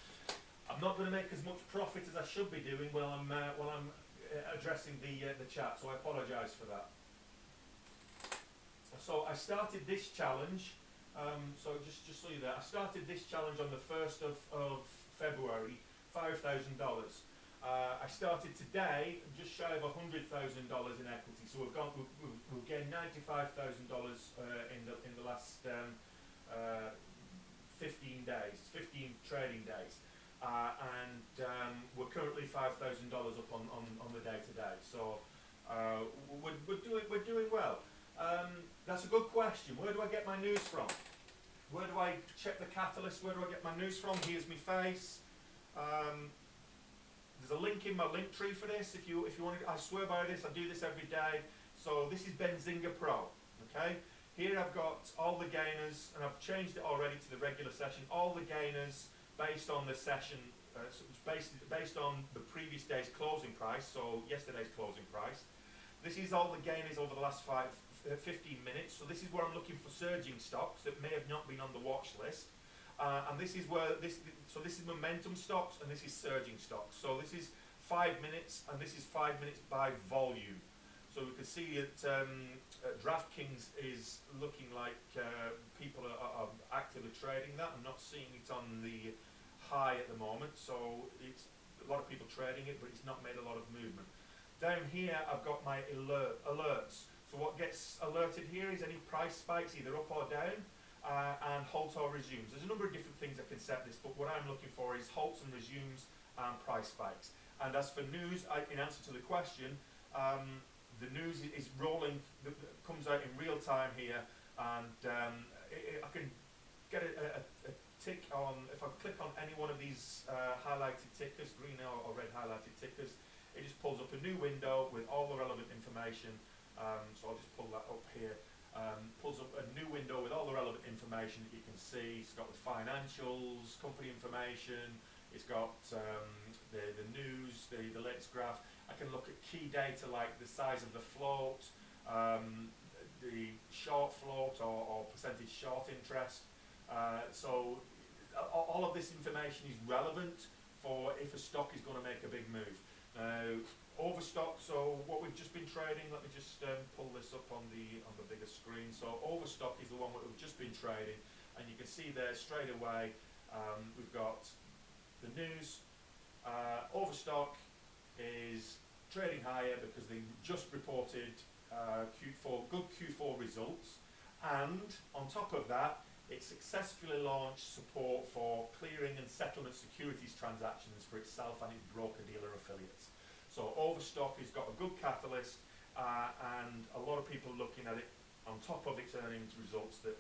I'm not going to make as much profit as I should be doing while I'm addressing the chat. So I apologise for that. So I started this challenge. So just so you know, I started this challenge on the 1st of February, $5,000. I started today just shy of $100,000 in equity. So we've gained $95,000 in the last 15 days, 15 trading days, and we're currently $5,000 up on the day today. So we're doing well. That's a good question. Where do I get my news from? Where do I check the catalyst? Where do I get my news from? Here's my face. There's a link in my link tree for this. If you want to, I swear by this. I do this every day. So this is Benzinga Pro. Okay. Here I've got all the gainers, and I've changed it already to the regular session. All the gainers based on the session, based on the previous day's closing price. So yesterday's closing price. This is all the gain is over the last 15 minutes. So this is where I'm looking for surging stocks that may have not been on the watch list. And this is where this is momentum stocks and this is surging stocks. So this is 5 minutes and this is 5 minutes by volume. So we can see that DraftKings is looking like people are actively trading that. I'm not seeing it on the high at the moment, so it's a lot of people trading it, but it's not made a lot of movement. Down here I've got my alerts. So what gets alerted here is any price spikes either up or down, and halts or resumes. There's a number of different things that can set this, but what I'm looking for is halts and resumes and price spikes. And as for news, in answer to the question, the news is rolling, comes out in real time here, and I can get a tick on, if I click on any one of these highlighted tickers, green or red highlighted tickers, it just pulls up a new window with all the relevant information. So I'll just pull that up here. Pulls up a new window with all the relevant information that you can see. It's got the financials, company information, it's got the news, the latest graph. I can look at key data like the size of the float, the short float or percentage short interest. So all of this information is relevant for if a stock is going to make a big move. Now, Overstock, so what we've just been trading, let me just pull this up on the bigger screen. So Overstock is the one that we've just been trading, and you can see there straight away we've got the news. Overstock is trading higher because they just reported good Q4 results, and on top of that, it successfully launched support for clearing and settlement securities transactions for itself and its broker-dealer affiliates. So Overstock has got a good catalyst, and a lot of people looking at it on top of its earnings results that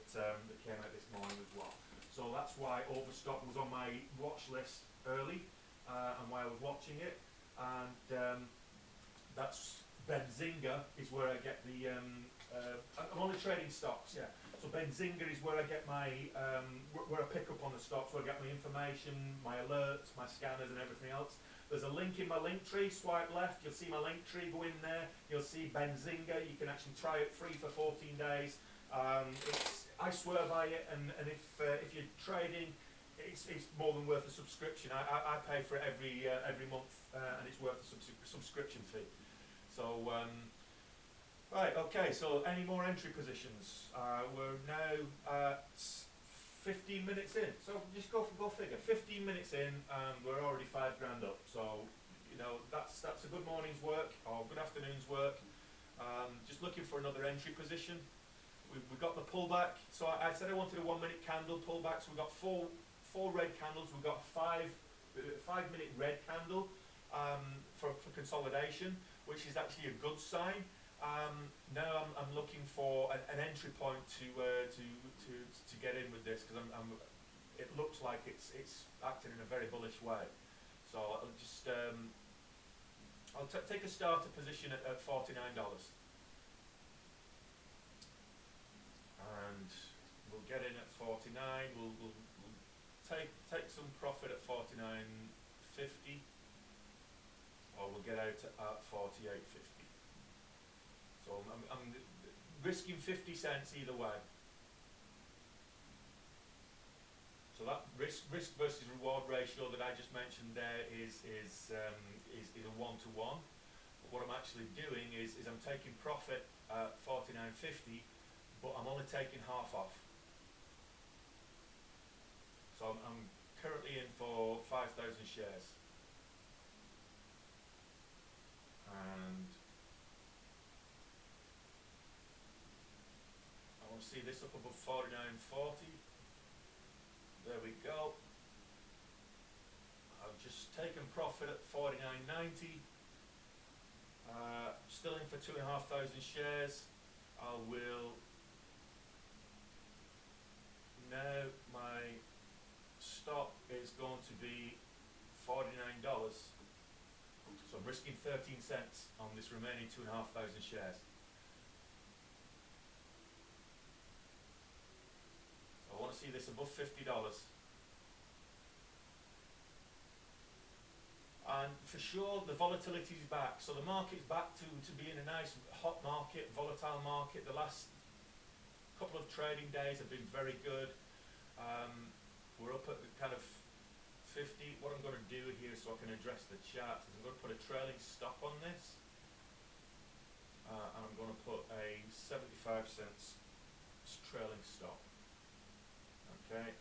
came out this morning as well. So that's why Overstock was on my watch list early, and why I was watching it. And that's Benzinga is where I get the. I'm only trading stocks, yeah. So Benzinga is where I get my where I pick up on the stocks, where I get my information, my alerts, my scanners, and everything else. There's a link in my link tree. Swipe left, you'll see my link tree. Go in there, you'll see Benzinga. You can actually try it free for 14 days. I swear by it, and if you're trading, it's more than worth a subscription. I pay for it every month, and it's worth a subscription fee. So right, okay. So any more entry positions? We're now at 15 minutes in, so just go figure. 15 minutes in, and we're already $5 grand up. So you know that's a good morning's work or good afternoon's work. Just looking for another entry position. We got the pullback. So I said I wanted a 1 minute candle pullback. So we got four red candles. We've got a 5 minute red candle for consolidation, which is actually a good sign. Now I'm looking for an entry point to get in with this, because it looks like it's acting in a very bullish way. So I'll just take a starter position at $49, and we'll get in at 49. We'll take some profit at 49.50, or we'll get out at 48.50. So I'm risking 50 cents either way. So that risk versus reward ratio that I just mentioned there is a 1-to-1. But what I'm actually doing is I'm taking profit at 49.50, but I'm only taking half off. So I'm currently in for 5,000 shares, and I want to see this up above 49.40. There we go. I've just taken profit at 49.90. Still in for 2,500 shares. I will now, my stop is going to be $49. So I'm risking 13 cents on this remaining 2,500 shares. I want to see this above $50. And for sure, the volatility is back. So the market's back to being a nice hot market, volatile market. The last couple of trading days have been very good. We're up at the kind of 50. What I'm going to do here so I can address the chart is I'm going to put a trailing stop on this. And I'm going to put a 75 cents trailing stop. Okay.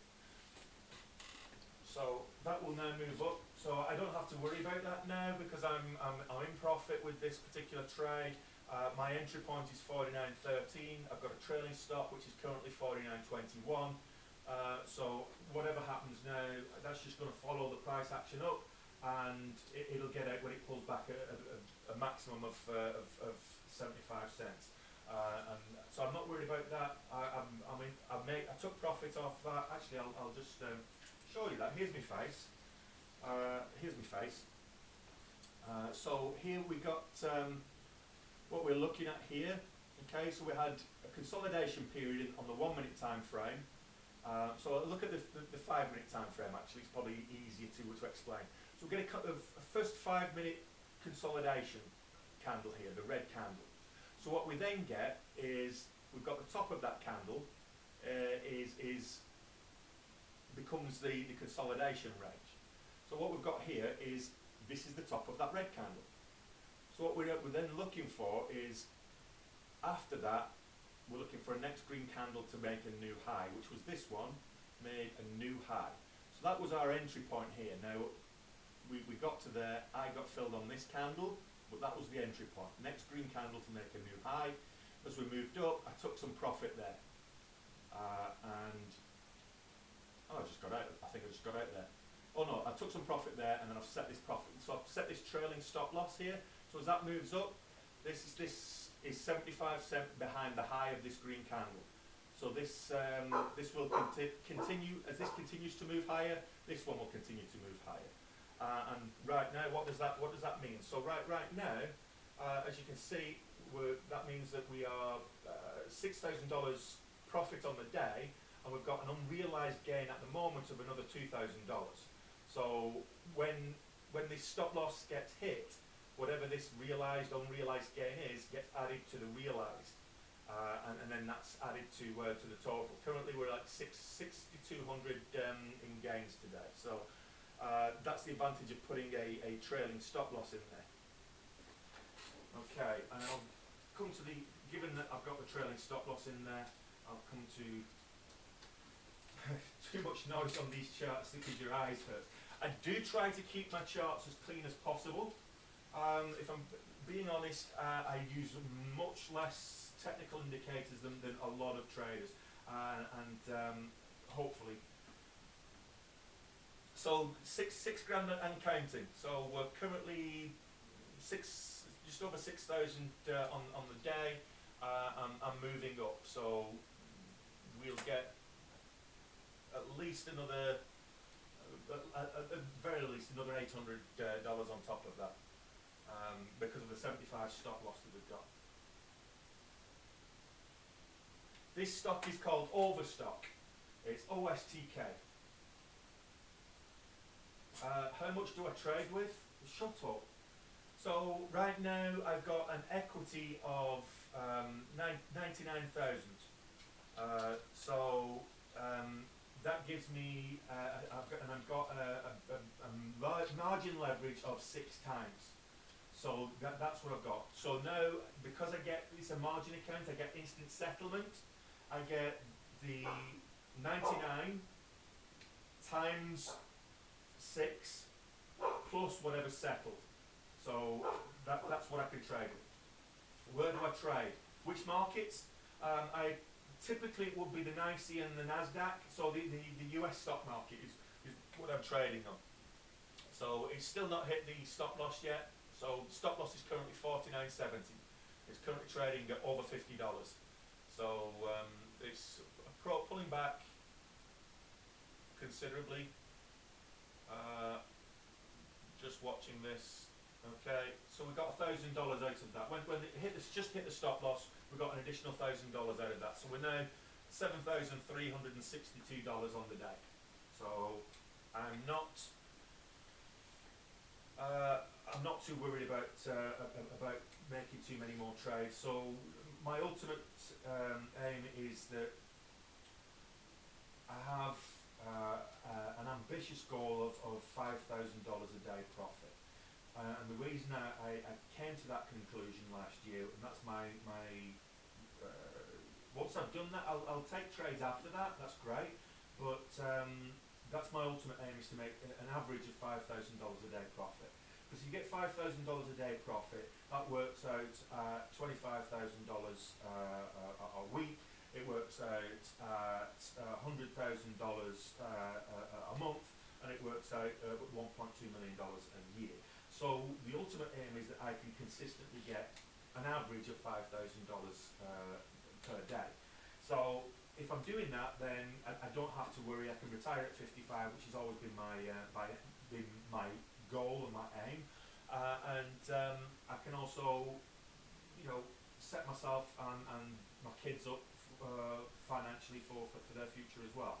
So that will now move up. So I don't have to worry about that now because I'm in profit with this particular trade. My entry point is 49.13. I've got a trailing stop which is currently 49.21. So whatever happens now, that's just going to follow the price action up, and it'll get out when it pulls back a maximum of 75 cents. And so I'm not worried about that. I took profit off that. Actually, I'll just show you that. Here's my face. So here we got what we're looking at here. Okay, so we had a consolidation period on the 1 minute time frame. So I'll look at the 5 minute time frame. Actually, it's probably easier to explain. So we're going to a first 5 minute consolidation candle here, the red candle. So what we then get is we've got the top of that candle becomes the consolidation range. So what we've got here is this is the top of that red candle. So what we're then looking for is after that we're looking for a next green candle to make a new high, which was this one, made a new high. So that was our entry point here. Now we got to there, I got filled on this candle, but that was the entry point. Next green candle to make a new high. As we moved up, I took some profit there. I just got out. I think I just got out there. Oh no, I took some profit there, and then I've set this profit. So I've set this trailing stop loss here. So as that moves up, this is 75 cents behind the high of this green candle. So this will continue as this continues to move higher. This one will continue to move higher. And right now, what does that mean? So right now, as you can see, that means that we are $6,000 profit on the day, and we've got an unrealized gain at the moment of another $2,000. So when this stop loss gets hit, whatever this realized, unrealized gain is, gets added to the realized, and then that's added to the total. Currently, we're like 6,200 in gains today. So that's the advantage of putting a trailing stop loss in there. Okay, and I'll come to given that I've got the trailing stop loss in there, I'll come to too much noise on these charts because your eyes hurt. I do try to keep my charts as clean as possible. If I'm being honest, I use much less technical indicators than a lot of traders, and hopefully. So six grand and counting. So we're currently just over 6,000 on the day. I'm moving up, so we'll get at least another, at the very least, another $800 on top of that, because of the 75 stop loss that we've got. This stock is called Overstock. It's OSTK. How much do I trade with? Shut up. So right now I've got an equity of 99,000. That gives me, I've got a margin leverage of 6 times. So that's what I've got. So now, because it's a margin account, I get instant settlement. I get the 99 times 6 plus whatever's settled. So that's what I can trade with. Where do I trade? Which markets? Typically it would be the NYSE and the NASDAQ. So the US stock market is what I'm trading on. So it's still not hit the stop loss yet. So stop loss is currently $49.70. It's currently trading at over $50. So it's pulling back considerably. Just watching this. Okay, so we got $1,000 out of that. When it just hit the stop loss, we got an additional $1,000 out of that. So we're now $7,362 on the day. So I'm not I'm not too worried about making too many more trades. So my ultimate aim is that I have an ambitious goal of $5,000 a day profit. And the reason I came to that conclusion last year, and that's my once I've done that, I'll take trades after that. That's great, but that's my ultimate aim, is to make an average of $5,000 a day profit. Because if you get $5,000 a day profit, that works out $25,000 a week. It works out at $100,000 a month, and it works out at $1.2 million a year. So the ultimate aim is that I can consistently get an average of $5,000 per day. So if I'm doing that, then I don't have to worry. I can retire at 55, which has always been my goal and my aim, and I can also, set myself and my kids up financially for their future as well.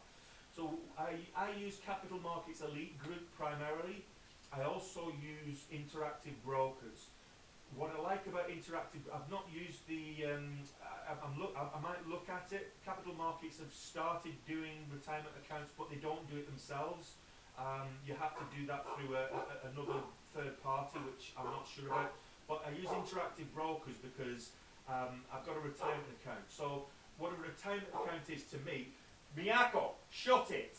So I use Capital Markets Elite Group primarily. I also use interactive brokers. What I like about interactive, I've not used the, I might look at it. Capital Markets have started doing retirement accounts, but they don't do it themselves. You have to do that through another third party, which I'm not sure about. But I use interactive brokers because I've got a retirement account. So what a retirement account is to me, Miyako, shut it!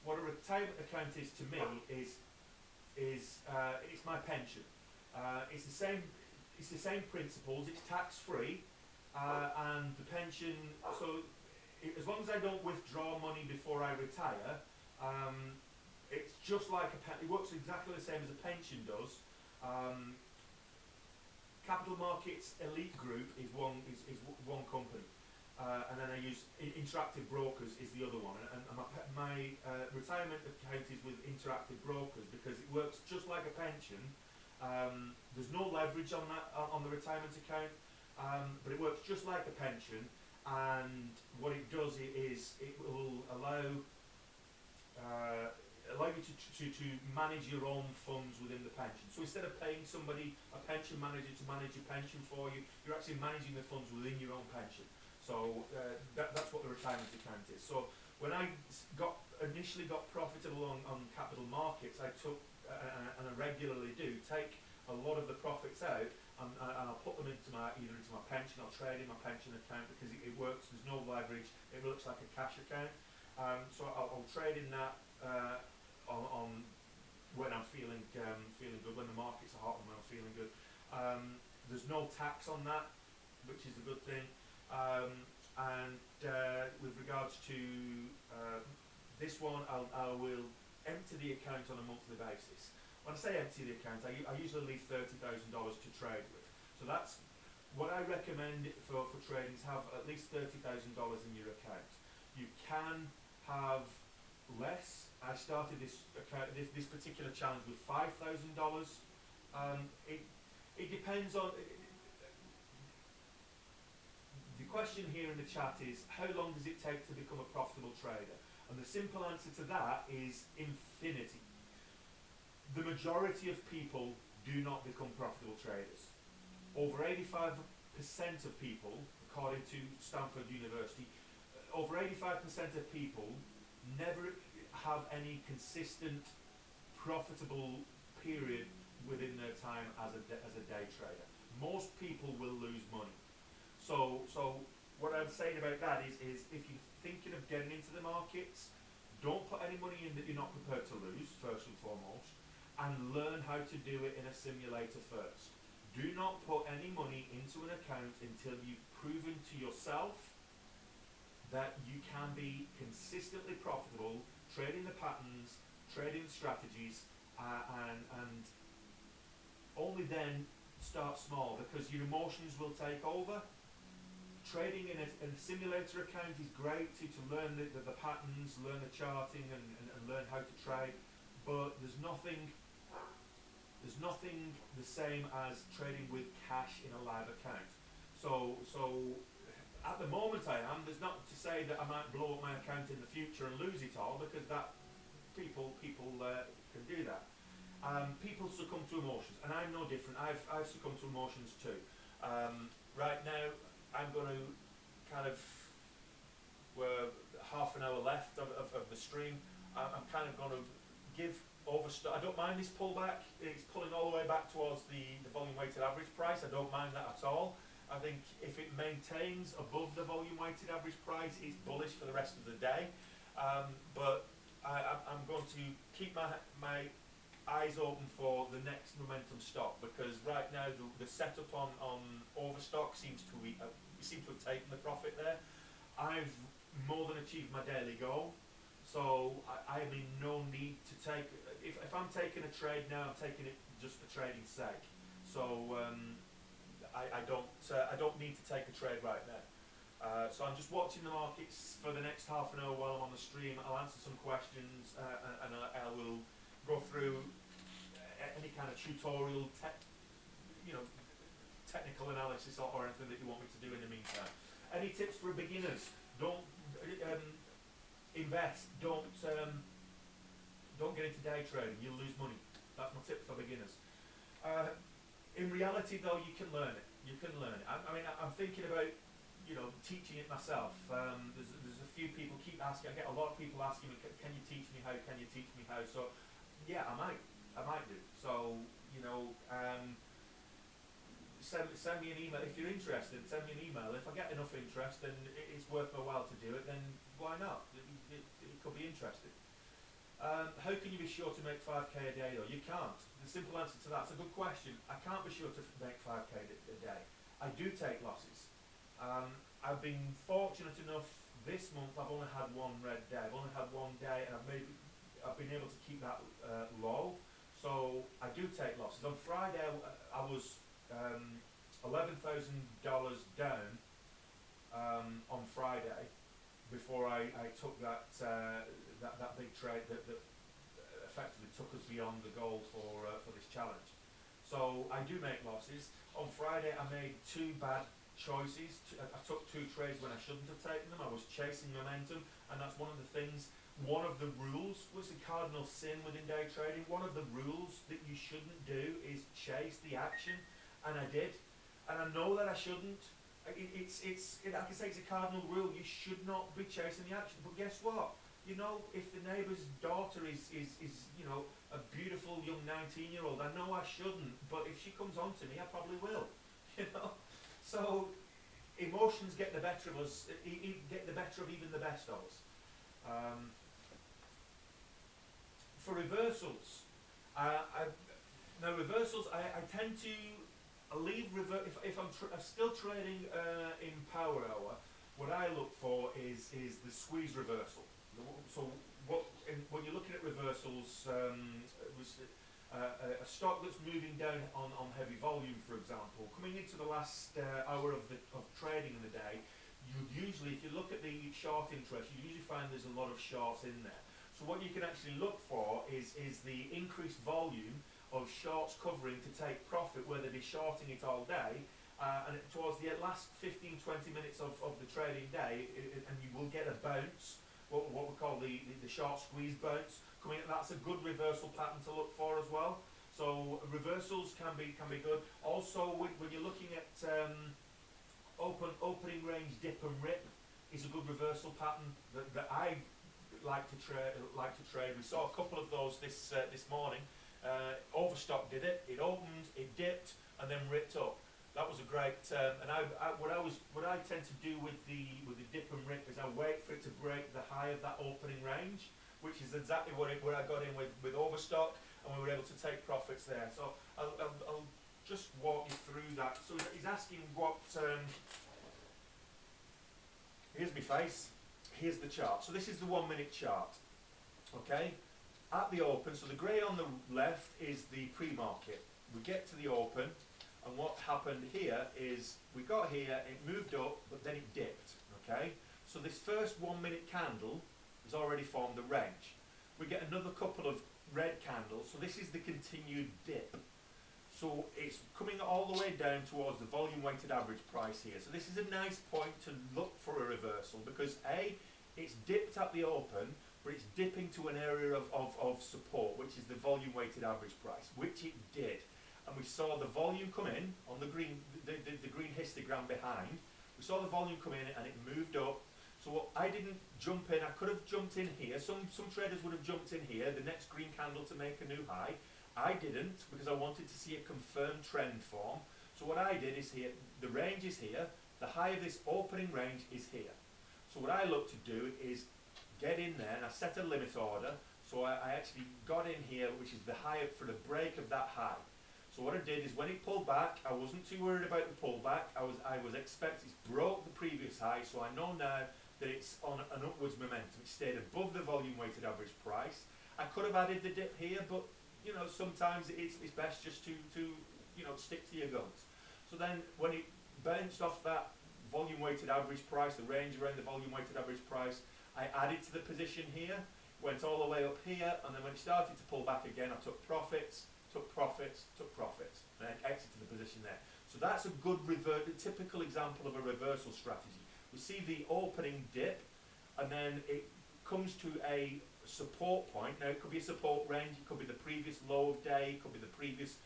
What a retirement account is to me is it's my pension. It's the same principles. It's tax free, and the pension. So as long as I don't withdraw money before I retire, it's just like it works exactly the same as a pension does. Capital Markets Elite Group is one company, and then I use Interactive Brokers is the other one, and my retirement account is with Interactive Brokers because it works just like a pension. There's no leverage on that on the retirement account, but it works just like a pension. And what it does is it will allow you to manage your own funds within the pension. So instead of paying somebody, a pension manager, to manage your pension for you, you're actually managing the funds within your own pension. So that's what the retirement account is. So when I initially got profitable on capital markets, I took and I regularly do take a lot of the profits out, and I'll put them into either into my pension or trade in my pension account because it works. There's no leverage. It looks like a cash account. So I'll trade in that on when I'm feeling good, when the markets are hot and when I'm feeling good. There's no tax on that, which is a good thing. And with regards to this one, I will empty the account on a monthly basis. When I say empty the account, I usually leave $30,000 to trade with. So that's what I recommend for trading, is have at least $30,000 in your account. You can have less. I started this particular challenge with $5,000. It depends on. The question here in the chat is, how long does it take to become a profitable trader? And the simple answer to that is infinity. The majority of people do not become profitable traders. Over 85% of people, according to Stanford University, over 85% of people never have any consistent profitable period within their time as a day trader. Most people will lose money. So what I'm saying about that is if you're thinking of getting into the markets, don't put any money in that you're not prepared to lose, first and foremost, and learn how to do it in a simulator first. Do not put any money into an account until you've proven to yourself that you can be consistently profitable, trading the patterns, trading the strategies, and only then start small, because your emotions will take over. Trading in a simulator account is great to learn the patterns, learn the charting, and learn how to trade, but there's nothing the same as trading with cash in a live account. So at the moment there's not to say that I might blow up my account in the future and lose it all, because that people can do that. People succumb to emotions, and I'm no different. I've succumbed to emotions too. Right now, I'm going to kind of, we're half an hour left of the stream. I'm kind of going to give Overstock. I don't mind this pullback. It's pulling all the way back towards the volume weighted average price. I don't mind that at all. I think if it maintains above the volume weighted average price, it's bullish for the rest of the day. But I'm going to keep my eyes open for the next momentum stock, because right now the setup on Overstock seems to have taken the profit there. I've more than achieved my daily goal, so I am in no need to take. If I'm taking a trade now, I'm taking it just for trading's sake. So I don't need to take a trade right now. So I'm just watching the markets for the next half an hour while I'm on the stream. I'll answer some questions and I will go through any kind of tutorial, technical analysis or anything that you want me to do in the meantime. Any tips for beginners? Don't invest. Don't get into day trading. You'll lose money. That's my tip for beginners. In reality, though, you can learn it. You can learn it. I mean, I'm thinking about teaching it myself. There's a few people keep asking. I get a lot of people asking me, "Can you teach me how? Can you teach me how?" So, yeah, I might do. So, send me an email if you're interested. Send me an email. If I get enough interest, then it's worth my while to do it. Then why not? It could be interesting. How can you be sure to make 5k a day though? You can't. The simple answer to that's a good question. I can't be sure to make 5k a day. I do take losses. I've been fortunate enough this month. I've only had one red day. I've only had one day, and I've been able to keep that low. So I do take losses. On Friday, I was $11,000 down on Friday before I took that big trade that effectively took us beyond the goal for this challenge. So I do make losses. On Friday, I made two bad choices. I took two trades when I shouldn't have taken them. I was chasing momentum, and that's one of the things. One of the rules was the cardinal sin within day trading. One of the rules that you shouldn't do is chase the action, and I did. And I know that I shouldn't. Like I can say it's a cardinal rule. You should not be chasing the action. But guess what? If the neighbour's daughter is a beautiful young 19-year-old, I know I shouldn't. But if she comes on to me, I probably will. So emotions get the better of us. Get the better of even the best of us. For reversals, reversals, I tend to leave if I'm still trading in power hour. What I look for is the squeeze reversal. So when you're looking at reversals, a stock that's moving down on heavy volume, for example, coming into the last hour of trading in the day, usually, if you look at the short interest, you usually find there's a lot of shorts in there. So what you can actually look for is the increased volume of shorts covering to take profit, where they'll be shorting it all day, and towards the last 15-20 minutes of the trading day, and you will get a bounce, what we call the short squeeze bounce coming in. That's a good reversal pattern to look for as well. So reversals can be good. Also, when you're looking at opening range dip and rip is a good reversal pattern that I like to trade. We saw a couple of those this morning. Overstock did it. It opened, it dipped, and then ripped up. That was a great. And what I tend to do with the dip and rip is I wait for it to break the high of that opening range, which is exactly where I got in with Overstock, and we were able to take profits there. So I'll just walk you through that. So he's asking what. Here's my face. Here's the chart. So this is the 1 minute chart. Okay. At the open, so the grey on the left is the pre-market. We get to the open, and what happened here is we got here, it moved up, but then it dipped. Okay. So this first 1 minute candle has already formed a range. We get another couple of red candles. So this is the continued dip. So it's coming all the way down towards the volume weighted average price here. So this is a nice point to look for a reversal, because A, it's dipped at the open, but it's dipping to an area of support, which is the volume weighted average price, which it did. And we saw the volume come in on the green, the green histogram behind. We saw the volume come in and it moved up. So I didn't jump in. I could have jumped in here. Some traders would have jumped in here, the next green candle to make a new high. I didn't, because I wanted to see a confirmed trend form. So what I did is here, the range is here, the high of this opening range is here. So what I look to do is get in there, and I set a limit order. So I actually got in here, which is the high for the break of that high. So what I did is when it pulled back, I wasn't too worried about the pullback. I was expecting it broke the previous high, so I know now that it's on an upwards momentum. It stayed above the volume weighted average price. I could have added the dip here, but you know, sometimes it's best just to you know, stick to your guns. So then when it bounced off that volume weighted average price, the range around the volume weighted average price, I added to the position here, went all the way up here, and then when it started to pull back again, I took profits, and then exited the position there. So that's a good typical example of a reversal strategy. We see the opening dip, and then it comes to a support point. Now it could be a support range, it could be the previous low of day, it could be the previous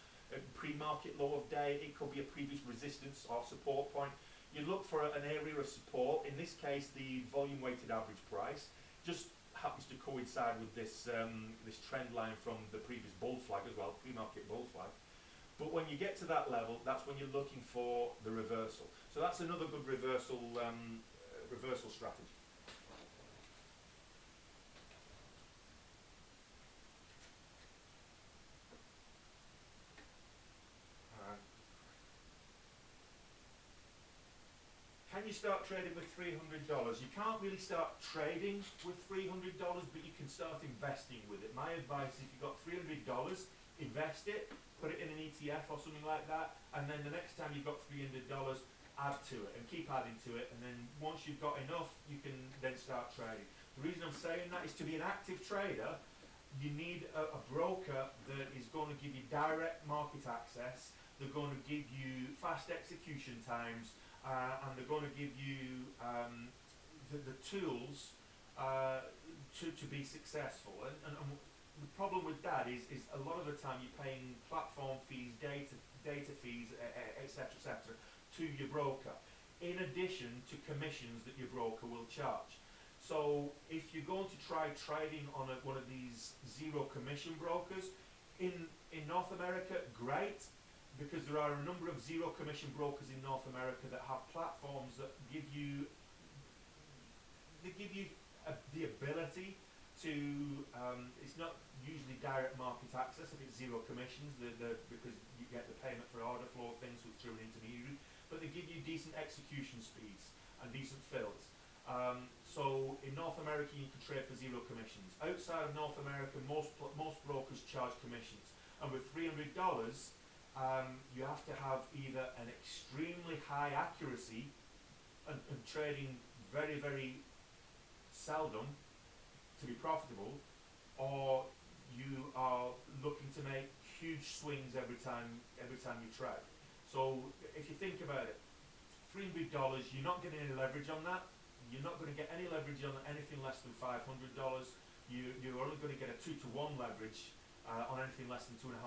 pre-market low of day, it could be a previous resistance or support point. You look for an area of support, in this case the volume weighted average price, just happens to coincide with this this trend line from the previous bull flag as well, pre-market bull flag. But when you get to that level, that's when you're looking for the reversal. So that's another good reversal reversal strategy. Can you start trading with $300? You can't really start trading with $300, but you can start investing with it. My advice is if you've got $300, invest it, put it in an ETF or something like that, and then the next time you've got $300, add to it and keep adding to it, and then once you've got enough, you can then start trading. The reason I'm saying that is to be an active trader, you need a broker that is going to give you direct market access, they're going to give you fast execution times, and they're going to give you the tools to be successful. And the problem with that is a lot of the time you're paying platform fees, data fees, etc., to your broker, in addition to commissions that your broker will charge. So if you're going to try trading on one of these zero commission brokers, in North America, great, because there are a number of zero commission brokers in North America that have platforms that give you the ability to it's not usually direct market access if it's zero commissions, because you get the payment for order flow things through an intermediary, but they give you decent execution speeds and decent fills. So in North America you can trade for zero commissions. Outside of North America, most brokers charge commissions, and with $300 you have to have either an extremely high accuracy and trading very, very seldom to be profitable, or you are looking to make huge swings every time you trade. So if you think about it, $300, you're not getting any leverage on that. You're not going to get any leverage on anything less than $500. You're only going to get a 2-to-1 leverage on anything less than $2,500.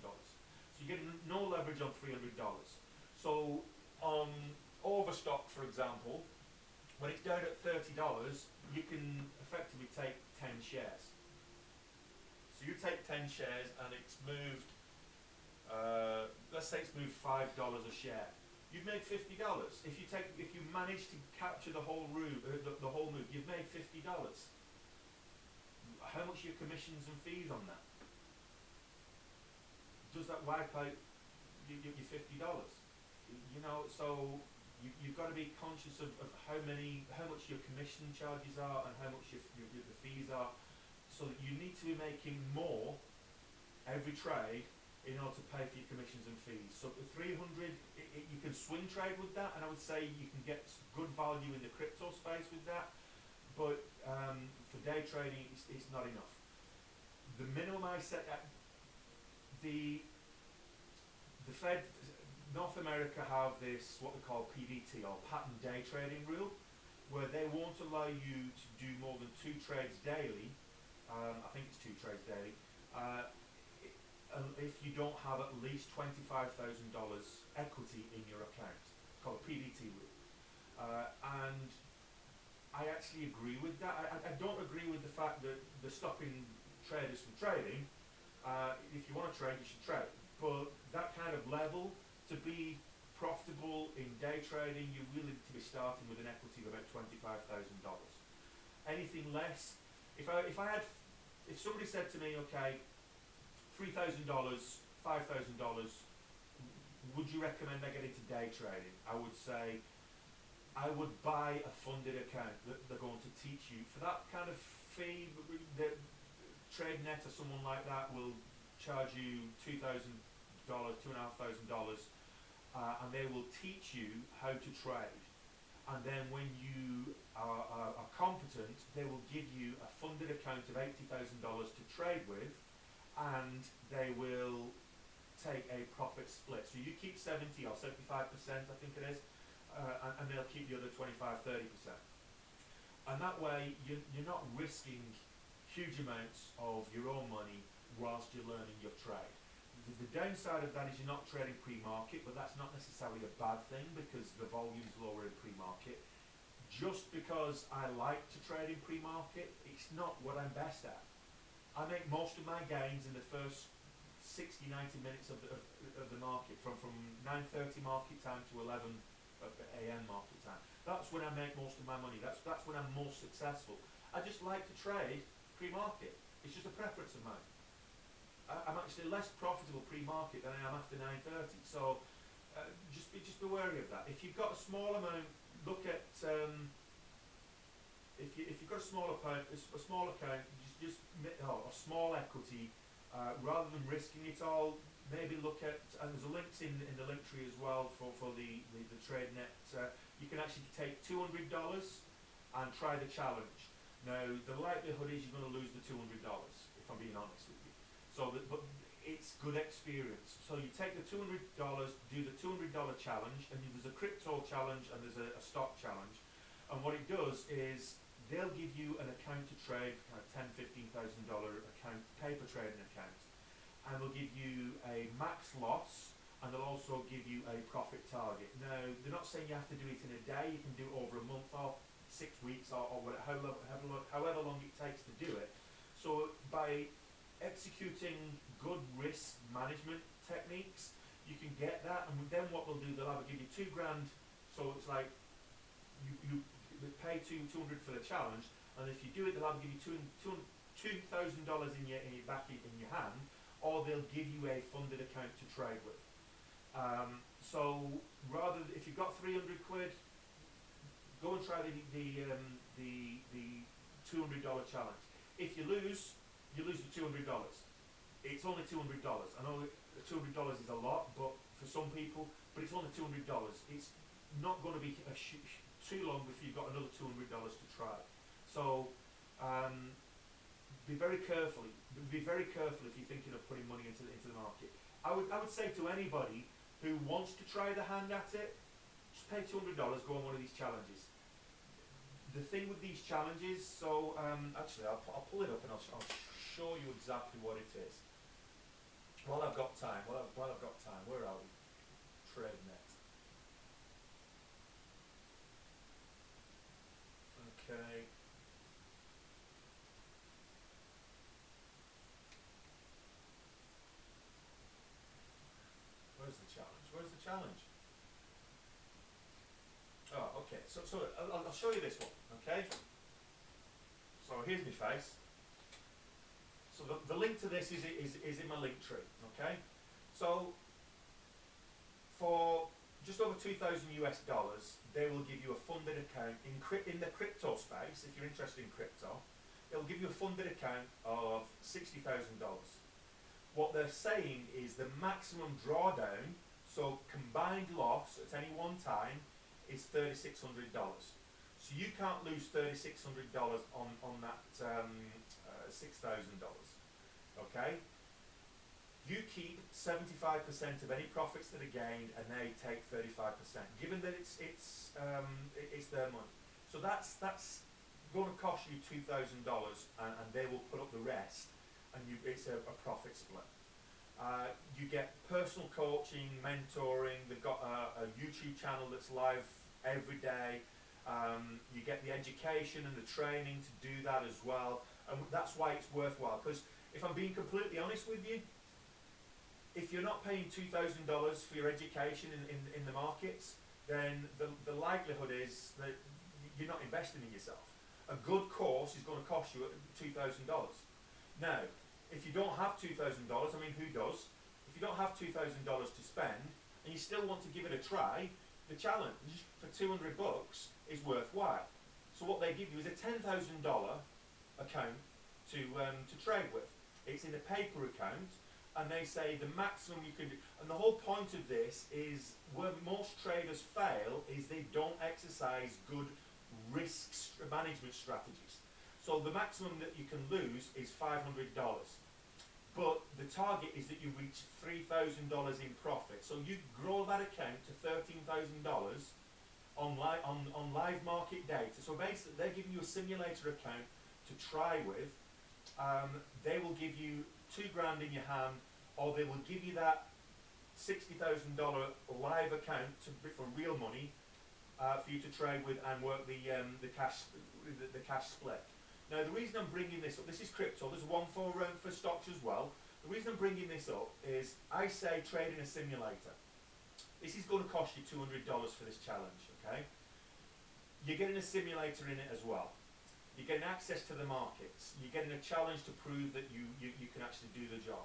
So you're getting no leverage on $300. So on Overstock, for example, when it's down at $30, you can effectively take 10 shares. So you take 10 shares and it's moved, let's say it's moved $5 a share. You've made $50. If you manage to capture the whole move, you've made $50. How much are your commissions and fees on that? Does that wipe out your $50? You know, so you've got to be conscious of how much your commission charges are and how much the fees are, so that you need to be making more every trade in order to pay for your commissions and fees. So at 300, you can swing trade with that, and I would say you can get good value in the crypto space with that, but for day trading, it's not enough. The minimum I set at the Fed, North America have this, what we call PDT, or pattern day trading rule. where they won't allow you to do more than 2 trades daily. I think it's 2 trades daily. If you don't have at least $25,000 equity in your account. It's called a PDT rule. And I actually agree with that. I don't agree with the fact that they're stopping traders from trading. If you want to trade, you should trade. But that kind of level, to be profitable in day trading, you really need to be starting with an equity of about $25,000. Anything less, if somebody said to me, okay, $3,000, $5,000, would you recommend I get into day trading? I would say I would buy a funded account that they're going to teach you for that kind of fee. The TradeNet or someone like that will charge you $2,000, $2,500, and they will teach you how to trade. And then when you are competent, they will give you a funded account of $80,000 to trade with, and they will take a profit split. So you keep 70 or 75%, I think it is, and they'll keep the other 25-30%. And that way, you're not risking huge amounts of your own money whilst you're learning your trade. The downside of that is you're not trading pre-market, but that's not necessarily a bad thing because the volume's lower in pre-market. Just because I like to trade in pre-market, it's not what I'm best at. I make most of my gains in the first 60-90 minutes of the market, from 9:30 market time to 11 a.m. market time. That's when I make most of my money. That's when I'm most successful. I just like to trade pre-market. It's just a preference of mine. I'm actually less profitable pre-market than I am after 9:30. So just be wary of that. If you've got a small amount, look at if you've got a small account, a small account, a small equity, rather than risking it all. Maybe look at, and there's a links in the link tree as well for the TradeNet. You can actually take $200 and try the challenge. Now the likelihood is you're going to lose the $200 if I'm being honest with you. So, but it's good experience. So you take the $200, do the $200 challenge, and there's a crypto challenge and there's a stock challenge. And what it does is they'll give you an account to trade, kind of $10,000, $15,000 account, paper trading account, and they'll give you a max loss, and they'll also give you a profit target. Now they're not saying you have to do it in a day. You can do it over a month or 6 weeks or however long it takes to do it. So by executing good risk management techniques, you can get that, and then what they'll do, they'll either give you $2,000, so it's like you pay $200 for the challenge, and if you do it, they'll either give you $2,000 in your back in your hand, or they'll give you a funded account to trade with. So rather, if you've got 300 quid, go and try the $200 challenge. If you lose the $200. It's only $200. I know $200 is a lot, but for some people, but it's only $200. It's not going to be too long before you've got another $200 to try. So be very careful. Be very careful if you're thinking of putting money into the market. I would say to anybody who wants to try the hand at it, just pay $200. Go on one of these challenges. The thing with these challenges, so actually I'll pull it up and I'll show you exactly what it is. While I've got time, where are we? TradeNet. Okay. Where's the challenge? Oh, okay. So I'll show you this one. Okay. So here's my face. So the link to this is in my link tree. Okay. So for just over $2,000 US, they will give you a funded account in the crypto space. If you're interested in crypto, they'll give you a funded account of $60,000. What they're saying is the maximum drawdown, so combined loss at any one time, is $3,600. So you can't lose $3,600 on that $6,000. Okay? You keep 75% of any profits that are gained, and they take 35%. Given that it's their money. So that's going to cost you $2,000, and they will put up the rest, and it's a profit split. You get personal coaching, mentoring. They've got a YouTube channel that's live every day. You get the education and the training to do that as well, and that's why it's worthwhile. Because if I'm being completely honest with you, if you're not paying $2,000 for your education in the markets, then the likelihood is that you're not investing in yourself. A good course is going to cost you $2,000. Now, if you don't have $2,000, I mean, who does? If you don't have $2,000 to spend and you still want to give it a try, the challenge for $200 is worthwhile. So what they give you is a $10,000 account to trade with. It's in a paper account, and they say the maximum you can do. And the whole point of this is where most traders fail is they don't exercise good risk management strategies. So the maximum that you can lose is $500. But the target is that you reach $3,000 in profit. So you grow that account to $13,000 on live market data. So basically they're giving you a simulator account to try with. They will give you $2,000 in your hand, or they will give you that $60,000 live account for real money for you to trade with and work the cash split. Now the reason I'm bringing this up, this is crypto. There's one for stocks as well. The reason I'm bringing this up is I say trade in a simulator. This is going to cost you $200 for this challenge. Okay, you're getting a simulator in it as well. You're getting access to the markets. You're getting a challenge to prove that you can actually do the job.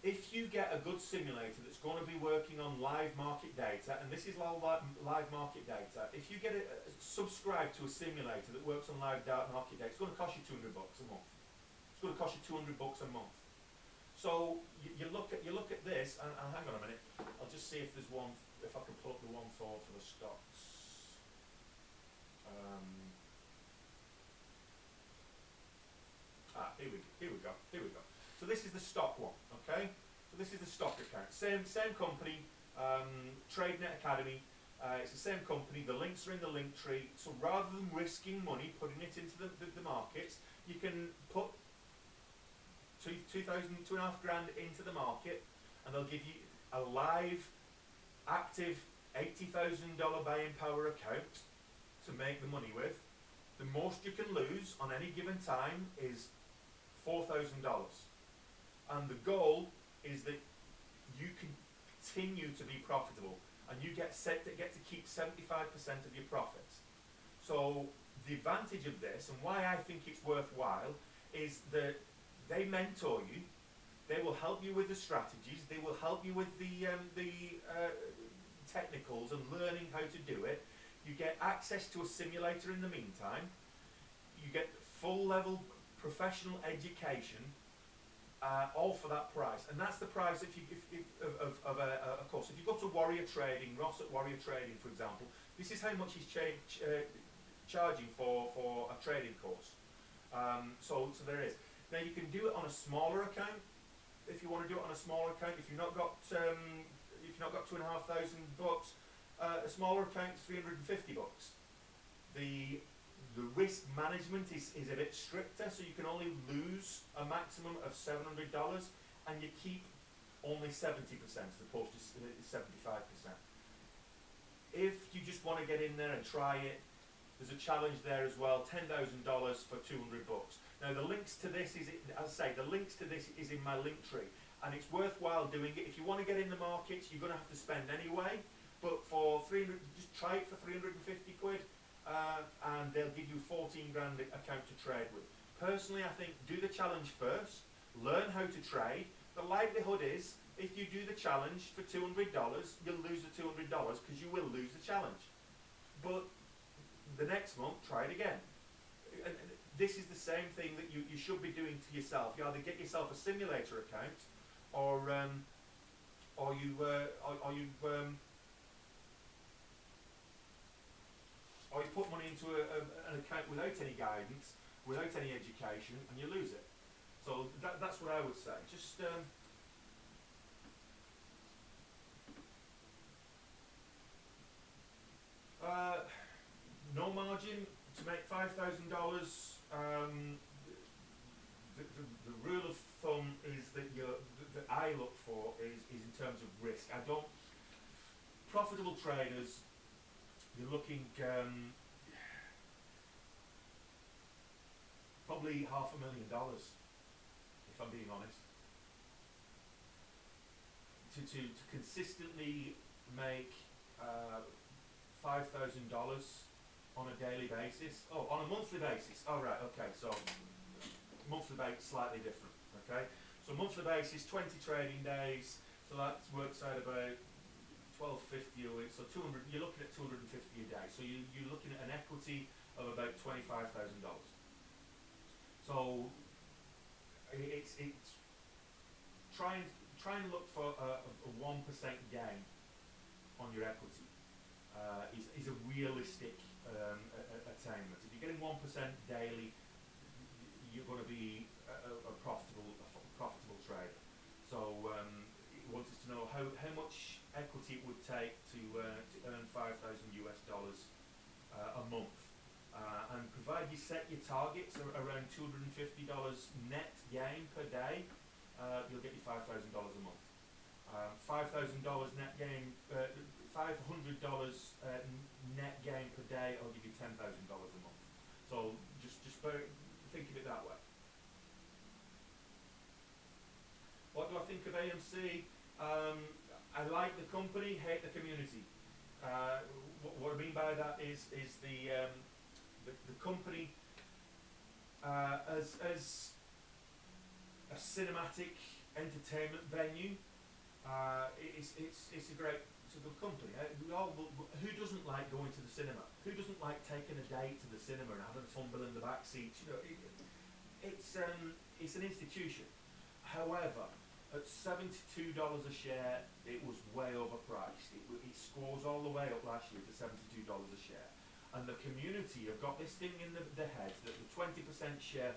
If you get a good simulator that's going to be working on live market data, and this is live market data, if you get subscribe to a simulator that works on live market data, it's going to cost you $200 a month. It's going to cost you $200 a month. So you look at this, and hang on a minute. I'll just see if there's one. If I can pull up the one for the stocks. Here we go. So this is the stock one, okay? So this is the stock account. Same company, TradeNet Academy. It's the same company. The links are in the link tree. So rather than risking money, putting it into the markets, you can put $2,500 into the market, and they'll give you a live, active $80,000 buying power account to make the money with. The most you can lose on any given time is $4,000. And the goal is that you continue to be profitable, and you get to keep 75% of your profits. So the advantage of this, and why I think it's worthwhile, is that they mentor you. They will help you with the strategies. They will help you with the technicals and learning how to do it. You get access to a simulator in the meantime. You get full level professional education. All for that price, and that's the price of a course. If you go to Warrior Trading, Ross at Warrior Trading, for example, this is how much he's charging for a trading course. So there is. Now you can do it on a smaller account if you want to do it on a smaller account. If you've not got $2,500, a smaller account is $350. The risk management is a bit stricter, so you can only lose a maximum of $700, and you keep only 70% as opposed to 75%. If you just want to get in there and try it, there's a challenge there as well, $10,000 for $200. Now the links to this is, as I say, the links to this is in my link tree, and it's worthwhile doing it. If you want to get in the markets, you're going to have to spend anyway, but for just try it for 350 quid. And they'll give you $14,000 account to trade with. Personally, I think do the challenge first, learn how to trade. The likelihood is, if you do the challenge for $200, you'll lose the $200 because you will lose the challenge. But the next month, try it again. And this is the same thing that you should be doing to yourself. You either get yourself a simulator account, or you put money into an account without any guidance, without any education, and you lose it. So that's what I would say. Just no margin. to make $5,000, the rule of thumb is that that I look for is in terms of risk. I don't. Profitable traders, you're looking probably $500,000, if I'm being honest, to consistently make $5,000 on a daily basis. Oh, on a monthly basis. Oh, right. Okay. So monthly basis slightly different. Okay. So monthly basis, 20 trading days. So that works out about 1250 a week. So 200. You're looking at 250 a day. So you're looking at an equity of about $25,000. So it's try and look for a 1% gain on your equity. Is a realistic attainment. If you're getting 1% daily, you're going to be a profitable trader. So it wants us to know how much equity it would take to earn $5,000 a month. And provided you set your targets around $250 net gain per day, you'll get you $5,000 a month. $5,000 net gain, $500 net gain per day, I'll give you $10,000 a month. So just think of it that way. What do I think of AMC? I like the company, hate the community. What I mean by that is the company as a cinematic entertainment venue. It's a great, it's a good company. Who doesn't like going to the cinema? Who doesn't like taking a date to the cinema and having fun in the back seats? You know, it's an institution. However, at $72 a share, it was way overpriced. It scores all the way up last year to $72 a share. And the community have got this thing in their heads that the 20% share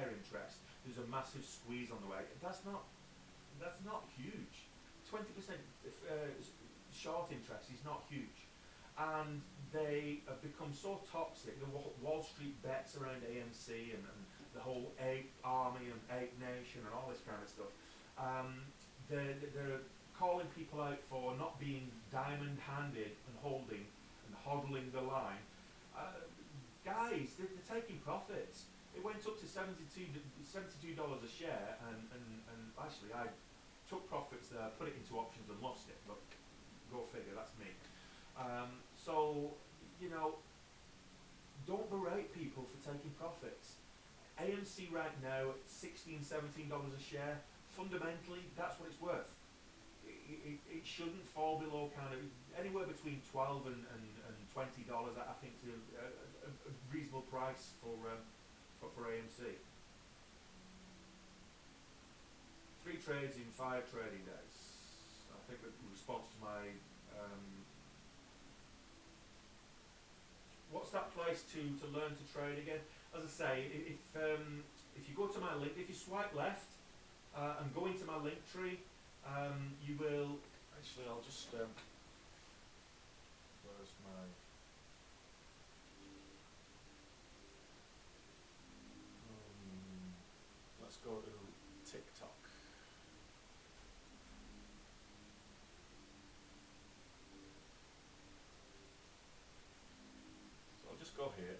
interest, there's a massive squeeze on the way. That's not huge. 20% short interest is not huge. And they have become so toxic. The Wall Street bets around AMC and the whole Ape Army and Ape Nation and all this kind of stuff. They're calling people out for not being diamond-handed and holding and hodling the line. Guys, they're taking profits. It went up to $72 a share, and actually I took profits there, put it into options and lost it, but go figure, that's me. So, you know, don't berate people for taking profits. AMC right now at $16, $17 a share, fundamentally, that's what it's worth. It shouldn't fall below kind of anywhere between $12 and $20. I think is a reasonable price for AMC. 3 trades in 5 trading days. I think the response to my what's that place to learn to trade again? As I say, if you go to my link, if you swipe left and go into my link tree, you will actually. I'll just where's my let's go to TikTok. So I'll just go here.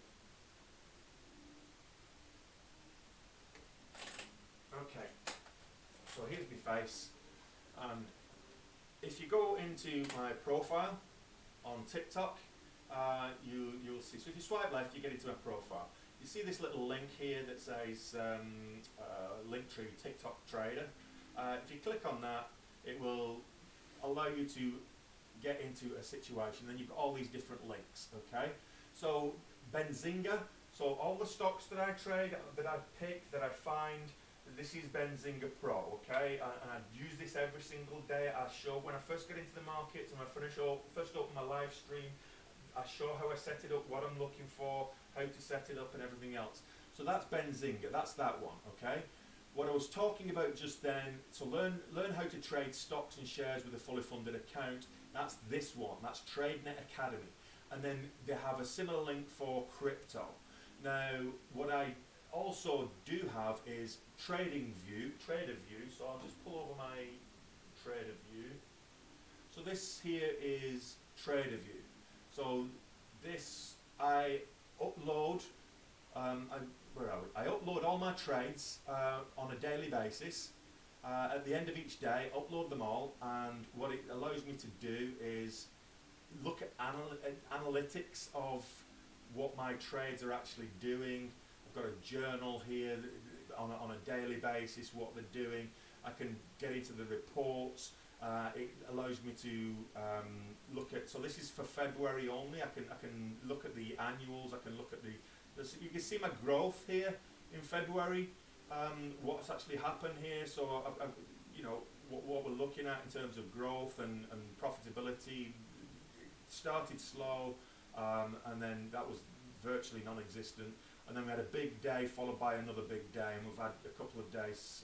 Okay. So here's my face. And if you go into my profile on TikTok, you'll see. So if you swipe left, you get into my profile. You see this little link here that says Linktree TikTok Trader. If you click on that, it will allow you to get into a situation. Then you've got all these different links. Okay. So Benzinga. So all the stocks that I trade, that I pick, that I find. This is Benzinga Pro, okay, and I use this every single day. I show when I first get into the markets and I first open my live stream, I show how I set it up, what I'm looking for, how to set it up and everything else. So that's Benzinga, that's that one, okay. What I was talking about just then, to learn how to trade stocks and shares with a fully funded account, that's this one, that's TradeNet Academy. and then they have a similar link for crypto. Now, what I also do have is trader view. So I'll just pull over my trader view. So this here is trader view. So this I upload. Where are we? I upload all my trades on a daily basis. At the end of each day, upload them all, and what it allows me to do is look at analytics of what my trades are actually doing. I've got a journal here on a daily basis, what they're doing. I can get into the reports. It allows me to look at, so this is for February only. I can look at the annuals. I can look at you can see my growth here in February. What's actually happened here. So I've you know what we're looking at in terms of growth and profitability. It started slow, and then that was virtually non-existent. And then we had a big day followed by another big day, and we've had a couple of days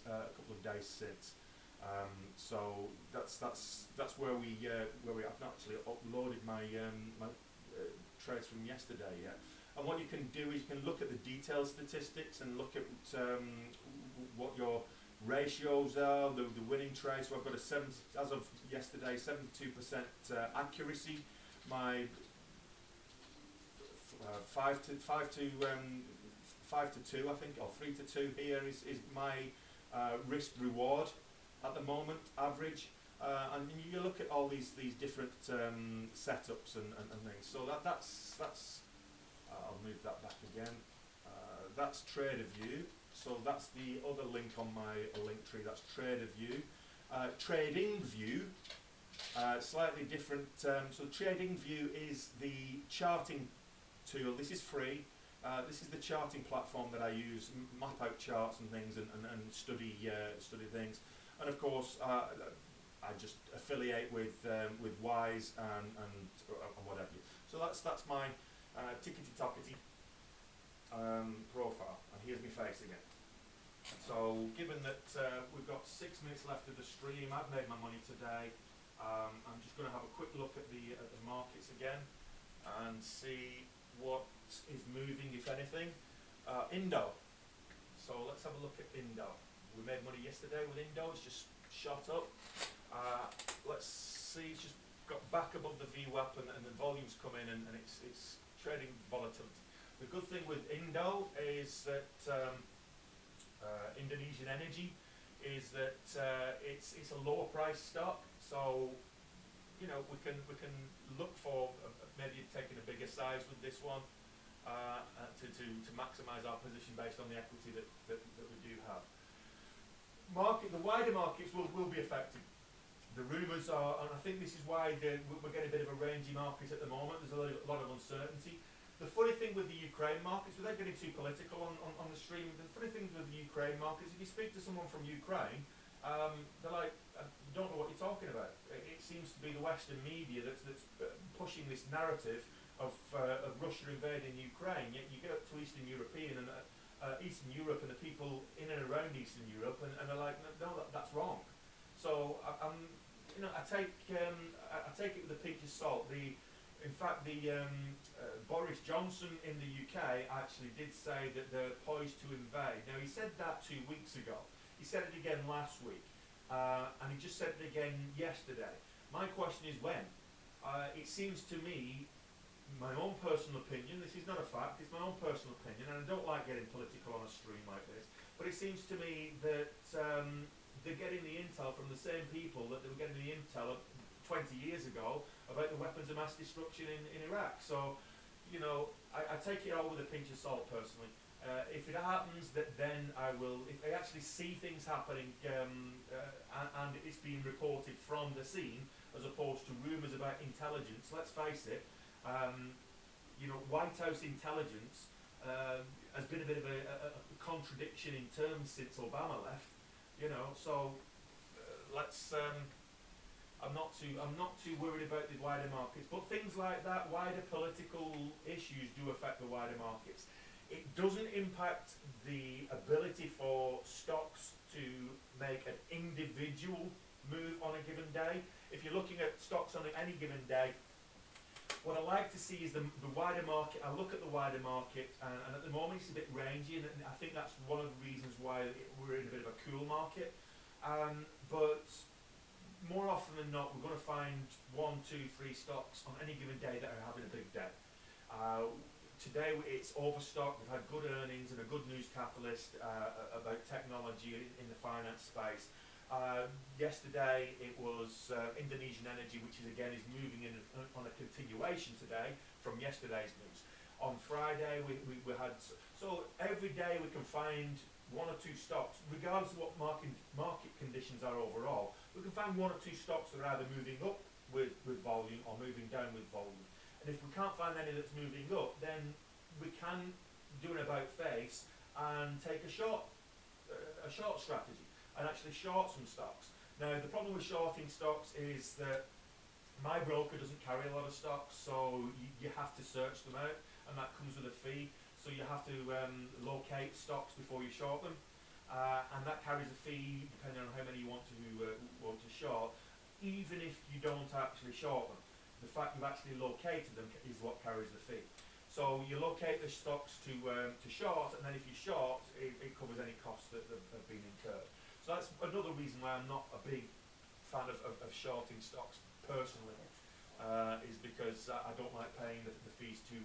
since. So that's where we I've not actually uploaded my trades from yesterday yet. And what you can do is you can look at the detailed statistics and look at what your ratios are, the winning trades. So I've got as of yesterday, 72% accuracy. My 5 to 2, I think, or 3 to 2 here is my risk reward at the moment, average. And you look at all these different setups and things. So that's I'll move that back again. That's Trader View. So that's the other link on my link tree. That's Trader View. Trading View, slightly different. So Trading View is the charting tool. This is free. This is the charting platform that I use, map out charts and things, and study things. And of course, I just affiliate with Wise and what have you. So that's my tickety-tockety profile, and here's my face again. So given that we've got 6 minutes left of the stream, I've made my money today. I'm just going to have a quick look at the markets again and see what is moving, if anything. Indo. So let's have a look at Indo. We made money yesterday with Indo. It's just shot up. Let's see. It's just got back above the VWAP, and the volumes come in, and it's trading volatility. The good thing with Indo is that Indonesian energy is that it's a lower price stock. So we can look for maybe taking a bigger size with this one to maximise our position based on the equity that we do have. The wider markets will be affected. The rumours are, and I think this is why we're getting a bit of a rangy market at the moment. There's a lot of uncertainty. The funny thing with the Ukraine markets, without getting too political on the stream, the funny thing with the Ukraine markets, if you speak to someone from Ukraine, they're like, I don't know what you're talking about. It seems to be the Western media that's pushing this narrative of Russia invading Ukraine. Yet you get up to Eastern Europe and the people in and around Eastern Europe, and they're like, no, that's wrong. So I take it with a pinch of salt. In fact, Boris Johnson in the UK actually did say that they're poised to invade. Now, he said that 2 weeks ago. He said it again last week, and he just said it again yesterday. My question is when? It seems to me, my own personal opinion, this is not a fact, it's my own personal opinion, and I don't like getting political on a stream like this, but it seems to me that they're getting the intel from the same people that they were getting the intel 20 years ago about the weapons of mass destruction in Iraq. So, I take it all with a pinch of salt personally. If it happens, then I will. If I actually see things happening and it's being reported from the scene, as opposed to rumours about intelligence, let's face it, White House intelligence has been a bit of a contradiction in terms since Obama left. So let's. I'm not too worried about the wider markets, but things like that, wider political issues do affect the wider markets. It doesn't impact the ability for stocks to make an individual move on a given day. If you're looking at stocks on any given day, What I like to see is the wider market. I look at the wider market, and at the moment it's a bit rangy, and I think that's one of the reasons why we're in a bit of a cool market. But more often than not, we're going to find 1, 2, 3 stocks on any given day that are having a big day. Today it's Overstock. We've had good earnings and a good news catalyst about technology in the finance space. Yesterday it was Indonesian energy, which is moving in on a continuation today from yesterday's news. On Friday we had, so every day we can find 1 or 2 stocks, regardless of what market conditions are overall. We can find 1 or 2 stocks that are either moving up with volume or moving down with volume. And if we can't find any that's moving up, then we can do an about face and take a short strategy and actually short some stocks. Now the problem with shorting stocks is that my broker doesn't carry a lot of stocks, so you have to search them out, and that comes with a fee. So you have to locate stocks before you short them, and that carries a fee depending on how many you want to short. Even if you don't actually short them, the fact you've actually located them is what carries the fee. So you locate the stocks to short, and then if you short, it covers any costs that have been incurred. So that's another reason why I'm not a big fan of shorting stocks personally, is because I don't like paying the fees to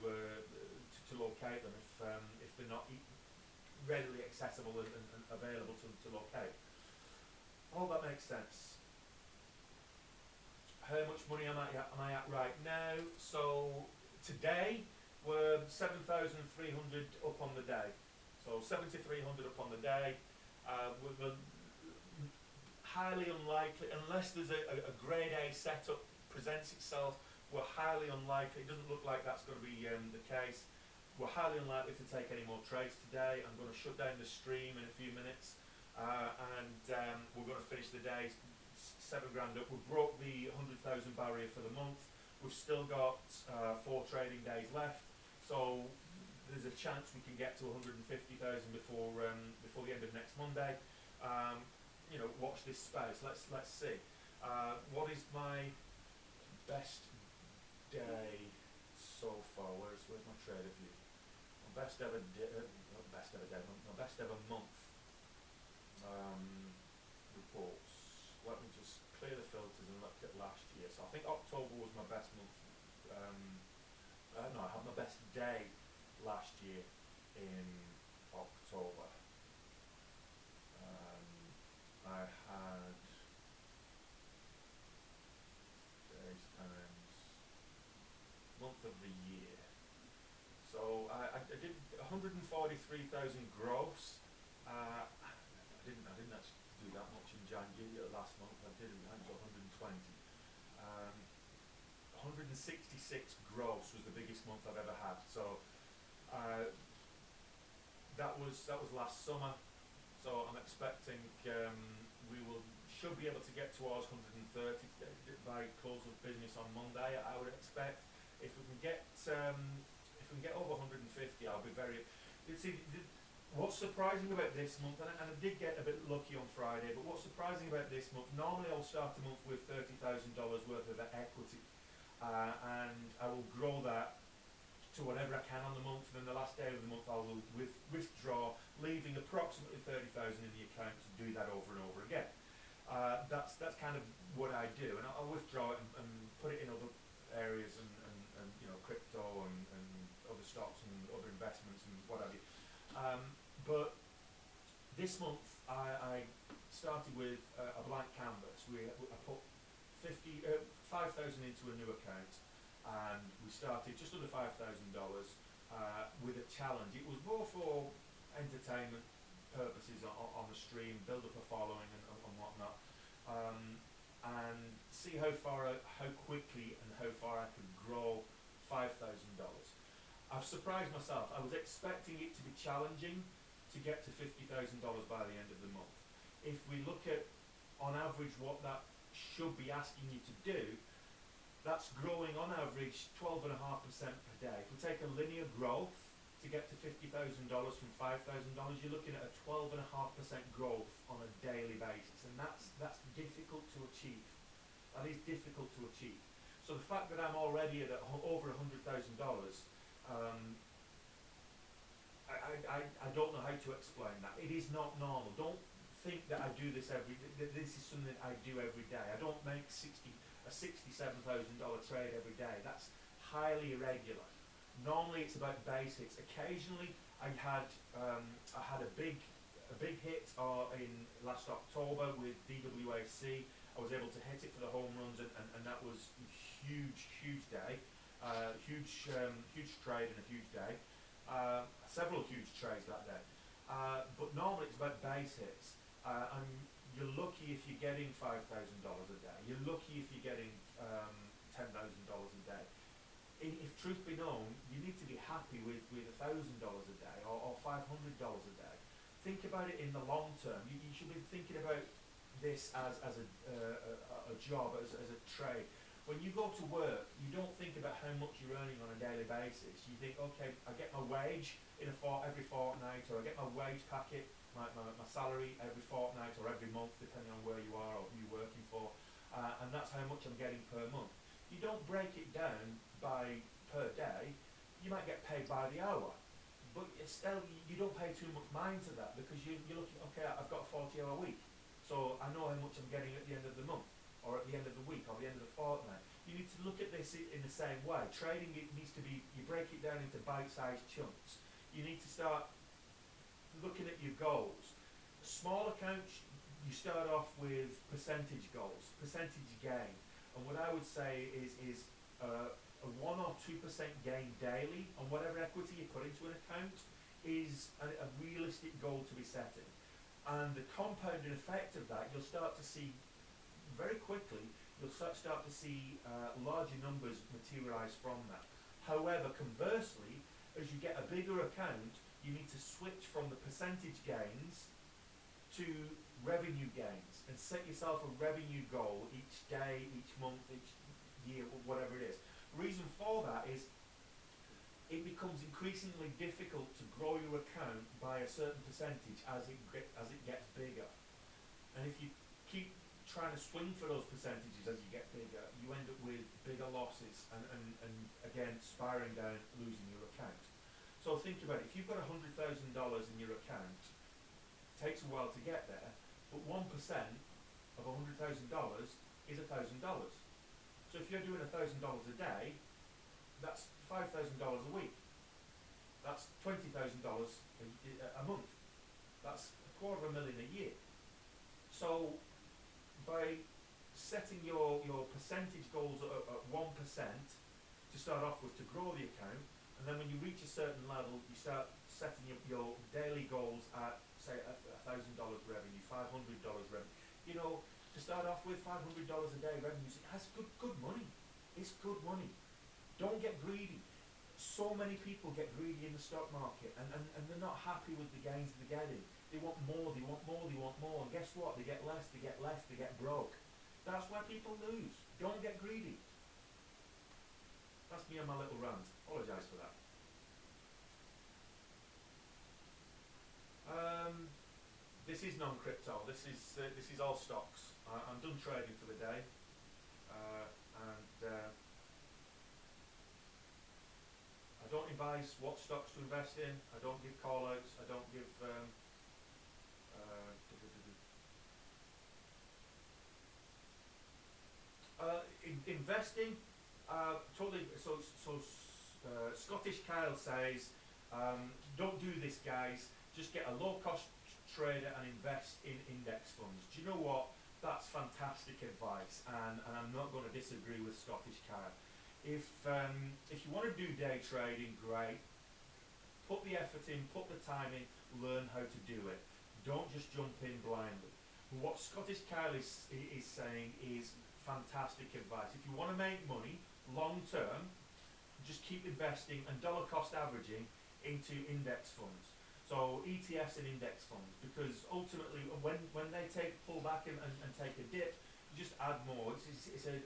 locate them if they're not readily accessible and available to locate. All that makes sense. How much money am I at right now? So today we're 7,300 up on the day. So 7,300 up on the day. We're highly unlikely, unless there's a grade A setup presents itself, we're highly unlikely. It doesn't look like that's going to be the case. We're highly unlikely to take any more trades today. I'm going to shut down the stream in a few minutes, and we're going to finish the day 7 grand up. We broke the 100,000 barrier for the month. We've still got 4 trading days left, so there's a chance we can get to 150,000 before the end of next Monday. Watch this space. Let's see. What is my best day so far? Where's my trader view? My best ever day. My best ever month. Reports. Let me just clear the filters and look at last year. So I think October was my best month. No, I had my best day last year in October. I had days times month of the year. So I did 143,000 gross. I didn't actually do that much in January last month. I did 120. 166 gross was the biggest month I've ever had. So that was last summer. So I'm expecting we should be able to get towards 130 by close of business on Monday. I would expect if we can get over 150, I'll be very. See, what's surprising about this month, and I did get a bit lucky on Friday, but what's surprising about this month? Normally I'll start a month with $30,000 worth of equity, and I will grow that to whatever I can on the month, and then the last day of the month I will withdraw, leaving approximately 30,000 in the account to do that over and over again. That's kind of what I do, and I'll withdraw it and put it in other areas and crypto and other stocks and other investments and what have you. But this month I started with a blank canvas. I put 5,000 into a new account, and we started just under $5,000 with a challenge. It was more for entertainment purposes on the stream, build up a following and whatnot, and see how quickly and how far I could grow $5,000. I've surprised myself. I was expecting it to be challenging to get to $50,000 by the end of the month. If we look at, on average, what that should be asking you to do, that's growing on average 12.5% per day. If we take a linear growth to get to $50,000 from $5,000, you're looking at a 12.5% growth on a daily basis, and that's difficult to achieve. That is difficult to achieve. So the fact that I'm already at over $100,000, I don't know how to explain that. It is not normal. Don't think that I do this this is something I do every day. I don't make a $67,000 trade every day. That's highly irregular. Normally it's about basics. Occasionally I had a big hit in last October with DWAC. I was able to hit it for the home runs, and that was a huge day, huge trade and a huge day. Several huge trades that day. But normally it's about base hits. And you're lucky if you're getting $5,000 a day. You're lucky if you're getting $10,000 a day. If truth be known, you need to be happy with $1,000 a day or $500 a day. Think about it in the long term. You should be thinking about this as a job, as a trade. When you go to work, you don't think about how much you're earning on a daily basis. You think, okay, I get my wage every fortnight, or I get my wage packet, my salary every fortnight or every month, depending on where you are or who you're working for, and that's how much I'm getting per month. You don't break it down by per day. You might get paid by the hour, but still you don't pay too much mind to that, because you're looking, okay, I've got a 40-hour week, so I know how much I'm getting at the end of the month, or at the end of the week, or the end of the fortnight. You need to look at this in the same way. Trading, it needs to be, you break it down into bite-sized chunks. You need to start looking at your goals. Small accounts, you start off with percentage goals, percentage gain. And what I would say is a 1 or 2% gain daily on whatever equity you put into an account is a realistic goal to be setting. And the compounding effect of that, you'll start to see very quickly, you'll start to see larger numbers materialize from that. However, conversely, as you get a bigger account, you need to switch from the percentage gains to revenue gains, and set yourself a revenue goal each day, each month, each year, whatever it is. The reason for that is it becomes increasingly difficult to grow your account by a certain percentage as it gets bigger. And if you keep trying to swing for those percentages as you get bigger, you end up with bigger losses and again spiraling down, losing your account. So think about it. If you've got $100,000 in your account, it takes a while to get there, but 1% of $100,000 is $1,000. So if you're doing $1,000 a day, that's $5,000 a week. That's $20,000 a month. That's $250,000 a year. So by setting your percentage goals at 1% to start off with, to grow the account, and then when you reach a certain level, you start setting your daily goals at, say, $1,000 revenue, $500 revenue. You know, to start off with, $500 a day revenue, that's good money. It's good money. Don't get greedy. So many people get greedy in the stock market, and they're not happy with the gains they're getting. They want more, they want more, they want more, and guess what? They get less, they get less, they get broke. That's why people lose. Don't get greedy. That's me on my little rant. Apologise for that. This is non-crypto. This is all stocks. I'm done trading for the day, and I don't advise what stocks to invest in. I don't give call-outs. I don't give investing. Totally. Scottish Kyle says, don't do this, guys. Just get a low-cost trader and invest in index funds. Do you know what? That's fantastic advice, and I'm not going to disagree with Scottish Kyle. If you want to do day trading, great. Put the effort in, put the time in, learn how to do it. Don't just jump in blindly. What Scottish Kyle is saying is fantastic advice. If you want to make money long term, just keep investing and dollar cost averaging into index funds. So ETFs and index funds, because ultimately when they pull back and take a dip, you just add more. It's a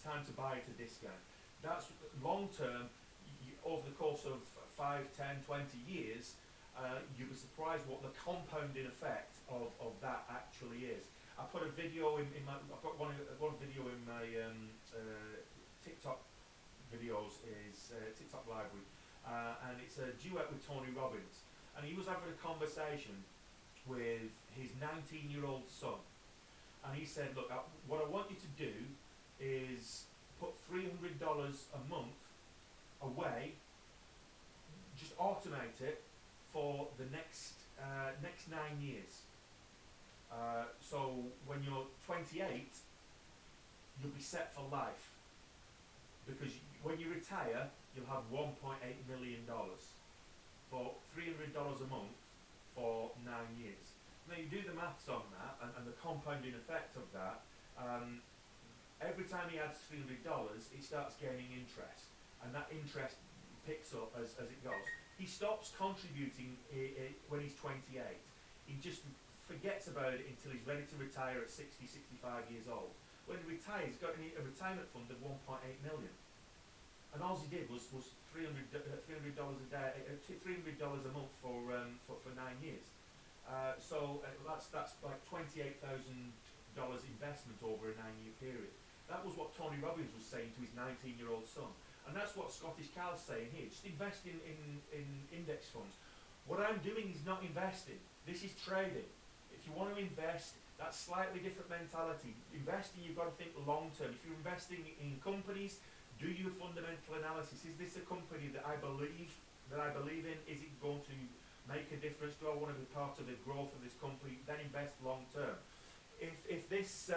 time to buy at a discount. That's long term. Over the course of 5, 10, 20 years, you'll be surprised what the compounding effect of that actually is. I put a video I've got one video in my TikTok videos is TikTok library, and it's a duet with Tony Robbins, and he was having a conversation with his 19-year-old son, and he said, look, what I want you to do is put $300 a month away, just automate it for the next 9 years. So when you're 28, you'll be set for life, because when you retire, you'll have $1.8 million for $300 a month for 9 years. Now you do the maths on that, and the compounding effect of that. Every time he adds $300, he starts gaining interest, and that interest picks up as it goes. He stops contributing when he's 28. He just forgets about it until he's ready to retire at 60, 65 years old. When he retires, he's got a retirement fund of 1.8 million. And all he did was $300 a day, $300 a month for 9 years. So that's like $28,000 investment over a 9-year period. That was what Tony Robbins was saying to his 19-year-old son. And that's what Scottish Cal's saying here. Just invest in index funds. What I'm doing is not investing. This is trading. If you want to invest, that's slightly different mentality. Investing, you've got to think long term. If you're investing in companies, do your fundamental analysis. Is this a company that I believe in? Is it going to make a difference? Do I want to be part of the growth of this company? Then invest long term. If this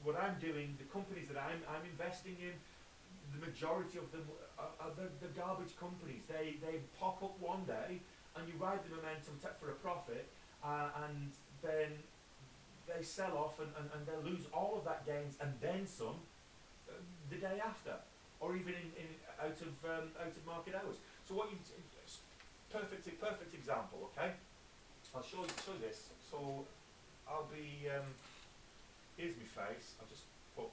what I'm doing, the companies that I'm investing in, the majority of them are the garbage companies. They pop up one day and you ride the momentum for a profit, and then they sell off and they lose all of that gains and then some the day after, or even out of market hours. So what you perfect example, okay? I'll show you this. So I'll be here's my face. I'll just put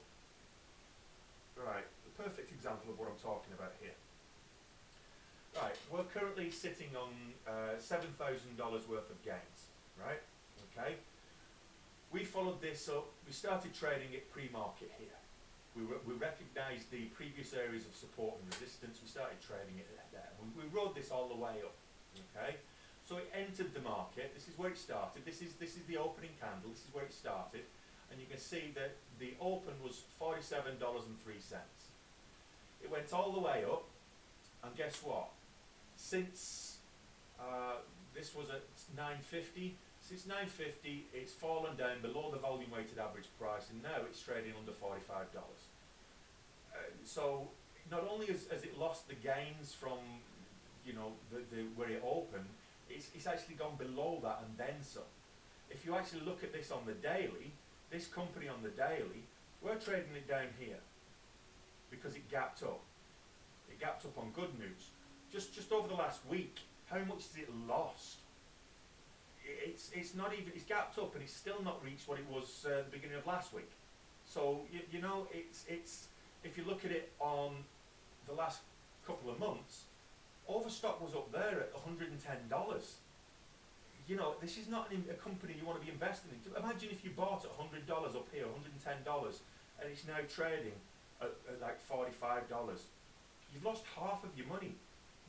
right, the perfect example of what I'm talking about here. Right, we're currently sitting on $7,000 worth of gains, right? Okay. We followed this up. We started trading it pre-market here. We recognised the previous areas of support and resistance. We started trading it there. We rode this all the way up. Okay. So it entered the market. This is where it started. This is the opening candle. This is where it started. And you can see that the open was $47.03. It went all the way up, and guess what? Since this was at 950, since 950 it's fallen down below the volume weighted average price, and now it's trading under $45. So not only has it lost the gains from the where it opened, it's actually gone below that and then some. If you actually look at this on the daily, this company on the daily, we're trading it down here because it gapped up. It gapped up on good news. Just over the last week, how much has it lost? It's not even, it's gapped up and it's still not reached what it was the beginning of last week. So you know, it's if you look at it on the last couple of months, Overstock was up there at $110. You know, this is not a company you want to be investing in. Imagine if you bought at $100 up here, $110, and it's now trading at like $45. You've lost half of your money.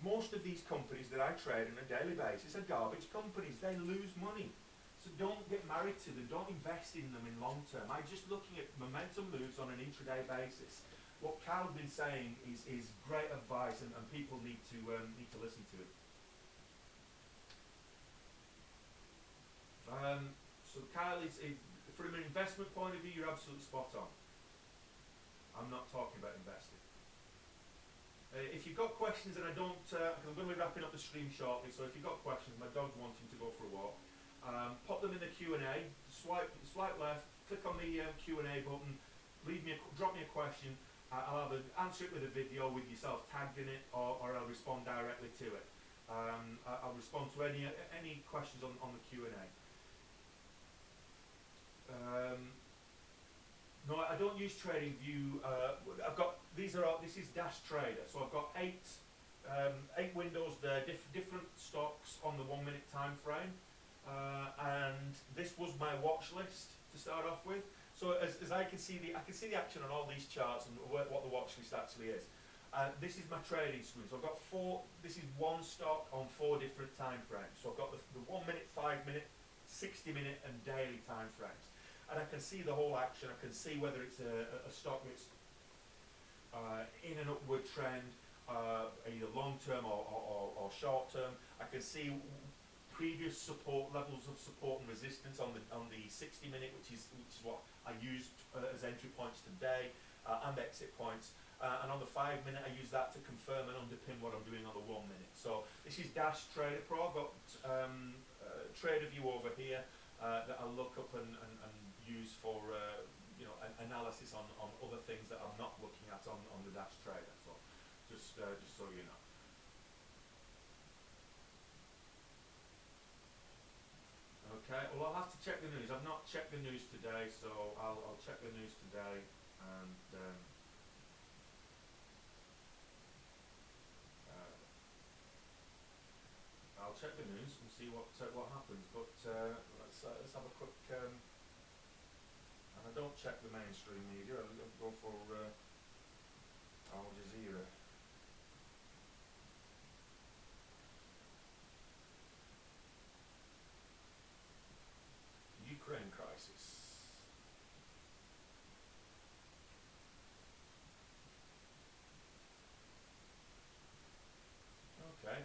Most of these companies that I trade on a daily basis are garbage companies. They lose money. So don't get married to them. Don't invest in them in long term. I'm just looking at momentum moves on an intraday basis. What Cal's been saying is great advice, and people need to listen to it. So Kyle, is from an investment point of view, you're absolutely spot on. I'm not talking about investing. If you've got questions, and I don't, because I'm going to be wrapping up the stream shortly, so if you've got questions, my dog's wanting to go for a walk, pop them in the Q&A, swipe left, click on the Q&A button, drop me a question. I'll either answer it with a video with yourself tagged in it, or I'll respond directly to it. I'll respond to any questions on the Q&A. No, I don't use TradingView. I've got this is Dash Trader, so I've got eight windows there, different stocks on the 1 minute time frame, and this was my watch list to start off with. So So as I can see I can see the action on all these charts and what the watch list actually is. This is my trading screen. So I've got this is one stock on 4 different time frames. So I've got the 1 minute, 5 minute, 60 minute and daily time frames. And I can see the whole action. I can see whether it's a stock that's in an upward trend, either long term or short term. I can see previous levels of support and resistance on the 60 minute, which is what I used as entry points today, and exit points. And on the 5 minute, I use that to confirm and underpin what I'm doing on the 1 minute. So this is Dash Trader Pro. I've got Trader View over here that I'll look up and use for analysis on other things that I'm not looking at on the Dash Trader. So just so you know. Okay. Well, I'll have to check the news. I've not checked the news today, so I'll check the news today and. I'll check the news and see what happens. But let's have a quick. And I don't check the mainstream media. I'll go for Al Jazeera. Ukraine crisis. Okay.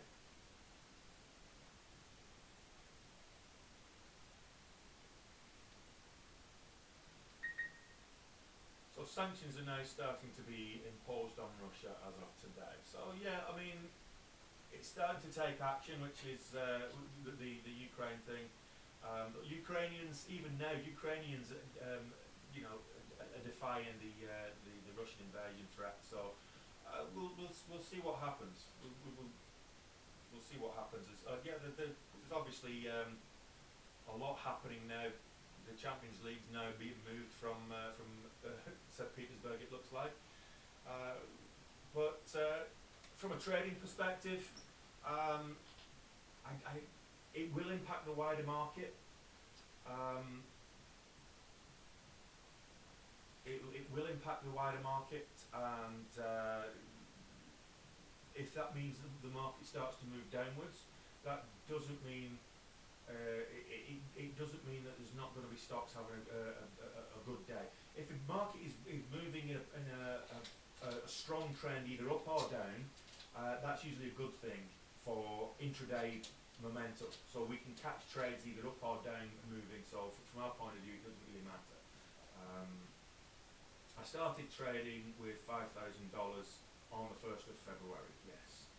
So sanctions are now starting to be imposed on Russia as of today. So yeah, I mean, it's starting to take action, which is the Ukraine thing. Ukrainians, even now, Ukrainians, are defying the Russian invasion threat. So we'll see what happens. We'll see what happens. There's obviously a lot happening now. The Champions League's now being moved from St. Petersburg, it looks like. But from a trading perspective, it will impact the wider market. It will impact the wider market, and if that means the market starts to move downwards, that doesn't mean it doesn't mean that there's not going to be stocks having a good day. If the market is moving in a strong trend, either up or down, that's usually a good thing for intraday momentum. So we can catch trades either up or down moving. So from our point of view, it doesn't really matter. I started trading with $5,000 on the 1st of February, yes.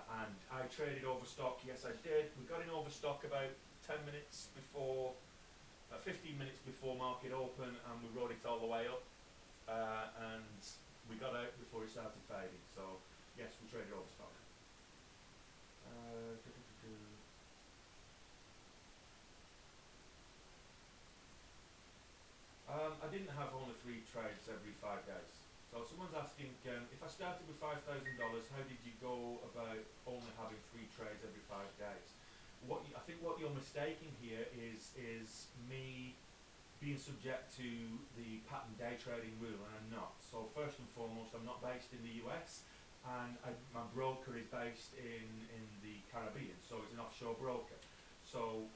And I traded Overstock, yes I did. We got in Overstock about 10 minutes before, 15 minutes before market open, and we rode it all the way up. And we got out before it started fading. So yes, we traded Overstock. I didn't have only 3 trades every 5 days. So someone's asking, if I started with $5,000, how did you go about only having 3 trades every 5 days? I think what you're mistaking here is me being subject to the pattern day trading rule, and I'm not. So first and foremost, I'm not based in the US, and my broker is based in the Caribbean, so it's an offshore broker. So,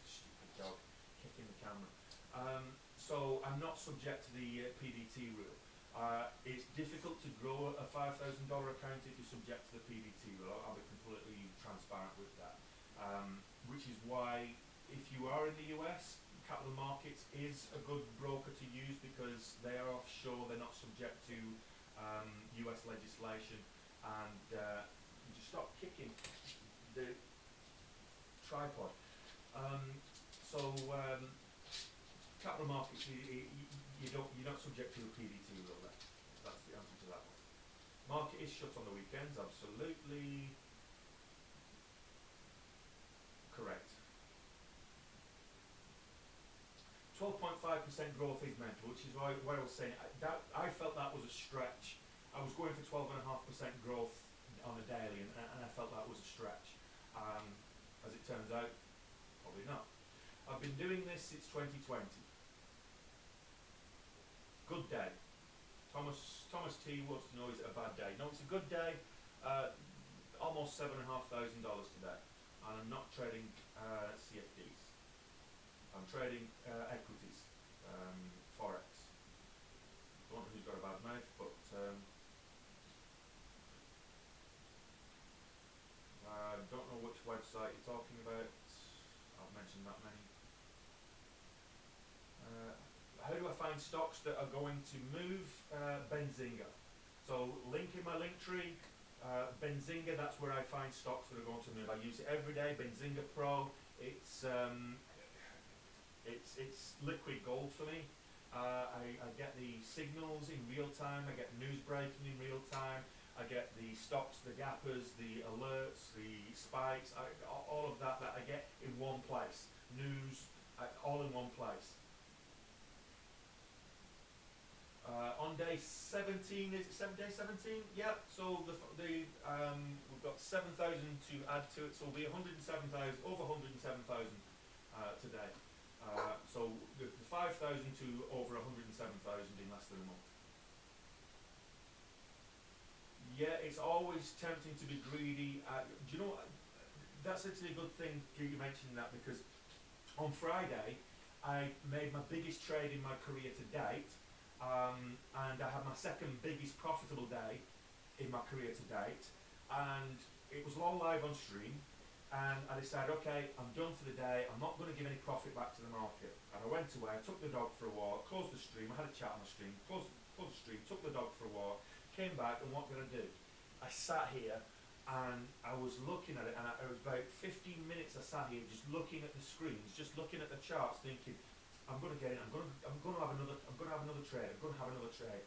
stupid dog, kicking the camera. So I'm not subject to the PDT rule. It's difficult to grow a $5,000 account if you're subject to the PDT rule. I'll be completely transparent with that. Which is why, if you are in the US, capital markets is a good broker to use because they are offshore, they're not subject to US legislation. And just stop kicking the tripod. Capital markets, you're not subject to the PDT rule there. That's the answer to that one. Market is shut on the weekends, absolutely correct. 12.5% growth is mental, which is why I was saying that I felt that was a stretch. I was going for 12.5% growth on a daily, and I felt that was a stretch. As it turns out, probably not. I've been doing this since 2020. good day? Thomas T wants to know, is it a bad day? No, it's a good day. Almost $7,500 today, and I'm not trading CFDs. I'm trading equities, forex. Don't know who's got a bad mouth, but don't know which website you're talking about. I've mentioned that many. How do I find stocks that are going to move? Benzinga. So link in my link tree. Benzinga, that's where I find stocks that are going to move. I use it every day. Benzinga Pro. It's liquid gold for me. I get the signals in real time. I get news breaking in real time. I get the stocks, the gappers, the alerts, the spikes, all of that I get in one place. News, all in one place. On day 17, is it day 17? Yep. So we've got 7,000 to add to it. So we'll be 107,000, over 107,000 today. So the 5,000 to over 107,000 in less than a month. Yeah, it's always tempting to be greedy. Do you know what? That's actually a good thing you mentioned that, because on Friday I made my biggest trade in my career to date, and I had my second biggest profitable day in my career to date, and it was all live on stream. And I decided, okay, I'm done for the day. I'm not going to give any profit back to the market. And I went away, I took the dog for a walk, closed the stream, I had a chat on the stream, closed the stream, took the dog for a walk, came back, and what did I do? I sat here and I was looking at it, and it was about 15 minutes I sat here just looking at the screens, just looking at the charts, thinking, I'm going to get it, I'm going to have another trade, I'm going to have another trade.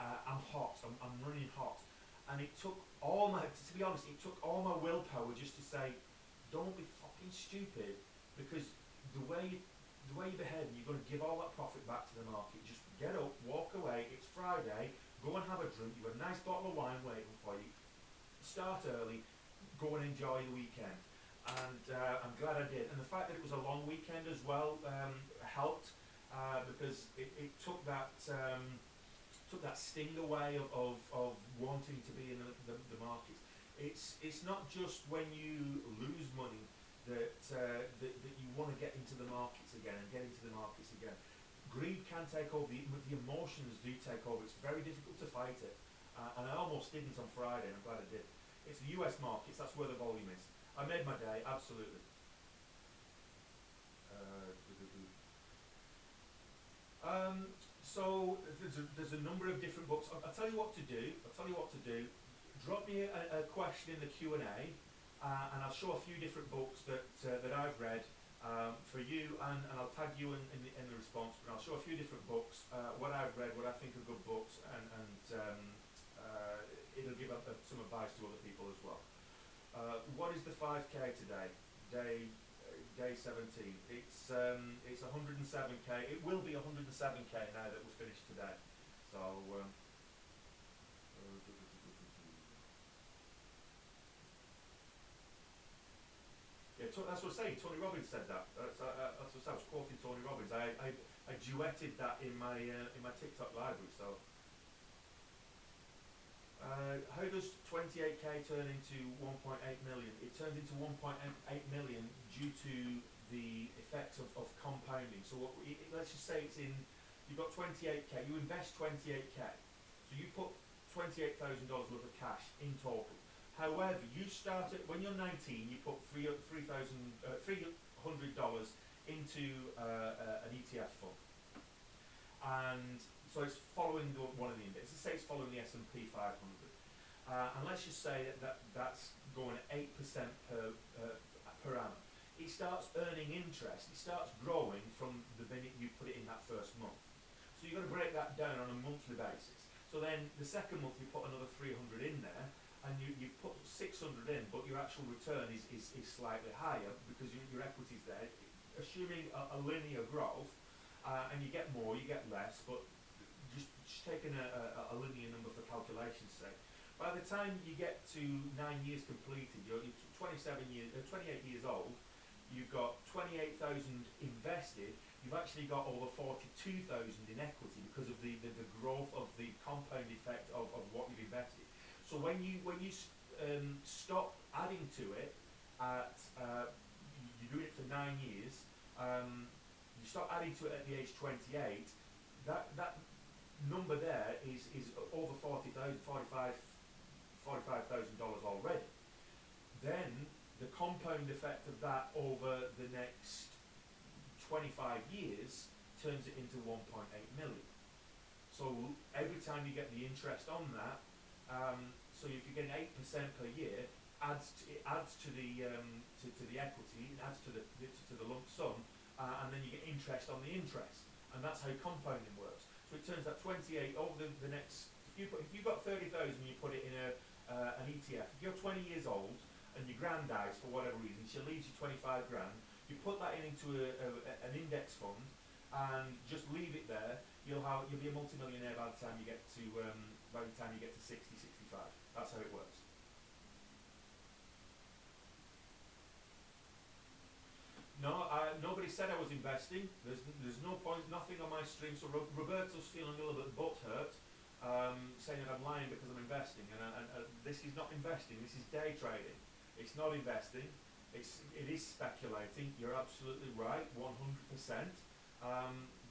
I'm hot, I'm running hot. And it took all my, to be honest, it took all my willpower just to say, don't be fucking stupid, because the way you behave, you're going to give all that profit back to the market. Just get up, walk away. It's Friday. Go and have a drink. You've got a nice bottle of wine waiting for you. Start early. Go and enjoy the weekend. And I'm glad I did. And the fact that it was a long weekend as well helped, because it took that sting away of wanting to be in the markets. It's not just when you lose money that you want to get into the markets again and get into the markets again. Greed can take over, the emotions do take over. It's very difficult to fight it, and I almost didn't on Friday, and I'm glad I did. It's the US markets, that's where the volume is. I made my day, absolutely. So there's a number of different books. I'll tell you what to do. Drop me a question in the Q&A, and I'll show a few different books that I've read for you, and I'll tag you in the response. But I'll show a few different books, what I've read, what I think are good books, and it'll give some advice to other people as well. What is the 5K today? Day 17. It's 107K. It will be 107K now that we're finished today. So. Yeah, that's what I was saying. Tony Robbins said that. That's what I was quoting Tony Robbins. I duetted that in my TikTok library. So, how does 28K turn into 1.8 million? It turns into 1.8 million due to the effects of compounding. So let's just say you've got 28K. You invest 28K. So you put $28,000 worth of cash in total. However, you start it when you're 19. You put $300 into an ETF fund, and so it's following one of the indexes. Let's say it's following the S&P 500, and let's just say that's going at 8% per annum. It starts earning interest. It starts growing from the minute you put it in that first month. So you've got to break that down on a monthly basis. So then the second month you put another 300 in there, and you put 600 in, but your actual return is slightly higher because your equity's there. Assuming a linear growth, and you get more, you get less, but just taking a linear number for calculation's sake. By the time you get to 9 years completed, you're 28 years old, you've got 28,000 invested, you've actually got over 42,000 in equity because of the growth of the compound effect of what you've invested. So when you stop adding to it at you're doing it for 9 years, you stop adding to it at the age 28, that number there is over $45,000 already. Then the compound effect of that over the next 25 years turns it into 1.8 million. So every time you get the interest on that, so if you're getting 8% per year, it adds to the equity, it adds to the lump sum, and then you get interest on the interest, and that's how compounding works. So it turns that 28 over the next. If you've got 30,000, you put it in an ETF. If you're 20 years old and your grand dies for whatever reason, she leaves you 25 grand. You put that into an index fund and just leave it there. You'll be a multimillionaire by the time you get to 60, 65. That's how it works. No, nobody said I was investing. There's no point, nothing on my stream. So Roberto's feeling a little bit butthurt, saying that I'm lying because I'm investing. And this is not investing. This is day trading. It's not investing. It is speculating. You're absolutely right, 100%.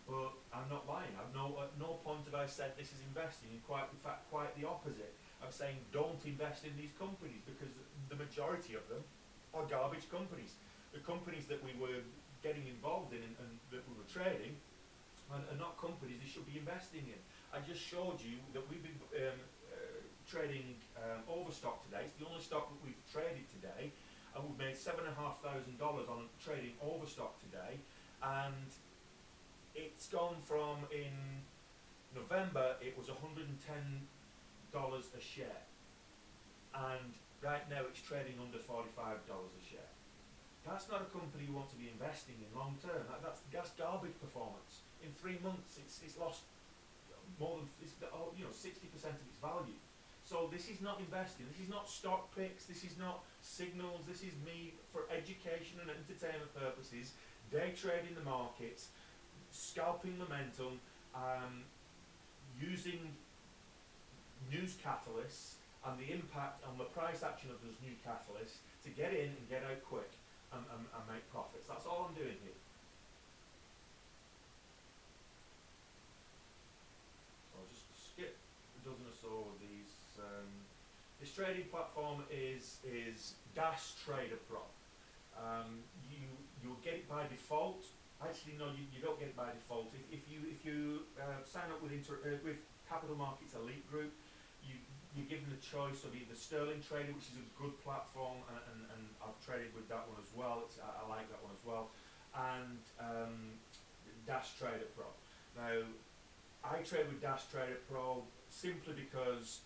But I'm not lying. At no point have I said this is investing. In fact, quite the opposite. I'm saying don't invest in these companies because the majority of them are garbage companies. The companies that we were getting involved in and that we were trading are not companies you should be investing in. I just showed you that we've been trading Overstock today. It's the only stock that we've traded today, and we've made $7,500 on trading Overstock today, and it's gone from, in November it was $110 a share, and right now it's trading under $45 a share. That's not a company you want to be investing in long term. That's garbage performance. In 3 months, it's lost more than 60% of its value. So this is not investing. This is not stock picks. This is not signals. This is me for education and entertainment purposes, day trading the markets, scalping momentum, using news catalysts and the impact on the price action of those new catalysts to get in and get out quick. And make profits. That's all I'm doing here. So I'll just skip a dozen or so of these. This trading platform is Dash Trader Pro. You'll get it by default. Actually, no, you don't get it by default. If you sign up with Capital Markets Elite Group, you're given the choice of either Sterling Trader, which is a good platform, and I've traded with that one as well. I like that one as well, and Dash Trader Pro. Now, I trade with Dash Trader Pro simply because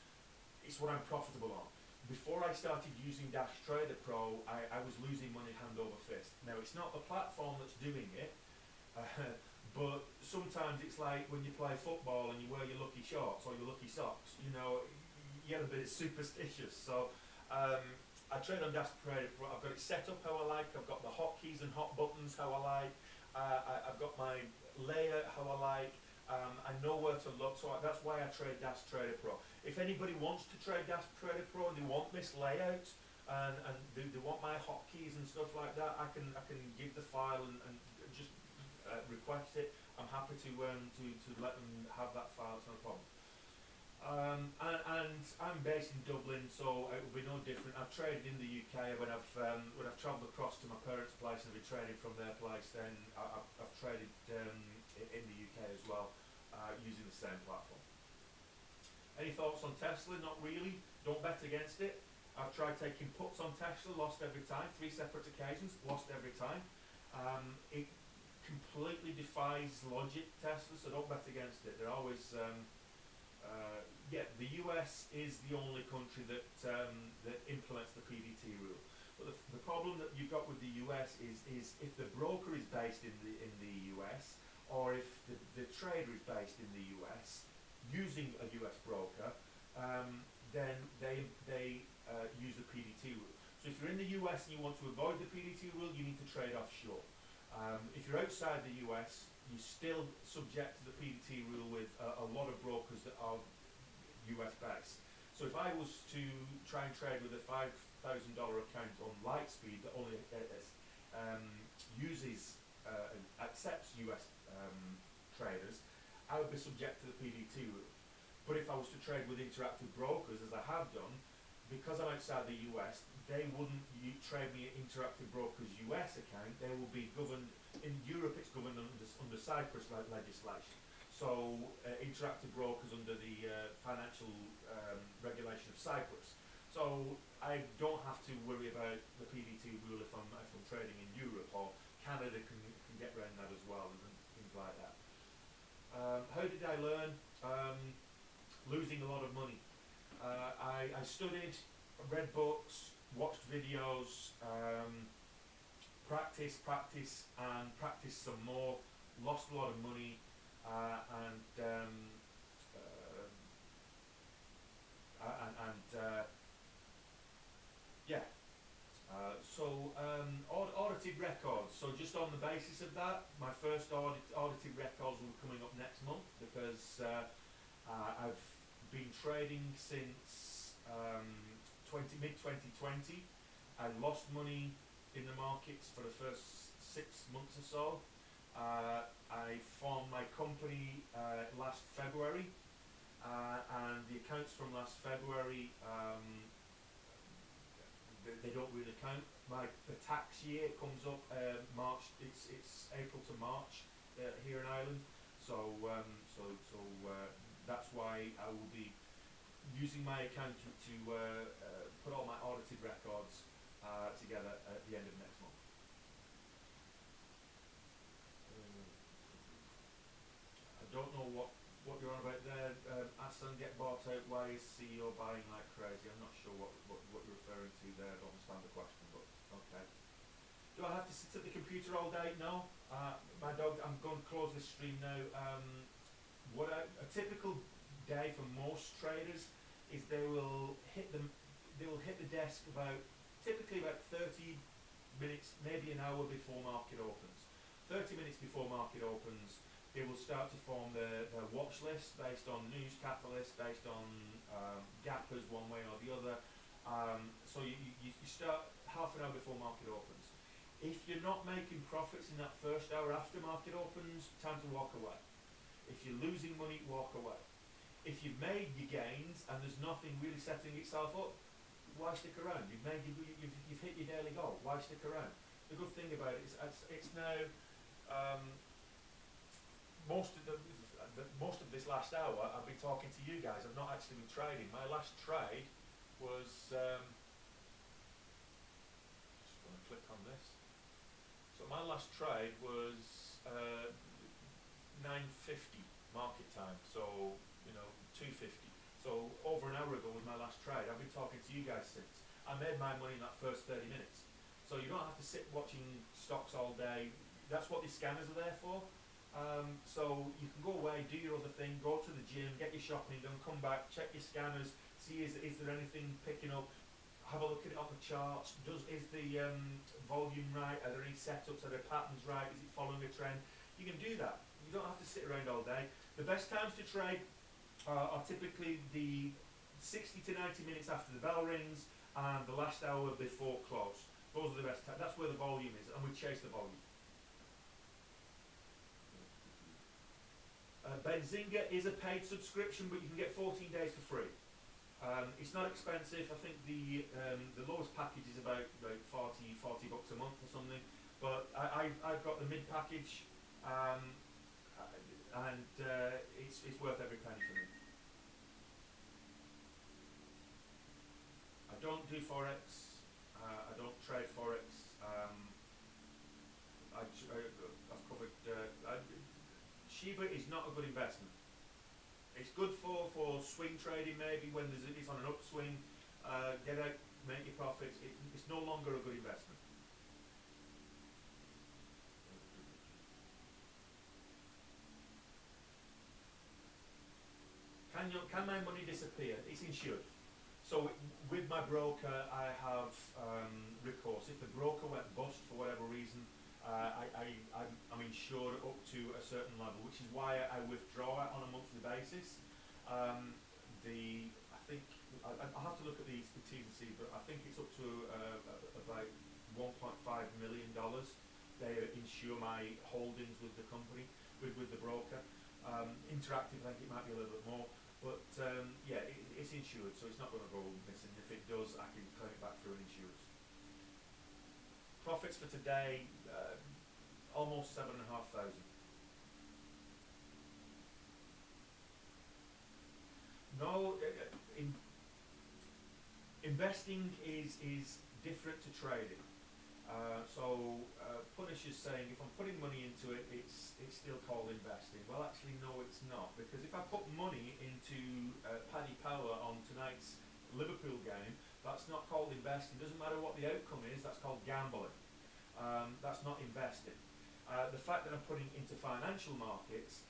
it's what I'm profitable on. Before I started using Dash Trader Pro, I was losing money hand over fist. Now, it's not the platform that's doing it, but sometimes it's like when you play football and you wear your lucky shorts or your lucky socks, you get a bit superstitious. So I trade on Dash Trader Pro. I've got it set up how I like. I've got the hotkeys and hot buttons how I like. I've got my layout how I like. I know where to look, so that's why I trade Dash Trader Pro. If anybody wants to trade Dash Trader Pro and they want this layout and they want my hotkeys and stuff like that, I can give the file and just request it. I'm happy to let them have that file. It's no problem. And I'm based in Dublin, so it will be no different. I've traded in the UK when I've travelled across to my parents' place and been trading from their place. Then I've traded in the UK as well, using the same platform. Any thoughts on Tesla? Not really. Don't bet against it. I've tried taking puts on Tesla, lost every time. 3 separate occasions, lost every time. It completely defies logic, Tesla, so don't bet against it. They're always the US is the only country that implements the PDT rule. But the problem that you've got with the US is if the broker is based in the US, or if the trader is based in the US using a US broker, then they use the PDT rule. So if you're in the US and you want to avoid the PDT rule, you need to trade offshore. If you're outside the US, you're still subject to the PDT rule with a lot of brokers that are US based. So if I was to try and trade with a $5,000 account on Lightspeed that only uses and accepts US traders, I would be subject to the PDT rule. But if I was to trade with interactive brokers, as I have done, because I'm outside the US, they wouldn't trade me at Interactive Brokers US account. They will be governed, in Europe it's governed under Cyprus legislation. So Interactive Brokers under the financial regulation of Cyprus. So I don't have to worry about the PDT rule if I'm trading in Europe, or Canada can get around that as well, and things like that. How did I learn? Losing a lot of money. I studied, read books, watched videos, practiced, and practiced some more. Lost a lot of money, yeah. Audited records. So just on the basis of that, my first audited records will be coming up next month, because I've been trading since mid-2020. I lost money in the markets for the first 6 months or so. I formed my company last February, and the accounts from last February, they don't really count. The tax year comes up March. It's April to March here in Ireland. So that's why I will be using my accountant to put all my audited records together at the end of next month. I don't know what you're on about there. Aston get bought out. Why is CEO buying like crazy? I'm not sure what you're referring to there. I don't understand the question, but okay. Do I have to sit at the computer all day? No. My dog. I'm going to close this stream now. A typical day for most traders is they will hit the desk typically about 30 minutes, maybe an hour before market opens. 30 minutes before market opens, they will start to form their watch list based on news catalysts, based on gappers one way or the other. So you start half an hour before market opens. If you're not making profits in that first hour after market opens, time to walk away. If you're losing money, walk away. If you've made your gains and there's nothing really setting itself up, why stick around? You've hit your daily goal. Why stick around? The good thing about it is it's now most of this last hour I've been talking to you guys. I've not actually been trading. My last trade was just going to click on this. So my last trade was 9:50 market time. So 2:50. So over an hour ago was my last trade. I've been talking to you guys since. I made my money in that first 30 minutes. So you don't have to sit watching stocks all day. That's what these scanners are there for. So you can go away, do your other thing, go to the gym, get your shopping done, come back, check your scanners, see is there anything picking up, have a look at it on the charts. Is the volume right? Are there any setups? Are there patterns right? Is it following a trend? You can do that. You don't have to sit around all day. The best times to trade are typically the 60 to 90 minutes after the bell rings and the last hour before close. Those are the best times. That's where the volume is, and we chase the volume. Benzinga is a paid subscription, but you can get 14 days for free. It's not expensive. I think the lowest package is about 40 bucks a month or something. But I've got the mid package, and it's worth every penny for me. I don't do forex. I don't trade forex. I've covered. Shiba is not a good investment. It's good for swing trading maybe when it's on an upswing. Get out, make your profits. It's no longer a good investment. Can my money disappear? It's insured. So with my broker, I have recourse. If the broker went bust for whatever reason, I'm insured up to a certain level, which is why I withdraw it on a monthly basis. I think I'll have to look at the T's and C's, but I think it's up to about $1.5 million. They insure my holdings with the company, with the broker. Interactive, I think it might be a little bit more, but yeah, it's insured, so it's not going to go missing. If it does, I can claim it back through an insurance. Profits for today, almost 7,500. No, investing is different to trading. Punisher's saying if I'm putting money into it, it's still called investing. Well, actually, no, it's not, because if I put money into Paddy Power on tonight's Liverpool game, that's not called investing. Doesn't matter what the outcome is, that's called gambling. That's not investing. The fact that I'm putting into financial markets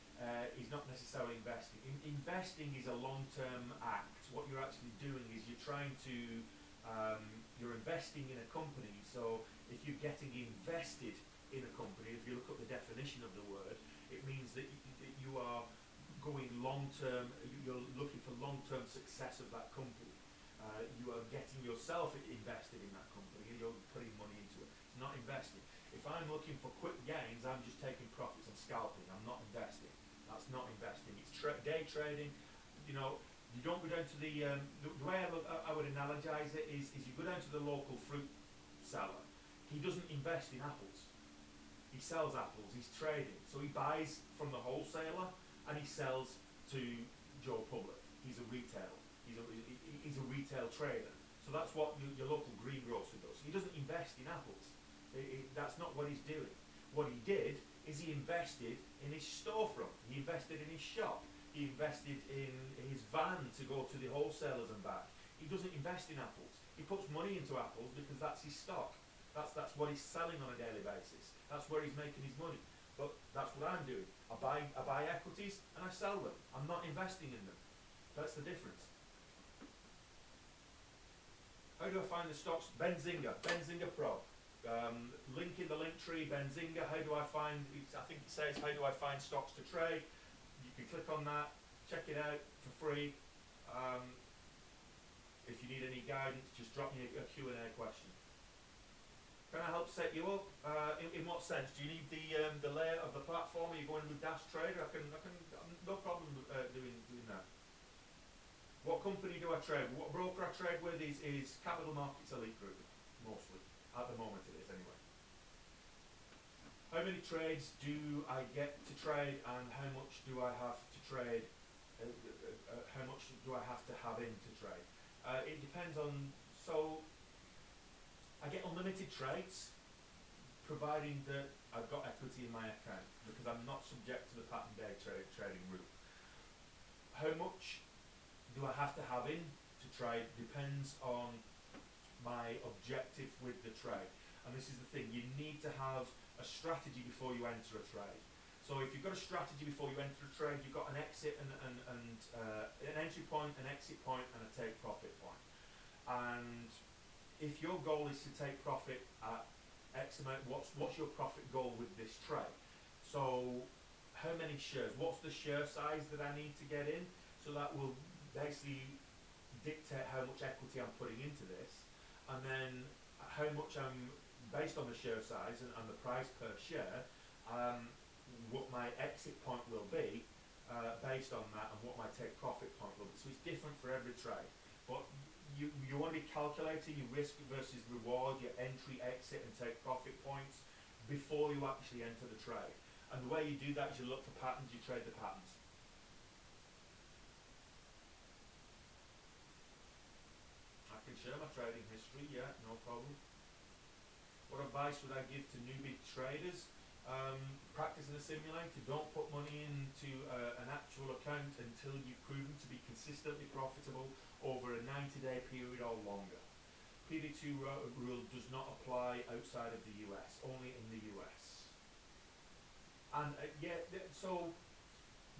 is not necessarily investing. Investing is a long-term act. What you're actually doing is you're trying to, you're investing in a company. So if you're getting invested in a company, if you look up the definition of the word, it means that you are going long-term, you're looking for long-term success of that company. You are getting yourself invested in that company and you're putting money into it. It's not investing. If I'm looking for quick gains, I'm just taking profits, I'm scalping, I'm not investing. That's not investing. It's day trading. You know, you don't go down to the way I would analogize it is you go down to the local fruit seller. He doesn't invest in apples. He sells apples. He's trading. So he buys from the wholesaler and he sells to Joe Public. He's a retailer. He's a retail trader. So that's what your local greengrocer does. He doesn't invest in apples. That's not what he's doing. What he did is he invested in his storefront. He invested in his shop. He invested in his van to go to the wholesalers and back. He doesn't invest in apples. He puts money into apples because that's his stock. That's what he's selling on a daily basis. That's where he's making his money. But that's what I'm doing. I buy equities and I sell them. I'm not investing in them. That's the difference. How do I find the stocks? Benzinga Pro. Link in the link tree, Benzinga. How do I find, I think it says, how do I find stocks to trade? You can click on that, check it out for free. If you need any guidance, just drop me a Q&A question. Can I help set you up? In what sense? Do you need the layout of the platform? Are you going with Dash Trader? I can no problem doing that. What company do I trade? What broker I trade with is Capital Markets Elite Group, mostly. At the moment it is, anyway. How many trades do I get to trade and how much do I have to trade? How much do I have to have in to trade? It depends on, so I get unlimited trades providing that I've got equity in my account because I'm not subject to the pattern day trading route. How much do I have to have in to trade depends on my objective with the trade. And this is the thing, you need to have a strategy before you enter a trade. So if you've got a strategy before you enter a trade, you've got an exit and an entry point, an exit point, and a take profit point. And if your goal is to take profit at X amount, what's your profit goal with this trade? So how many shares? What's the share size that I need to get in? So that will basically dictate how much equity I'm putting into this, and then how much I'm, based on the share size and the price per share, what my exit point will be based on that, and what my take profit point will be. So it's different for every trade, but you want to be calculating your risk versus reward, your entry, exit, and take profit points before you actually enter the trade. And the way you do that is you look for patterns, you trade the patterns. I can share my trading history, yeah, no problem. What advice would I give to newbie traders? Practice in a simulator. Don't put money into an actual account until you've proven to be consistently profitable over a 90-day period or longer. PD2 rule does not apply outside of the US, only in the US. And yeah, so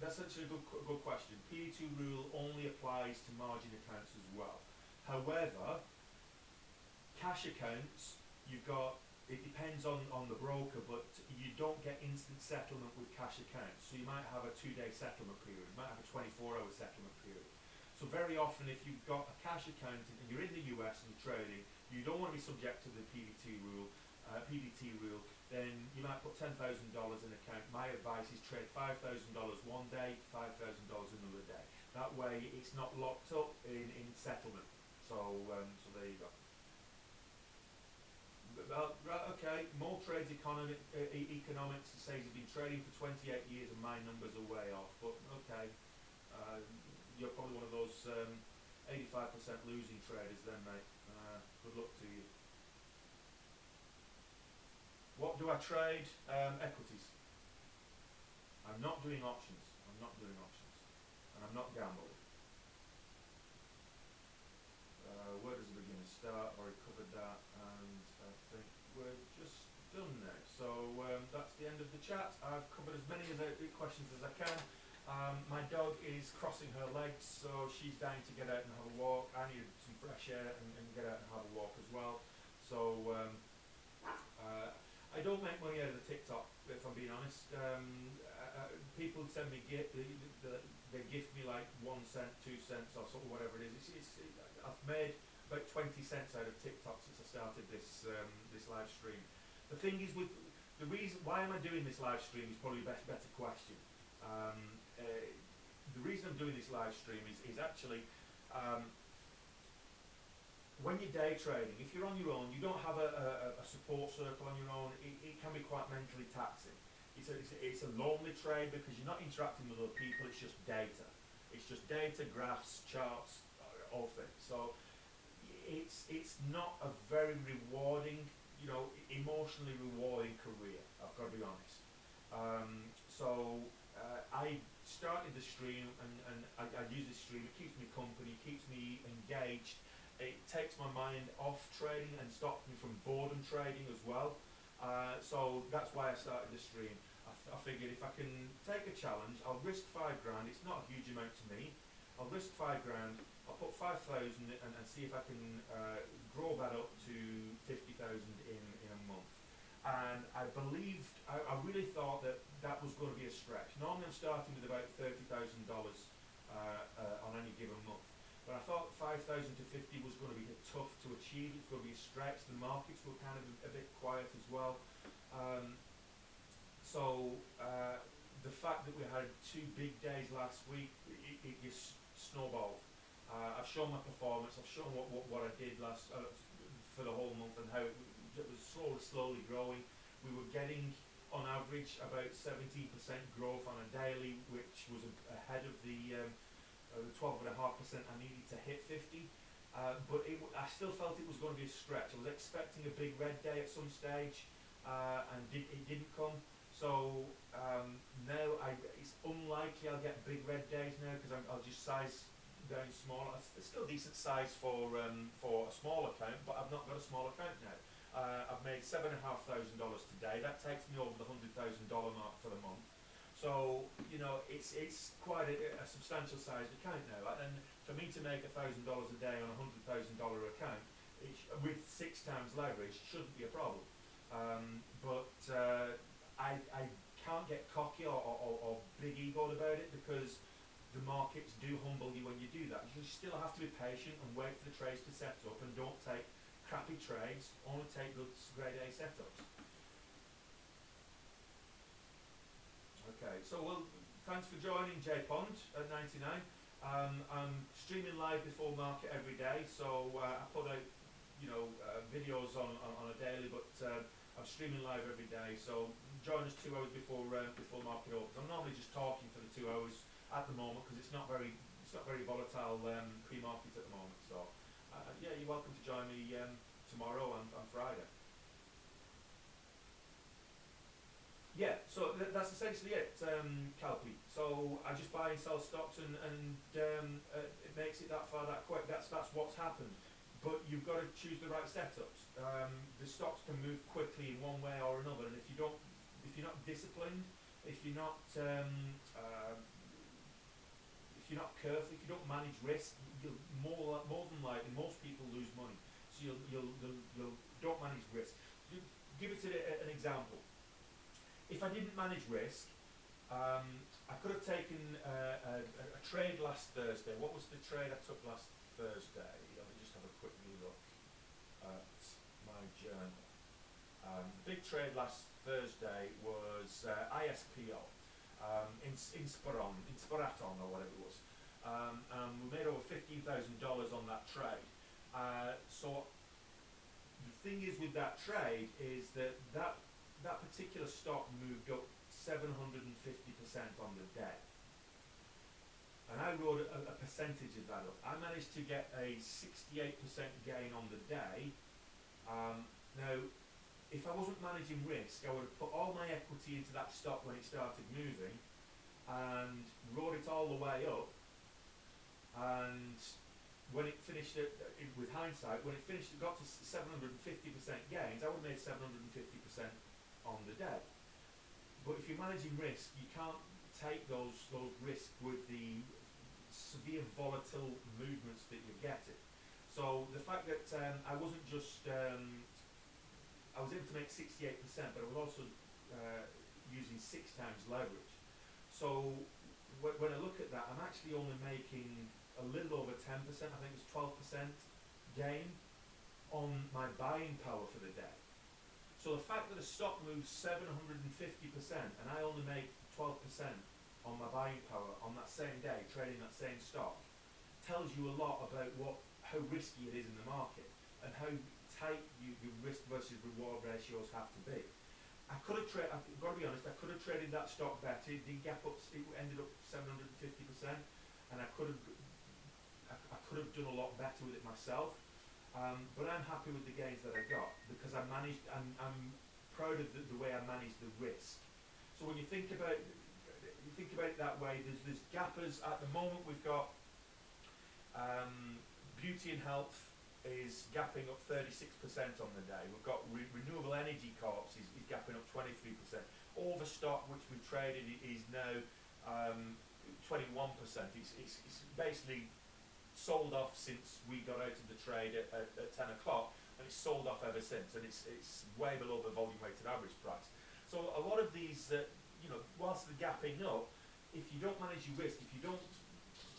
that's actually a good question. PD2 rule only applies to margin accounts as well. However, cash accounts, you've got, it depends on the broker, but you don't get instant settlement with cash accounts. So you might have a 2-day settlement period, you might have a 24-hour settlement period. So very often if you've got a cash account and you're in the US and you're trading, you don't want to be subject to the PDT rule, then you might put $10,000 in an account. My advice is trade $5,000 one day, $5,000 another day. That way it's not locked up in settlement. So there you go. Right, okay, more trades economics. He says he's been trading for 28 years and my numbers are way off. But okay, you're probably one of those 85% losing traders then, mate. Good luck to you. What do I trade? Equities. I'm not doing options. I'm not doing options. And I'm not gambling. Where does the beginner start? Already covered that, and I think we're just done now. So that's the end of the chat. I've covered as many of the questions as I can. My dog is crossing her legs, so she's dying to get out and have a walk. I need some fresh air and get out and have a walk as well. So I don't make money out of the TikTok, if I'm being honest. People send me they gift me like 1 cent, 2 cents, or sort of whatever it is. I've made about 20 cents out of TikTok since I started this live stream. The thing is, with the reason why am I doing this live stream is probably a better question. The reason I'm doing this live stream is actually when you're day trading, if you're on your own, you don't have a support circle on your own, it can be quite mentally taxing. It's a lonely trade because you're not interacting with other people, it's just data. It's just data, graphs, charts, all things. So it's not a very rewarding, emotionally rewarding career, I've got to be honest. I started the stream and I use this stream, it keeps me company, keeps me engaged. It takes my mind off trading and stops me from boredom trading as well. So that's why I started the stream. I figured if I can take a challenge, I'll risk $5 grand. It's not a huge amount to me. I'll risk $5 grand. I'll put 5,000 and see if I can grow that up to 50,000 in a month. And I really thought that was going to be a stretch. Normally I'm starting with about $30,000 on any given month. But I thought 5,000 to 50 was going to be tough to achieve. It's going to be a stretch. The markets were kind of a bit quiet as well. The fact that we had 2 big days last week, it just snowballed. I've shown my performance. I've shown what I did for the whole month and how it was slowly growing. We were getting, on average, about 17% growth on a daily, which was ahead of the 12.5% I needed to hit 50. But I still felt it was going to be a stretch. I was expecting a big red day at some stage, and it didn't come. So now it's unlikely I'll get big red days now because I'll just size down smaller. It's still decent size for a small account, but I've not got a small account now. I've made $7,500 today. That takes me over the $100,000 mark for the month. So it's quite a substantial sized account now. And for me to make $1,000 a day on a $100,000 account, with 6 times leverage, shouldn't be a problem. I can't get cocky or big egoed about it because the markets do humble you when you do that. You still have to be patient and wait for the trades to set up, and don't take crappy trades, only take good grade A setups. Okay, so thanks for joining J Pond at 99. I'm streaming live before market every day, so I put out videos on a daily, but I'm streaming live every day. So join us 2 hours before market opens. I'm normally just talking for the 2 hours at the moment because it's not very volatile pre-market at the moment. So yeah, you're welcome to join me tomorrow and Friday. Yeah, so that's essentially it, Calpy. So I just buy and sell stocks, and it makes it that far that quick. That's what's happened. But you've got to choose the right setups. The stocks can move quickly in one way or another, and if you're not disciplined, if you're not careful, if you don't manage risk, you'll more than likely most people lose money. So you'll don't manage risk. give it an example. If I didn't manage risk, I could have taken a trade last Thursday. What was the trade I took last Thursday? Let me just have a quick look at my journal. The big trade last Thursday was ISPO, Inspiraton or whatever it was. We made over $15,000 on that trade. So the thing is with that trade is that particular stock moved up 750% on the day. And I wrote a percentage of that up. I managed to get a 68% gain on the day. Now, if I wasn't managing risk, I would have put all my equity into that stock when it started moving and rode it all the way up. And when it finished, with hindsight, when it finished, it got to 750% gains, I would have made 750% on the day. But if you're managing risk, you can't take those risks with the severe volatile movements that you're getting. So the fact that I wasn't just, I was able to make 68%, but I was also using 6 times leverage. So when I look at that, I'm actually only making a little over 10%, I think it was 12% gain on my buying power for the day. So the fact that a stock moves 750% and I only make 12% on my buying power on that same day, trading that same stock, tells you a lot about how risky it is in the market and how tight your risk versus reward ratios have to be. I could have traded, I've got to be honest, I could have traded that stock better. It did gap up, it ended up 750%, and I could have done a lot better with it myself. But I'm happy with the gains that I got because I'm proud of the way I managed the risk. So when you think about it that way, there's gappers at the moment. We've got beauty and health is gapping up 36% on the day. We've got renewable energy corps is gapping up 23%. Overstock, which we traded, is now 21%. It's basically sold off since we got out of the trade at 10 o'clock, and it's sold off ever since, and it's way below the volume weighted average price. So a lot of these, whilst they're gapping up, if you don't manage your risk, if you don't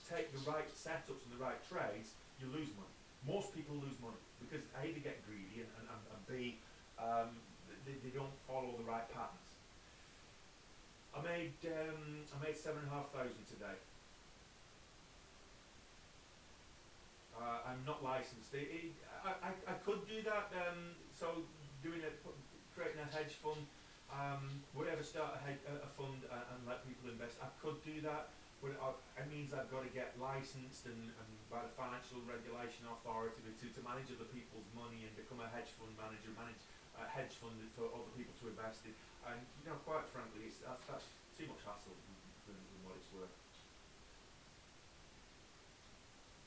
take the right setups and the right trades, you lose money. Most people lose money because A, they get greedy, and B, they don't follow the right patterns. I made $7,500 today. I'm not licensed. I could do that. So creating a hedge fund, would I ever start a fund and let people invest? I could do that, but it means I've got to get licensed and by the Financial Regulation Authority to manage other people's money and become a hedge fund manager, manage a hedge fund for other people to invest in. And quite frankly, that's too much hassle than what it's worth.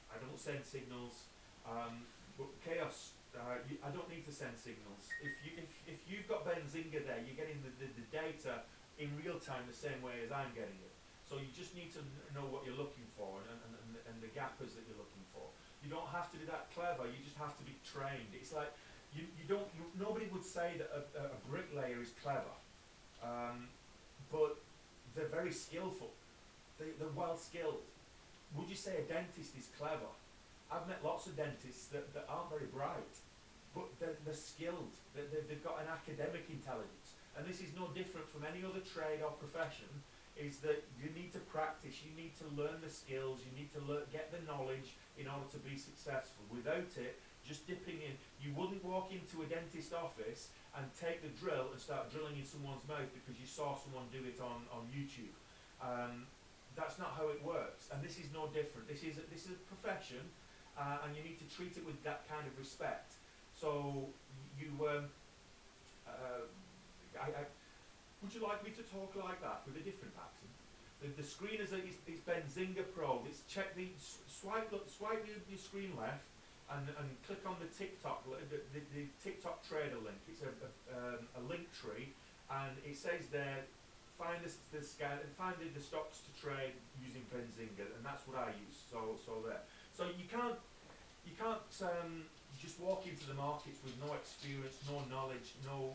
I don't send signals, but chaos. I don't need to send signals. If you've got Benzinga there, you're getting the data in real time the same way as I'm getting it. So you just need to know what you're looking for and the gappers that you're looking for. You don't have to be that clever. You just have to be trained. It's like nobody would say that a bricklayer is clever, but they're very skillful. They're well skilled. Would you say a dentist is clever? I've met lots of dentists that aren't very bright, but they're skilled. They've got an academic intelligence. And this is no different from any other trade or profession, is that you need to practice, you need to learn the skills, you need to get the knowledge in order to be successful. Without it, just dipping in, you wouldn't walk into a dentist office and take the drill and start drilling in someone's mouth because you saw someone do it on YouTube. That's not how it works, and this is no different. This is a profession, and you need to treat it with that kind of respect. So would you like me to talk like that with a different accent? The screen is Benzinga Pro. Swipe your screen left and click on the TikTok the TikTok trader link. It's a link tree, and it says there, find the stocks to trade using Benzinga, and that's what I use. So there. So you can't just walk into the markets with no experience, no knowledge, no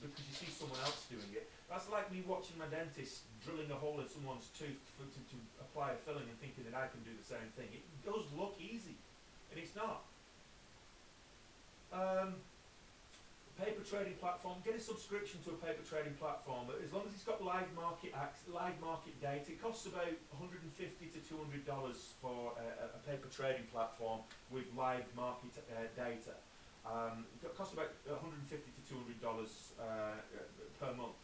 because you see someone else doing it. That's like me watching my dentist drilling a hole in someone's tooth to apply a filling and thinking that I can do the same thing. It does look easy, and it's not. Paper trading platform. Get a subscription to a paper trading platform. As long as it's got live market data, it costs about $150 to $200 for a paper trading platform with live market data. It costs about $150 to $200 per month.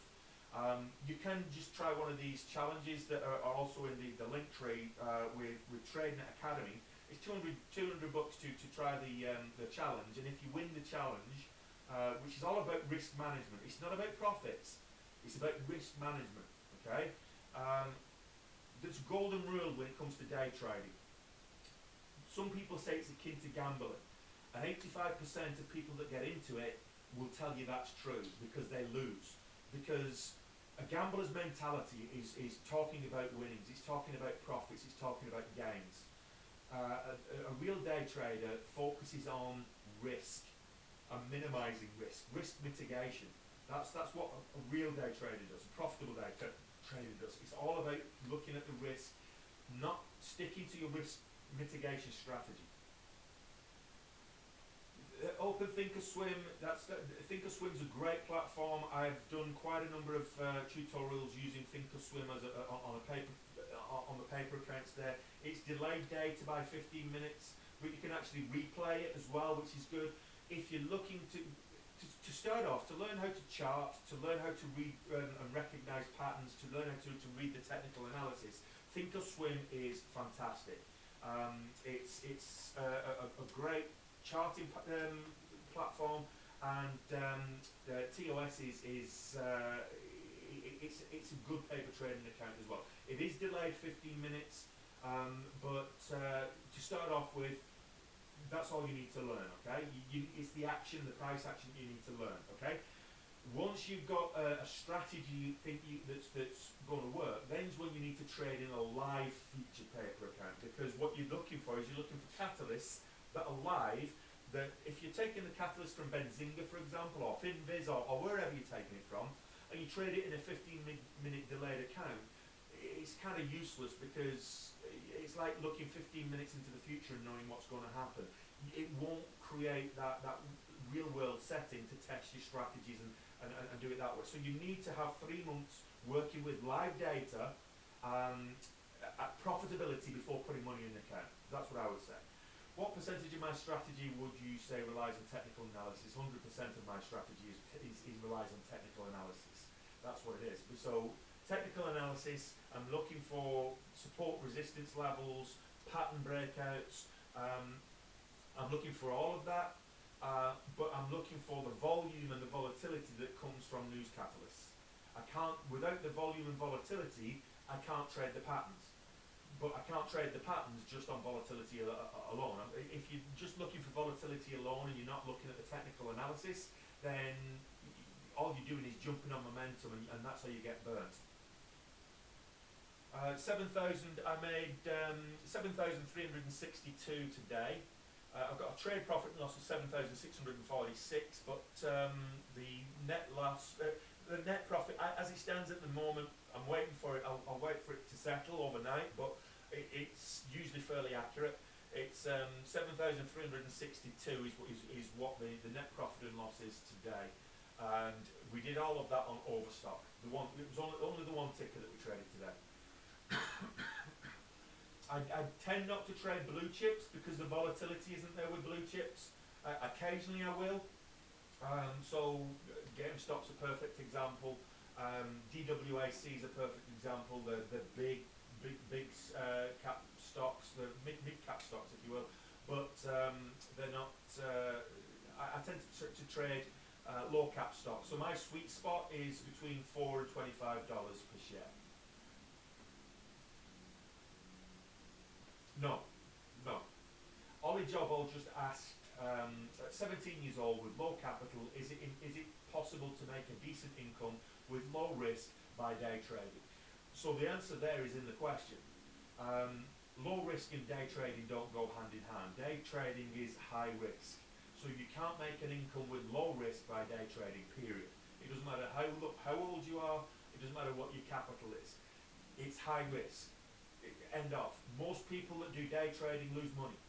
You can just try one of these challenges that are also in the link tree with Trading Academy. It's $200 bucks to try the challenge, and if you win the challenge, which is all about risk management. It's not about profits. It's about risk management. Okay. There's a golden rule when it comes to day trading. Some people say it's akin to gambling, and 85% of people that get into it will tell you that's true because they lose. Because a gambler's mentality is talking about winnings. It's talking about profits. It's talking about gains. A real day trader focuses on risk. Minimizing risk mitigation. That's what a real day trader does. A profitable day trader does. It's all about looking at the risk, not sticking to your risk mitigation strategy. Open Thinkorswim. Thinkorswim's a great platform. I've done quite a number of tutorials using Thinkorswim on the paper accounts there. It's delayed data by 15 minutes, but you can actually replay it as well, which is good. If you're looking to start off, to learn how to chart, to learn how to read and recognize patterns, to learn how to read the technical analysis, Thinkorswim is fantastic. It's a great charting platform, and TOS is it's a good paper trading account as well. It is delayed 15 minutes, but to start off with, that's all you need to learn, okay? It's the action, the price action you need to learn, okay? Once you've got a strategy you think that's going to work, then's when you need to trade in a live feature paper account, because what you're looking for is you're looking for catalysts that are live, that if you're taking the catalyst from Benzinga, for example, or Finviz, or wherever you're taking it from, and you trade it in a 15-minute delayed account, it's kind of useless, because it's like looking 15 minutes into the future and knowing what's going to happen. It won't create that real world setting to test your strategies and do it that way. So you need to have 3 months working with live data at profitability before putting money in the account. That's what I would say. What percentage of my strategy would you say relies on technical analysis? 100% of my strategy relies on technical analysis. That's what it is. So technical analysis, I'm looking for support resistance levels, pattern breakouts. I'm looking for all of that, but I'm looking for the volume and the volatility that comes from news catalysts. Without the volume and volatility, I can't trade the patterns. But I can't trade the patterns just on volatility alone. If you're just looking for volatility alone and you're not looking at the technical analysis, then all you're doing is jumping on momentum, and that's how you get burnt. 7,000, I made 7,362 today. I've got a trade profit and loss of 7,646, but the net loss, the net profit, as it stands at the moment, I'm waiting for it. I'll wait for it to settle overnight, but it's usually fairly accurate. It's 7,362 is what the net profit and loss is today, and we did all of that on Overstock. It was only the one ticker that we traded today. I tend not to trade blue chips because the volatility isn't there with blue chips. Occasionally I will. So GameStop's a perfect example. DWAC is a perfect example. The big cap stocks, the mid cap stocks, if you will. But they're not. I tend to trade low cap stocks. So my sweet spot is between $4 and $25 per share. No. Ollie Jobbo just asked, at 17 years old with low capital, is it possible to make a decent income with low risk by day trading? So the answer there is in the question. Low risk and day trading don't go hand in hand. Day trading is high risk. So you can't make an income with low risk by day trading, period. It doesn't matter how old you are, it doesn't matter what your capital is. It's high risk. End of. Most people that do day trading lose money.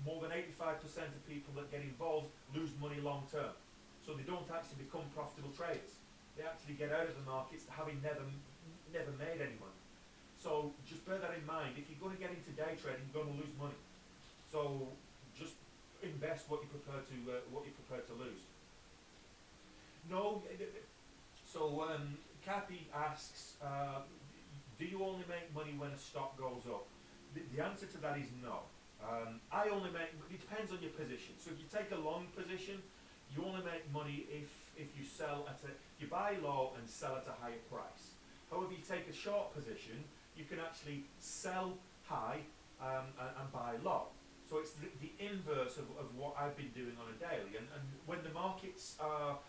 More than 85% of people that get involved lose money long term. So they don't actually become profitable traders. They actually get out of the markets having never made any money. So just bear that in mind. If you're going to get into day trading, you're going to lose money. So just invest what you're prepared to lose. No. So Kathy asks, do you only make money when a stock goes up? The answer to that is no. I only make. It depends on your position. So if you take a long position, you only make money if you sell you buy low and sell at a higher price. However, you take a short position, you can actually sell high and buy low. So it's the inverse of what I've been doing on a daily. And when the markets are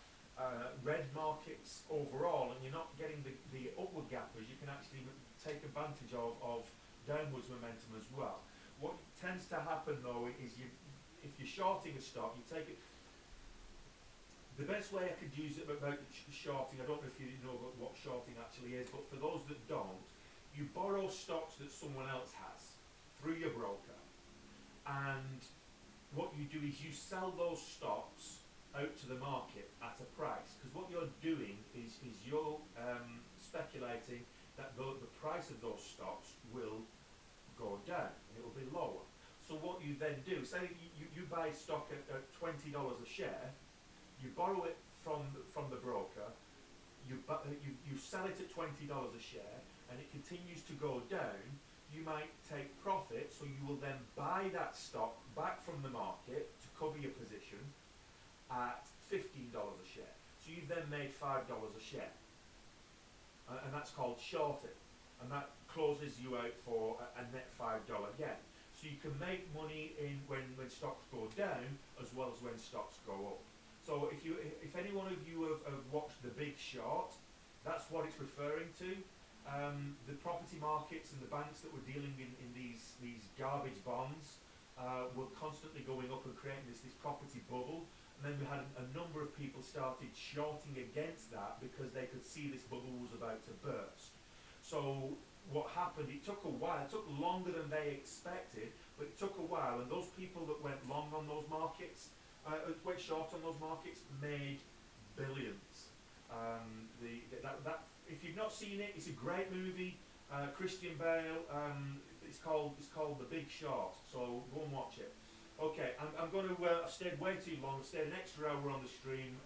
red markets overall, and you're not getting the upward gappers, you can actually take advantage of downwards momentum as well. What tends to happen though is if you're shorting a stock, you take it. The best way I could use it about shorting, I don't know if you know what shorting actually is, but for those that don't, you borrow stocks that someone else has through your broker, and what you do is you sell those stocks out to the market at a price, because what you're doing is you're speculating that the price of those stocks will go down and it will be lower. So what you then do, say you buy stock at $20 a share, you borrow it from the broker, you sell it at $20 a share, and it continues to go down. You might take profit, so you will then buy that stock back from the market to cover your position at $15 a share. So you've then made $5 a share, and that's called shorting, and that closes you out for a net $5 gain. So you can make money when stocks go down as well as when stocks go up. So if any one of you have watched The Big Short, that's what it's referring to. The property markets and the banks that were dealing in these garbage bonds were constantly going up and creating this property bubble. And then we had a number of people started shorting against that because they could see this bubble was about to burst. So what happened, it took a while, it took longer than they expected, but it took a while, and those people that went long on those markets, went short on those markets, made billions. If you've not seen it, it's a great movie. Christian Bale. It's called The Big Short. So go and watch it. Okay, I'm going to. I've stayed way too long. I've stayed an extra hour on the stream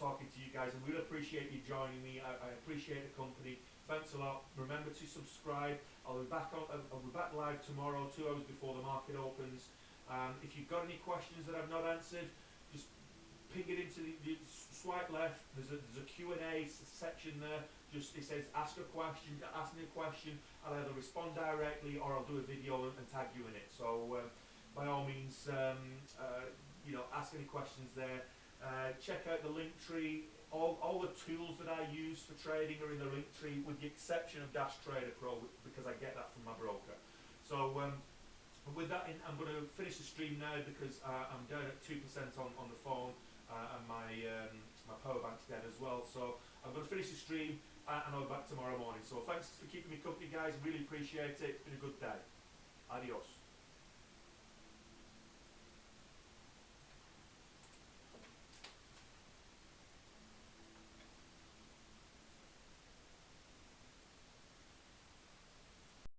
talking to you guys. I really appreciate you joining me. I appreciate the company. Thanks a lot. Remember to subscribe. I'll be back live tomorrow, 2 hours before the market opens. If you've got any questions that I've not answered, just ping it into the swipe left. There's a Q&A section there. Just it says ask me a question. I'll either respond directly or I'll do a video and tag you in it. So by all means, ask any questions there. Check out the link tree. All the tools that I use for trading are in the link tree, with the exception of Dash Trader Pro, because I get that from my broker. So with that, I'm going to finish the stream now because I'm down at 2% on the phone, and my power bank's dead as well. So I'm going to finish the stream and I'll be back tomorrow morning. So thanks for keeping me company, guys. Really appreciate it. It's been a good day. Adios.